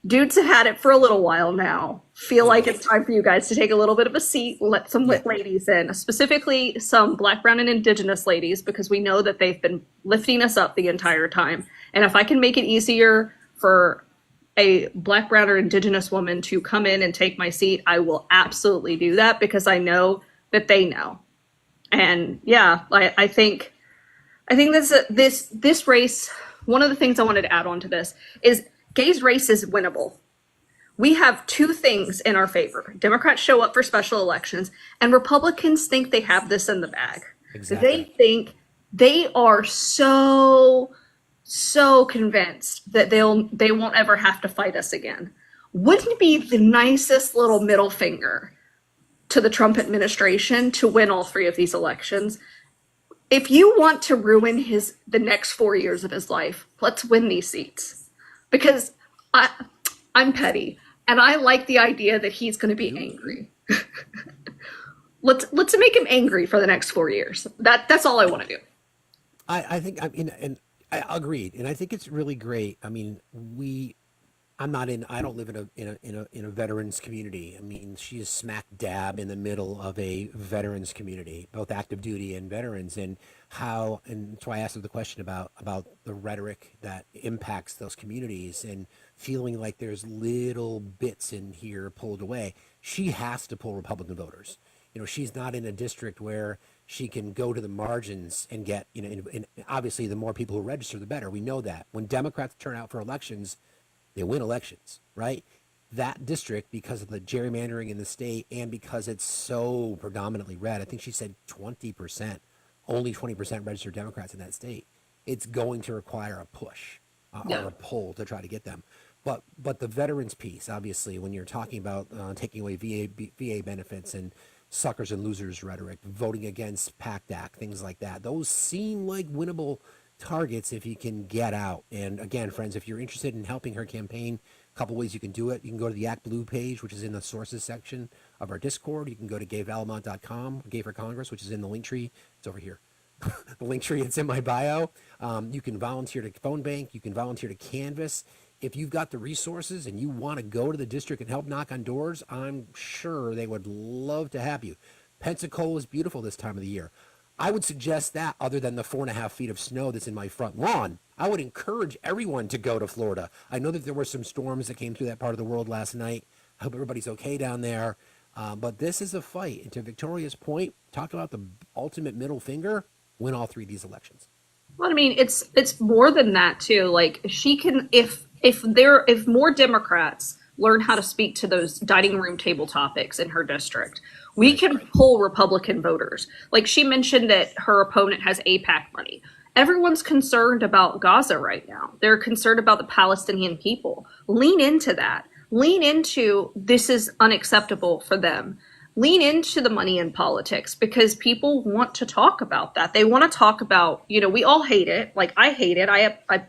dudes have had it for a little while now. Feel like it's time for you guys to take a little bit of a seat, let some ladies in, specifically some Black, brown, and Indigenous ladies, because we know that they've been lifting us up the entire time. And if I can make it easier for a Black, brown, or Indigenous woman to come in and take my seat, I will absolutely do that because I know that they know. And yeah, I think this race, one of the things I wanted to add on to this is Gay's race is winnable. We have two things in our favor. Democrats show up for special elections, and Republicans think they have this in the bag. Exactly. They think they are so convinced that they won't ever have to fight us again. Wouldn't it be the nicest little middle finger to the Trump administration to win all three of these elections? If you want to ruin the next 4 years of his life, let's win these seats. Because I'm petty, and I like the idea that he's going to be angry. Let's make him angry for the next 4 years. That's all I want to do. I think and I agreed, and I think it's really great. I mean, I don't live in a veterans community. I mean, she is smack dab in the middle of a veterans community, both active duty and veterans, and that's why I asked her the question about the rhetoric that impacts those communities and feeling like there's little bits in here pulled away. She has to pull Republican voters. You know, she's not in a district where she can go to the margins and get, you know, and obviously the more people who register, the better. We know that. When Democrats turn out for elections, they win elections, right? That district, because of the gerrymandering in the state and because it's so predominantly red, I think she said 20%, only 20% registered Democrats in that state. It's going to require a push or a pull to try to get them. But the veterans piece, obviously, when you're talking about taking away VA benefits and suckers and losers rhetoric, voting against PACT Act, things like that, those seem like winnable targets if you can get out. And again, friends, if you're interested in helping her campaign, a couple ways you can do it. You can go to the Act Blue page, which is in the sources section of our Discord. You can go to gayvalmont.com, Gay for Congress, which is in the link tree. It's over here. The link tree, it's in my bio. You can volunteer to phone bank. You can volunteer to canvass. if you've got the resources and you want to go to the district and help knock on doors, I'm sure they would love to have you. Pensacola is beautiful this time of the year. I would suggest that, other than the 4.5 feet of snow that's in my front lawn, I would encourage everyone to go to Florida. I know that there were some storms that came through that part of the world last night. I hope everybody's okay down there. But this is a fight. And to Victoria's point, talk about the ultimate middle finger, win all 3 of these elections. Well, I mean, it's more than that too. Like, she can, if more Democrats learn how to speak to those dining room table topics in her district, we can pull Republican voters. Like, she mentioned that her opponent has AIPAC money. Everyone's concerned about Gaza right now. They're concerned about the Palestinian people. Lean into that. Lean into this is unacceptable for them. Lean into the money in politics, because people want to talk about that. They want to talk about, we all hate it. Like, I hate it. I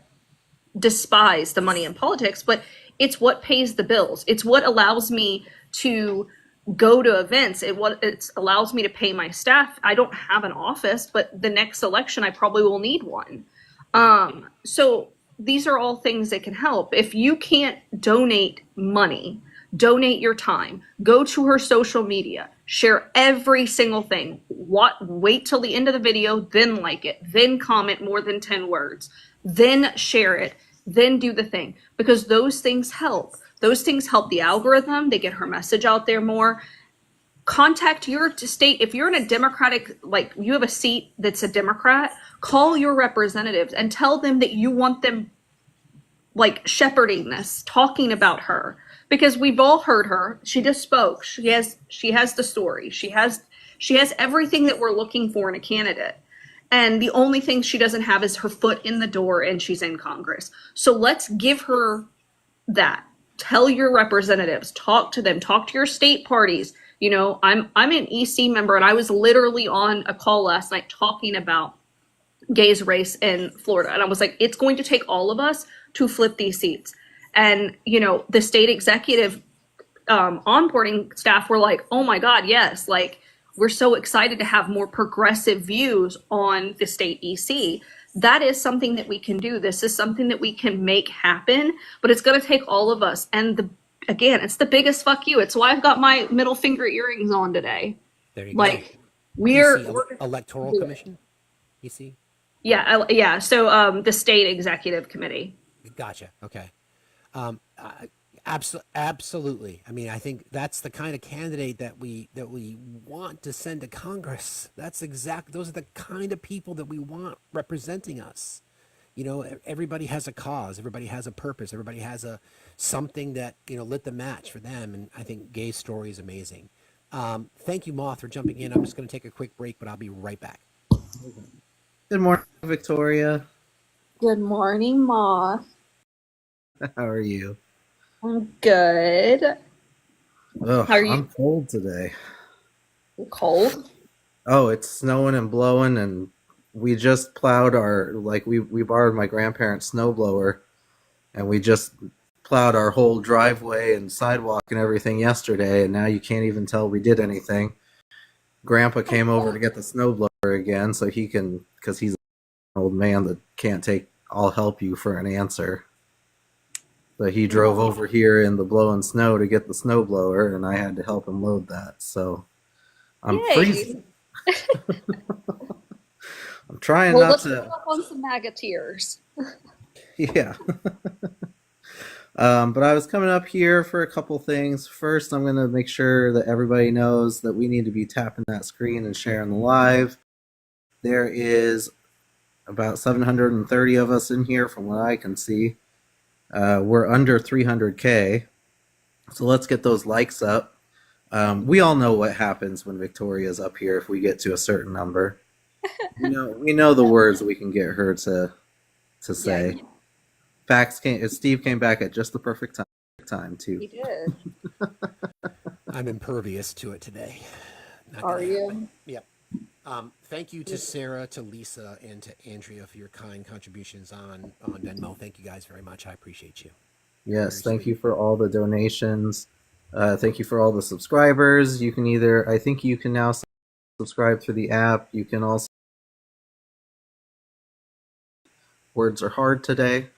despise the money in politics, but it's what pays the bills. It's what allows me to go to events. It allows me to pay my staff. I don't have an office, but the next election I probably will need one. So these are all things that can help. If you can't donate money, donate your time, go to her social media, share every single thing. Wait till the end of the video, then like it, then comment more than 10 words, then share it, then do the thing, because those things help. Those things help the algorithm. They get her message out there more. Contact your state. If you're in a Democratic, like you have a seat that's a Democrat, call your representatives and tell them that you want them like shepherding this, talking about her, because we've all heard her. She just spoke. She has the story. She has everything that we're looking for in a candidate. And the only thing she doesn't have is her foot in the door, and she's in Congress. So let's give her that. Tell your representatives, talk to them, talk to your state parties. I'm an EC member, and I was literally on a call last night talking about Gay's race in Florida. And I was like, it's going to take all of us to flip these seats. And, the state executive onboarding staff were like, oh my God, yes. Like, we're so excited to have more progressive views on the state EC. That is something that we can do. This is something that we can make happen, but it's going to take all of us. And again, it's the biggest fuck you. It's why I've got my middle finger earrings on today. There you go. We're Electoral Commission, EC? Yeah. So the state executive committee. Gotcha. Okay. Absolutely. I mean, I think that's the kind of candidate that we want to send to Congress. Those are the kind of people that we want representing us. Everybody has a cause, everybody has a purpose, everybody has something that, lit the match for them. And I think Gay's story is amazing. Thank you, Moth, for jumping in. I'm just going to take a quick break, but I'll be right back. Good morning, Victoria. Good morning, Moth. How are you? I'm good. Ugh, How are you? I'm cold today. You're cold? Oh, it's snowing and blowing, and we just plowed we borrowed my grandparents' snowblower, and we just plowed our whole driveway and sidewalk and everything yesterday, and now you can't even tell we did anything. Grandpa came over to get the snowblower again so he can, because he's an old man that can't take I'll help you for an answer. But he drove over here in the blowing snow to get the snowblower, and I had to help him load that. So I'm freezing. I'm trying not let's to. Let's up on some MAGA tears. Yeah. But I was coming up here for a couple things. First, I'm going to make sure that everybody knows that we need to be tapping that screen and sharing the live. There is about 730 of us in here from what I can see. We're under 300K. So let's get those likes up. We all know what happens when Victoria's up here if we get to a certain number. We know the words we can get her to say. Yeah. Steve came back at just the perfect time too. He did. I'm impervious to it today. Are you? Yep. Thank you to Sarah, to Lisa, and to Andrea for your kind contributions on Venmo. Thank you guys very much. I appreciate you. Yes, thank you for all the donations. Thank you for all the subscribers. You can I think you can now subscribe through the app. You can also, words are hard today.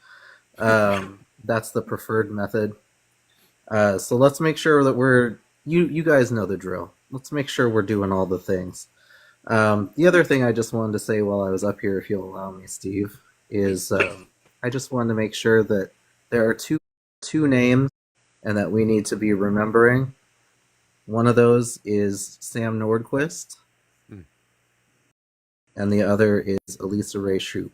that's the preferred method. So let's make sure that you guys know the drill. Let's make sure we're doing all the things. The other thing I just wanted to say while I was up here, if you'll allow me, Steve, is I just wanted to make sure that there are two names and that we need to be remembering. One of those is Sam Nordquist, and the other is Elisa Ray Shoup.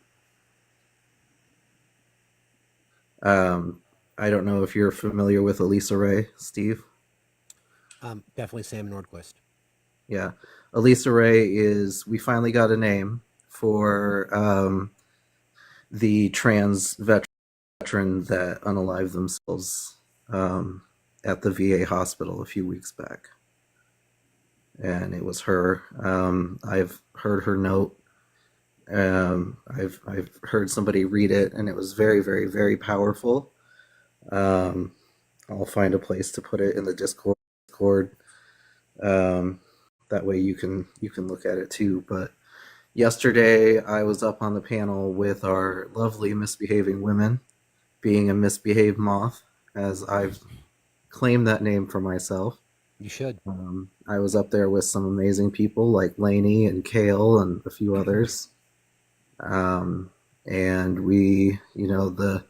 I don't know if you're familiar with Elisa Ray, Steve. Definitely Sam Nordquist. Yeah, Elisa Ray we finally got a name for the trans veteran that unalived themselves at the VA hospital a few weeks back. And it was her. I've heard her note. I've heard somebody read it, and it was very, very, very powerful. I'll find a place to put it in the Discord. That way you can look at it too. But yesterday I was up on the panel with our lovely misbehaving women, being a misbehaved moth, as I've claimed that name for myself. You should. I was up there with some amazing people like Lainey and Kale and a few others. And we, the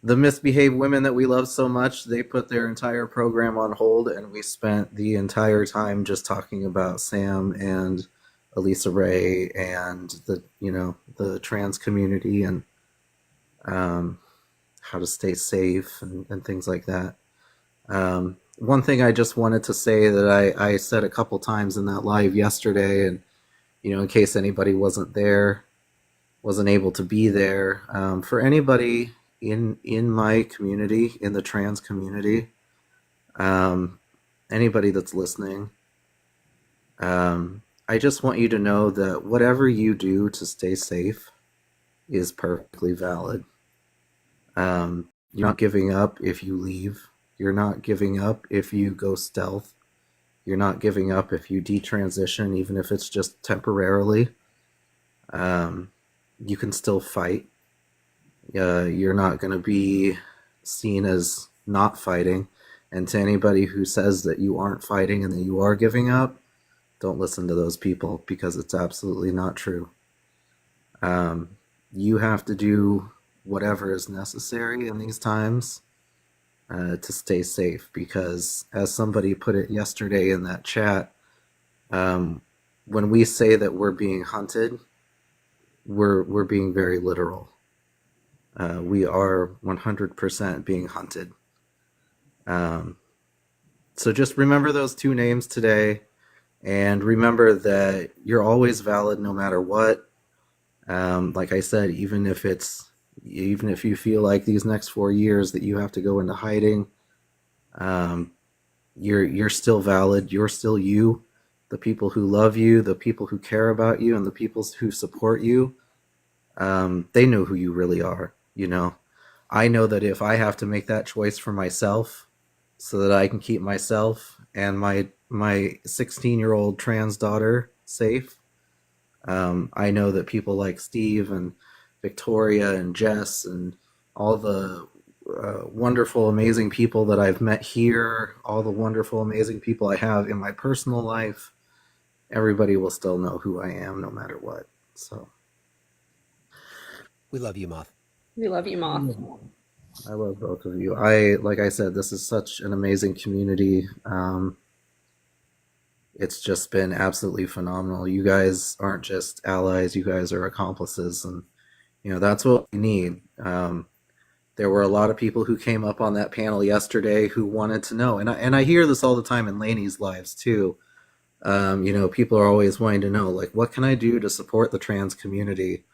misbehaved women that we love so much, they put their entire program on hold, and we spent the entire time just talking about Sam and Elisa Ray and the trans community and how to stay safe and things like that. One thing I just wanted to say that I said a couple times in that live yesterday, and in case anybody wasn't able to be there, for anybody in my community, in the trans community, anybody that's listening, I just want you to know that whatever you do to stay safe is perfectly valid. You're not giving up if you leave. You're not giving up if you go stealth. You're not giving up if you detransition, even if it's just temporarily. You can still fight. You're not going to be seen as not fighting. And to anybody who says that you aren't fighting and that you are giving up, don't listen to those people, because it's absolutely not true. You have to do whatever is necessary in these times to stay safe, because as somebody put it yesterday in that chat, when we say that we're being hunted, we're being very literal. We are 100% being hunted. So just remember those two names today, and remember that you're always valid no matter what. Like I said, even if you feel like these next 4 years that you have to go into hiding, you're still valid. You're still you. The people who love you, the people who care about you, and the people who support you, they know who you really are. I know that if I have to make that choice for myself so that I can keep myself and my 16-year-old trans daughter safe, I know that people like Steve and Victoria and Jess and all the wonderful, amazing people that I've met here, all the wonderful, amazing people I have in my personal life, everybody will still know who I am no matter what. So we love you, Moth. We love you, Moth. I love both of you. Like I said, this is such an amazing community. It's just been absolutely phenomenal. You guys aren't just allies, you guys are accomplices, and that's what we need. There were a lot of people who came up on that panel yesterday who wanted to know, and I hear this all the time in Lainey's lives too. People are always wanting to know, like, what can I do to support the trans community?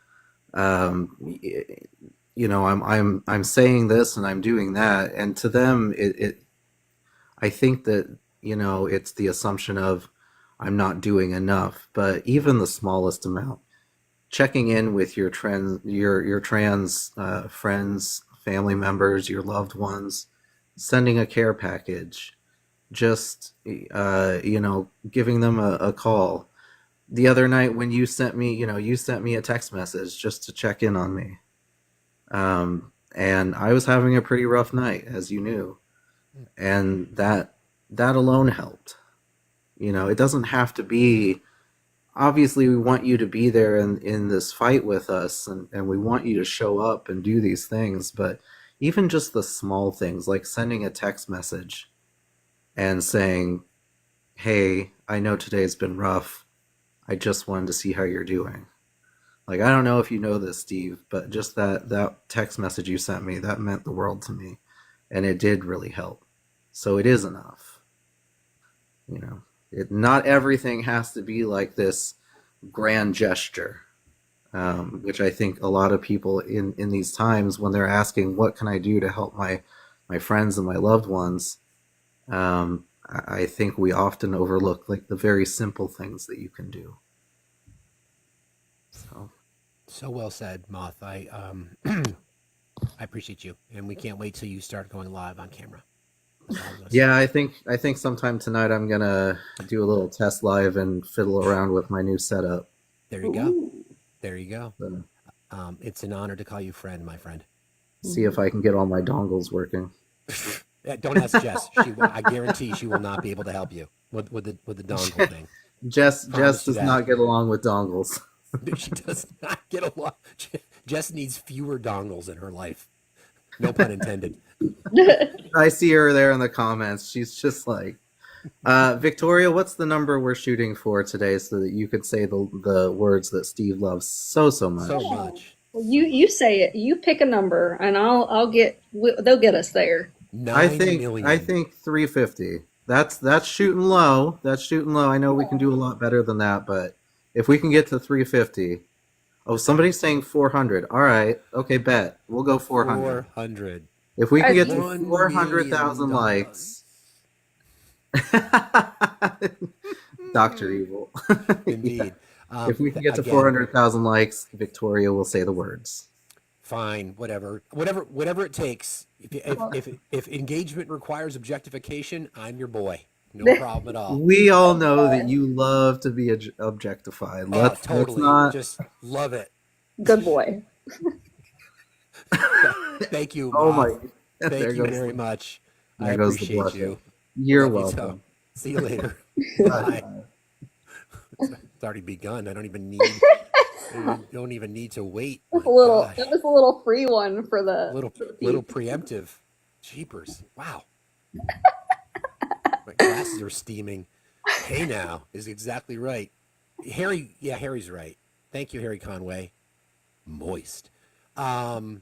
I'm saying this and I'm doing that, and to them, I think that it's the assumption of I'm not doing enough. But even the smallest amount, checking in with your trans friends, family members, your loved ones, sending a care package, just giving them a call. The other night when you sent me a text message just to check in on me. And I was having a pretty rough night, as you knew. And that alone helped. You know, it doesn't have to be, obviously we want you to be there in this fight with us, and we want you to show up and do these things, but even just the small things, like sending a text message and saying, hey, I know today's been rough. I just wanted to see how you're doing. Like, I don't know if you know this, Steve, but just that text message you sent me, that meant the world to me. And it did really help. So it is enough. You know, not everything has to be like this grand gesture, which I think a lot of people in these times, when they're asking, what can I do to help my friends and my loved ones, I think we often overlook like the very simple things that you can do. So well said, Moth. I appreciate you, and we can't wait till you start going live on camera. Yeah, I think sometime tonight I'm gonna do a little test live and fiddle around with my new setup. There you go. There you go. It's an honor to call you friend, my friend. See if I can get all my dongles working. Don't ask Jess. I guarantee she will not be able to help you with the dongle thing. Jess does not get along with dongles. She does not get along. Jess needs fewer dongles in her life. No pun intended. I see her there in the comments. She's just like, Victoria, what's the number we're shooting for today so that you could say the words that Steve loves so much? So much. Well, you say it. You pick a number, and they'll get us there. 9 million. I think 350. That's shooting low. That's shooting low. I know we can do a lot better than that, but if we can get to 350. Oh, somebody's saying 400. All right. Okay, bet. We'll go 400. 400. If we can get to 400,000 likes. Dr. Evil. Indeed. Yeah. If we can get to 400,000 likes, Victoria will say the words. Fine, whatever it takes. If engagement requires objectification, I'm your boy. No problem at all. We all know that you love to be objectified. Totally. Just love it. Good boy. Thank you. Oh my. Thank you very much. I goes the appreciate you. You're Love welcome. You, see you later. Bye. It's already begun. I don't even need to wait. That was a little free one for the little preemptive. Jeepers. Wow. My glasses are steaming. Hey now is exactly right. Harry's right. Thank you, Harry Conway. Moist. God.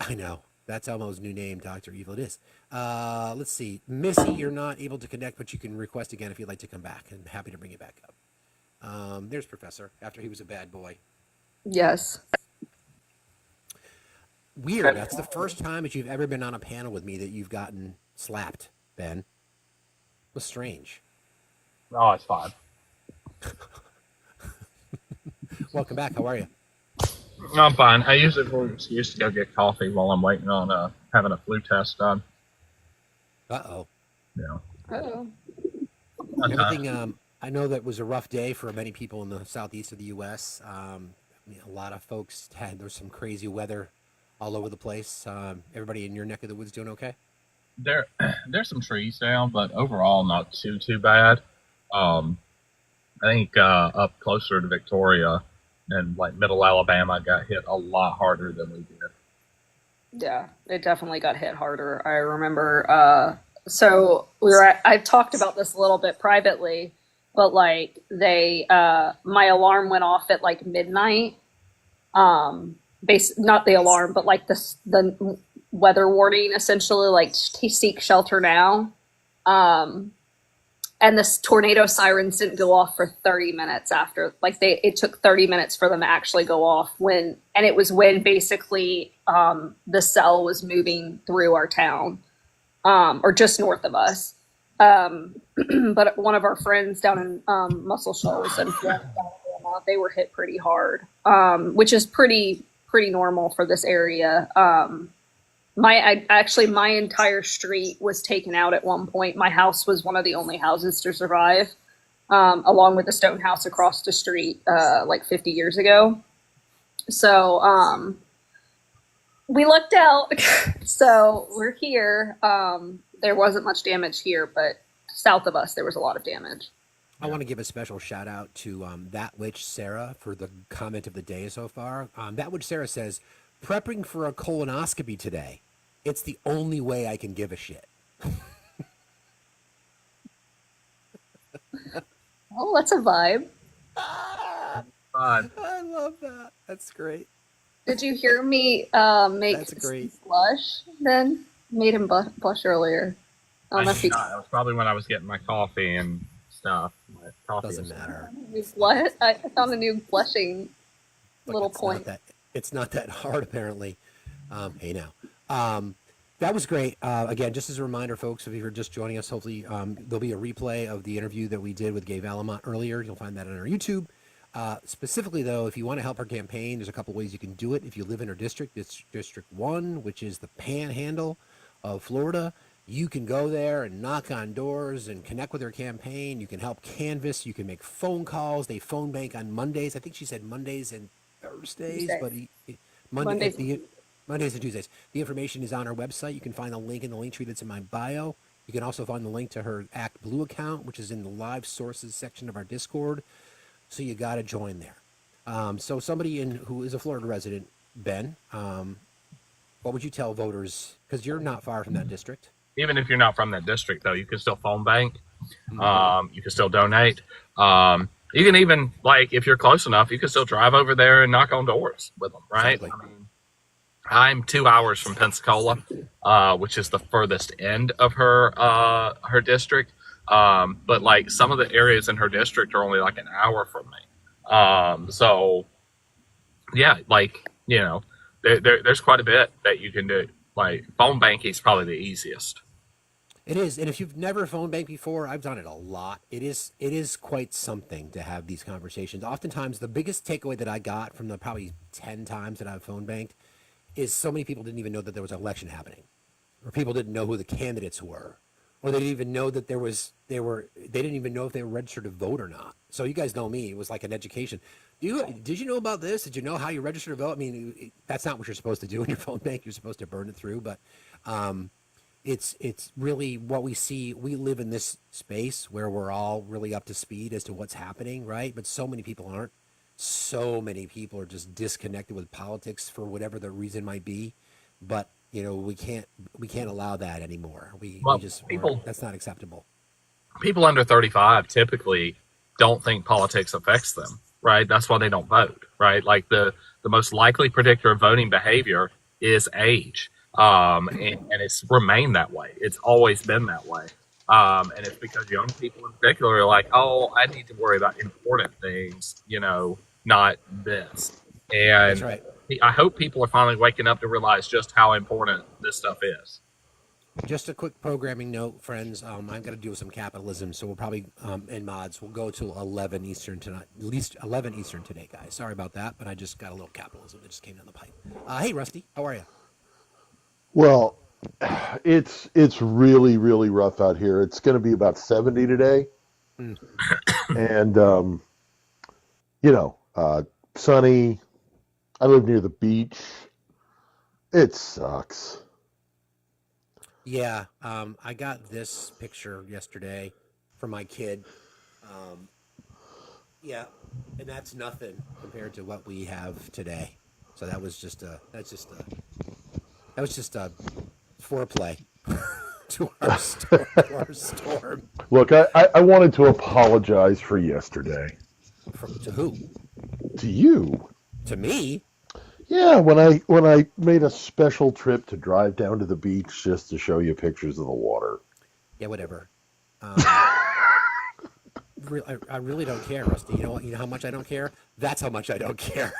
I know. That's Elmo's new name, Dr. Evil. It is. Let's see. Missy, you're not able to connect, but you can request again if you'd like to come back. I'm happy to bring you back up. There's Professor, after he was a bad boy. Yes. Weird. That's the first time that you've ever been on a panel with me that you've gotten slapped, Ben. It was strange. Oh, it's fine. Welcome back. How are you? I'm fine. I use it for an excuse to go get coffee while I'm waiting on having a flu test done. Uh-oh. Yeah. Uh-oh. Everything, I know that was a rough day for many people in the southeast of the U.S. A lot of folks there's some crazy weather all over the place. Everybody in your neck of the woods doing okay? There's some trees down, but overall not too bad. I think up closer to Victoria and like middle Alabama got hit a lot harder than we did. Yeah, it definitely got hit harder. I remember. So I've talked about this a little bit privately, but like my alarm went off at like midnight. Not the alarm, but like the weather warning, essentially, like seek shelter now. And this tornado sirens didn't go off for 30 minutes after. Like it took 30 minutes for them to actually go off and it was when basically the cell was moving through our town, or just north of us. But one of our friends down in Muscle Shoals and Alabama, they were hit pretty hard, which is pretty normal for this area. My entire street was taken out at one point. My house was one of the only houses to survive, along with the stone house across the street, like 50 years ago. So we lucked out. So we're here. There wasn't much damage here, but south of us there was a lot of damage. I want to give a special shout out to That Witch Sarah for the comment of the day so far. That Witch Sarah says, prepping for a colonoscopy today. It's the only way I can give a shit. Oh, that's a vibe. Fun. I love that. That's great. Did you hear me make That's great. Steve blush then? Made him blush earlier. I don't know if he... That was probably when I was getting my coffee and stuff. My coffee Doesn't matter. What? I found a new blushing little point. It's not that hard, apparently. Hey, now. That was great. Again, just as a reminder, folks, if you're just joining us, hopefully there'll be a replay of the interview that we did with Gay Valmont earlier. You'll find that on our YouTube. Specifically, though, if you want to help our campaign, there's a couple ways you can do it. If you live in our district, it's District 1, which is the panhandle of Florida. You can go there and knock on doors and connect with our campaign. You can help canvass. You can make phone calls. They phone bank on Mondays. I think she said Mondays and Thursdays, but Mondays and Tuesdays. The information is on our website. You can find the link in the link tree that's in my bio. You can also find the link to her Act Blue account, which is in the live sources section of our Discord. So you got to join there. So somebody who is a Florida resident, Ben, what would you tell voters? Because you're not far from that district. Even if you're not from that district, though, you can still phone bank. You can still donate. You can even, like, if you're close enough, you can still drive over there and knock on doors with them, right? Exactly. I mean, I'm 2 hours from Pensacola, which is the furthest end of her district. But like some of the areas in her district are only like an hour from me. So yeah, like, you know, there's quite a bit that you can do. Like phone banking is probably the easiest. It is, and if you've never phone banked before, I've done it a lot. It is quite something to have these conversations. Oftentimes, the biggest takeaway that I got from the probably 10 times that I've phone banked is so many people didn't even know that there was an election happening, or people didn't know who the candidates were, or they didn't even know that they didn't even know if they were registered to vote or not. So you guys know me. It was like an education. Did you know about this? Did you know how you register to vote? I mean, that's not what you're supposed to do in your phone bank. You're supposed to burn it through. But it's really what we see. We live in this space where we're all really up to speed as to what's happening, right? But so many people aren't. So many people are just disconnected with politics for whatever the reason might be. But you know, we can't allow that anymore. That's not acceptable. People under 35 typically don't think politics affects them, right? That's why they don't vote, right? Like the most likely predictor of voting behavior is age. And it's remained that way. It's always been that way. And it's because young people in particular are like, oh, I need to worry about important things, you know, not this. And that's right. I hope people are finally waking up to realize just how important this stuff is. Just a quick programming note, friends. I'm going to do some capitalism, so we'll probably, in mods, we'll go to 11 Eastern tonight, at least 11 Eastern today, guys. Sorry about that, but I just got a little capitalism that just came down the pipe. Hey, Rusty, how are you? Well, it's really, really rough out here. It's going to be about 70 today. And, you know, sunny. I live near the beach. It sucks. Yeah, I got this picture yesterday from my kid. Yeah, and that's nothing compared to what we have today. So that was just a foreplay to our storm. Look, I wanted to apologize for yesterday. To who? To you. To me? Yeah, when I made a special trip to drive down to the beach just to show you pictures of the water. Yeah, whatever. I really don't care, Rusty. You know what? You know how much I don't care? That's how much I don't care.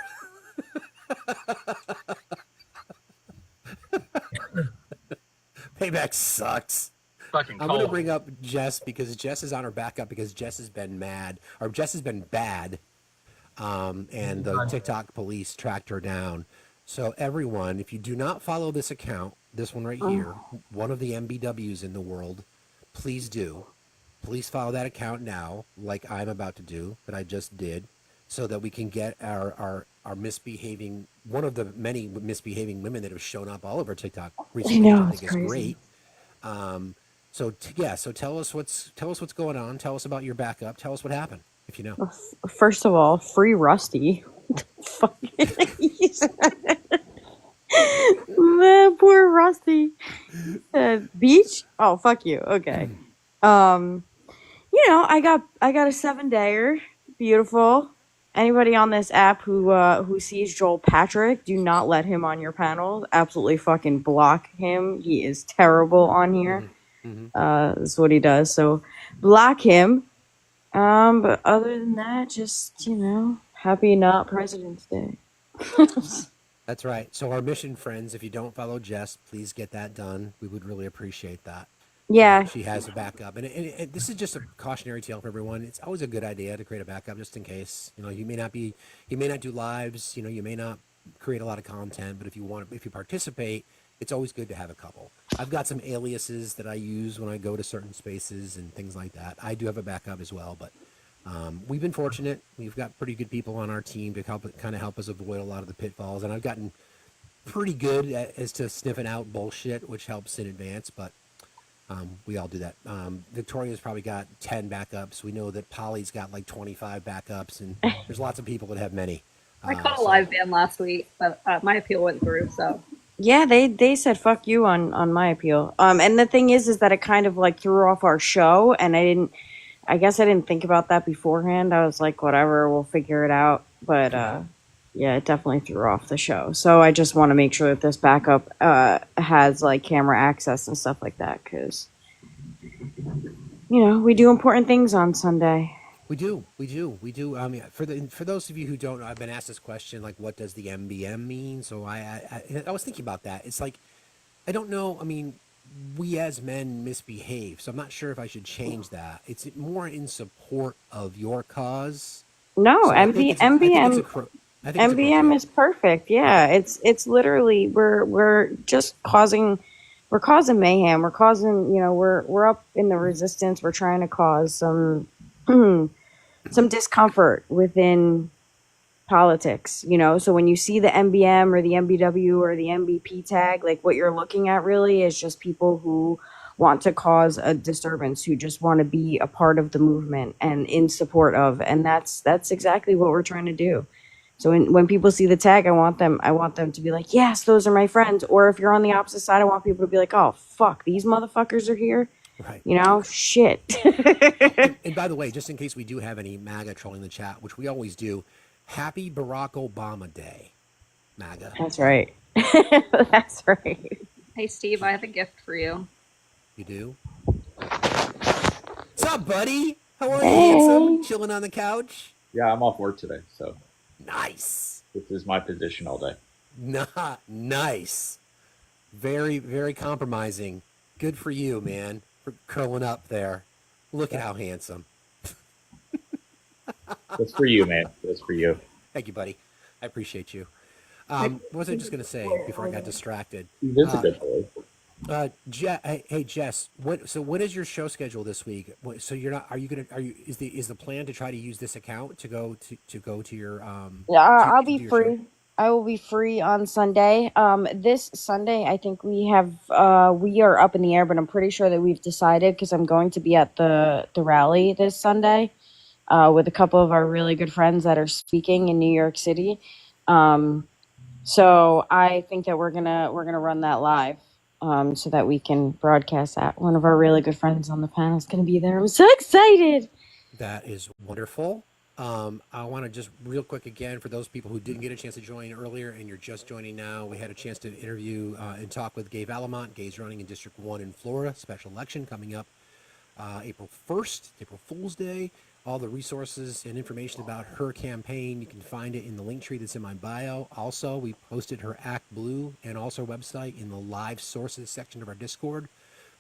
Payback sucks. Fucking I'm going to bring up Jess because Jess is on her backup because Jess has been mad, or Jess has been bad. And the TikTok police tracked her down. So everyone, if you do not follow this account, this one right here, one of the MBWs in the world, please do. Please follow that account now, like I'm about to do, that I just did, so that we can get our misbehaving, one of the many misbehaving women that have shown up all over TikTok I recently, which know, I it's think is crazy. great. So tell us what's going on. Tell us about your backup. Tell us what happened, if you know. Well, first of all, free Rusty. Fuck. Man, poor Rusty. Beach? Oh, fuck you. Okay. I got a 7-dayer. Beautiful. Anybody on this app who sees Joel Patrick, do not let him on your panel. Absolutely fucking block him. He is terrible on here. That's what he does. So block him. But other than that, just happy not President's Day. That's right. So our mission friends, if you don't follow Jess, please get that done. We would really appreciate that. Yeah. She has a backup, and this is just a cautionary tale for everyone. It's always a good idea to create a backup just in case. You may not do lives. You may not create a lot of content, but if you participate, it's always good to have a couple. I've got some aliases that I use when I go to certain spaces and things like that. I do have a backup as well, but we've been fortunate. We've got pretty good people on our team to help us avoid a lot of the pitfalls, and I've gotten pretty good as to sniffing out bullshit, which helps in advance, but we all do that. Victoria's probably got 10 backups. We know that Polly's got like 25 backups, and there's lots of people that have many. I caught a live ban last week, but my appeal went through, so. Yeah, they said fuck you on my appeal. And the thing is that it kind of like threw off our show, and I guess I didn't think about that beforehand. I was like, whatever, we'll figure it out. But yeah, it definitely threw off the show. So I just want to make sure that this backup has like camera access and stuff like that, because we do important things on Sunday. We do. For those of you who don't know, I've been asked this question, like, what does the MBM mean? So I was thinking about that. It's like, I don't know. I mean, we as men misbehave, so I'm not sure if I should change that. It's more in support of your cause. No, So MBM is perfect. Yeah, it's literally we're just causing mayhem. We're causing we're up in the resistance. We're trying to cause some discomfort within politics. So when you see the MBM or the MBW or the MBP tag, like what you're looking at really is just people who want to cause a disturbance, who just want to be a part of the movement and in support of, and that's exactly what we're trying to do. So when people see the tag, I want them to be like, yes, those are my friends. Or if you're on the opposite side, I want people to be like, oh fuck, these motherfuckers are here. Right. Shit. and by the way, just in case we do have any MAGA trolling the chat, which we always do, happy Barack Obama Day, MAGA. That's right. That's right. Hey, Steve, I have a gift for you. You do? What's up, buddy? How are you, handsome? Chilling on the couch? Yeah, I'm off work today, so. Nice. This is my position all day. Nice. Very, very compromising. Good for you, man, for curling up there. Look at how handsome. That's for you, man. That's for you. Thank you, buddy. I appreciate you. What was I just going to say before I got distracted? That's a good boy. Hey Jess, what is your show schedule this week? So is the plan to try to use this account to go to your Yeah, I'll be free. I will be free on Sunday. This Sunday, I think we are up in the air, but I'm pretty sure that we've decided, because I'm going to be at the rally this Sunday with a couple of our really good friends that are speaking in New York City. So I think that we're gonna run that live. So that we can broadcast that. One of our really good friends on the panel is going to be there. I'm so excited. That is wonderful. I want to just real quick again, for those people who didn't get a chance to join earlier and you're just joining now, we had a chance to interview and talk with Gay Valmont. Gay's running in District 1 in Florida. Special election coming up April 1st, April Fool's Day. All the resources and information about her campaign, you can find it in the link tree that's in my bio. Also, we posted her Act Blue and also her website in the live sources section of our Discord.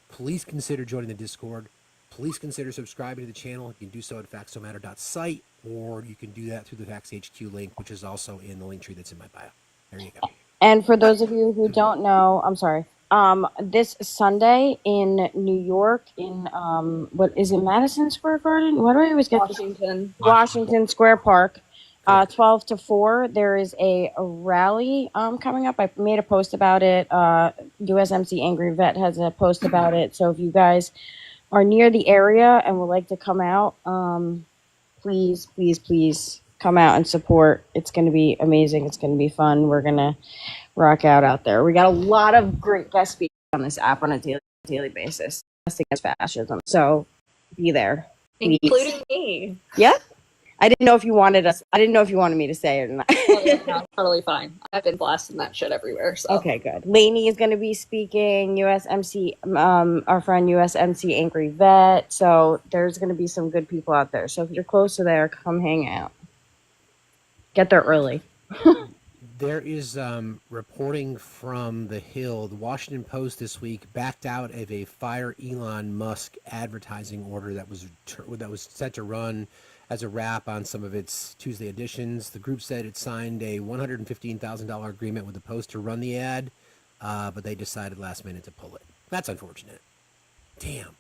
Please consider joining the Discord. Please consider subscribing to the channel. You can do so at FactsStillMatter.site, or you can do that through the FactsHQ link, which is also in the link tree that's in my bio. There you go. And for those of you who don't know, I'm sorry. This Sunday in New York, in what is it, Madison Square Garden? Why do I always get Washington Square Park? 12 to 4, there is a rally coming up. I made a post about it. USMC Angry Vet has a post about it. So if you guys are near the area and would like to come out, please, please, please come out and support. It's going to be amazing. It's going to be fun. We're going to rock out there. We got a lot of great guest speakers on this app on a daily basis against fascism. So be there, please. Including me. Yep. I didn't know if you wanted me to say it or not. Oh, yeah, no, totally fine. I've been blasting that shit everywhere. So. Okay, good. Lainey is going to be speaking. USMC, our friend USMC Angry Vet. So there's going to be some good people out there. So if you're close to there, come hang out. Get there early. There is reporting from the Hill. The Washington Post this week backed out of a fire Elon Musk advertising order that was set to run as a wrap on some of its Tuesday editions. The group said it signed a $115,000 agreement with the Post to run the ad, but they decided last minute to pull it. That's unfortunate. Damn.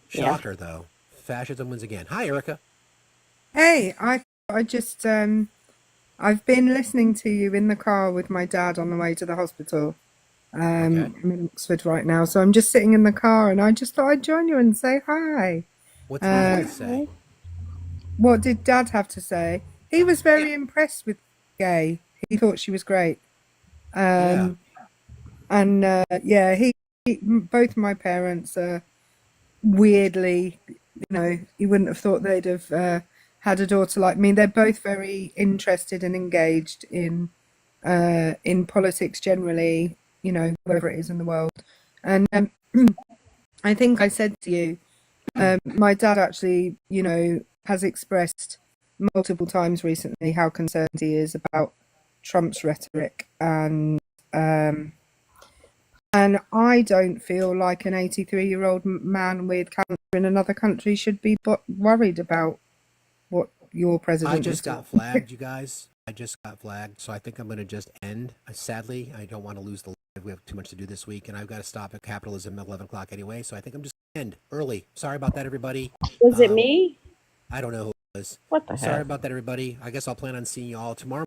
Shocker, though. Fascism wins again. Hi, Erica. Hey, I just I've been listening to you in the car with my dad on the way to the hospital. I'm in Oxford right now, so I'm just sitting in the car, and I just thought I'd join you and say hi. What's he have to say? What did Dad have to say? He was very impressed with Gay. He thought she was great. And both my parents are weirdly, you wouldn't have thought they'd have had a daughter like me. They're both very interested and engaged in politics generally, wherever it is in the world. And I think I said to you, my dad actually, has expressed multiple times recently how concerned he is about Trump's rhetoric, and I don't feel like an 83-year-old man with cancer in another country should be worried about what your president. I just got flagged, you guys. I just got flagged, so I think I'm going to just end. Sadly, I don't want to lose the live. We have too much to do this week, and I've got to stop at capitalism at 11 o'clock anyway, so I think I'm just going to end early. Sorry about that, everybody. Was it me? I don't know who it was. What the heck? Sorry about that, everybody. I guess I'll plan on seeing you all tomorrow.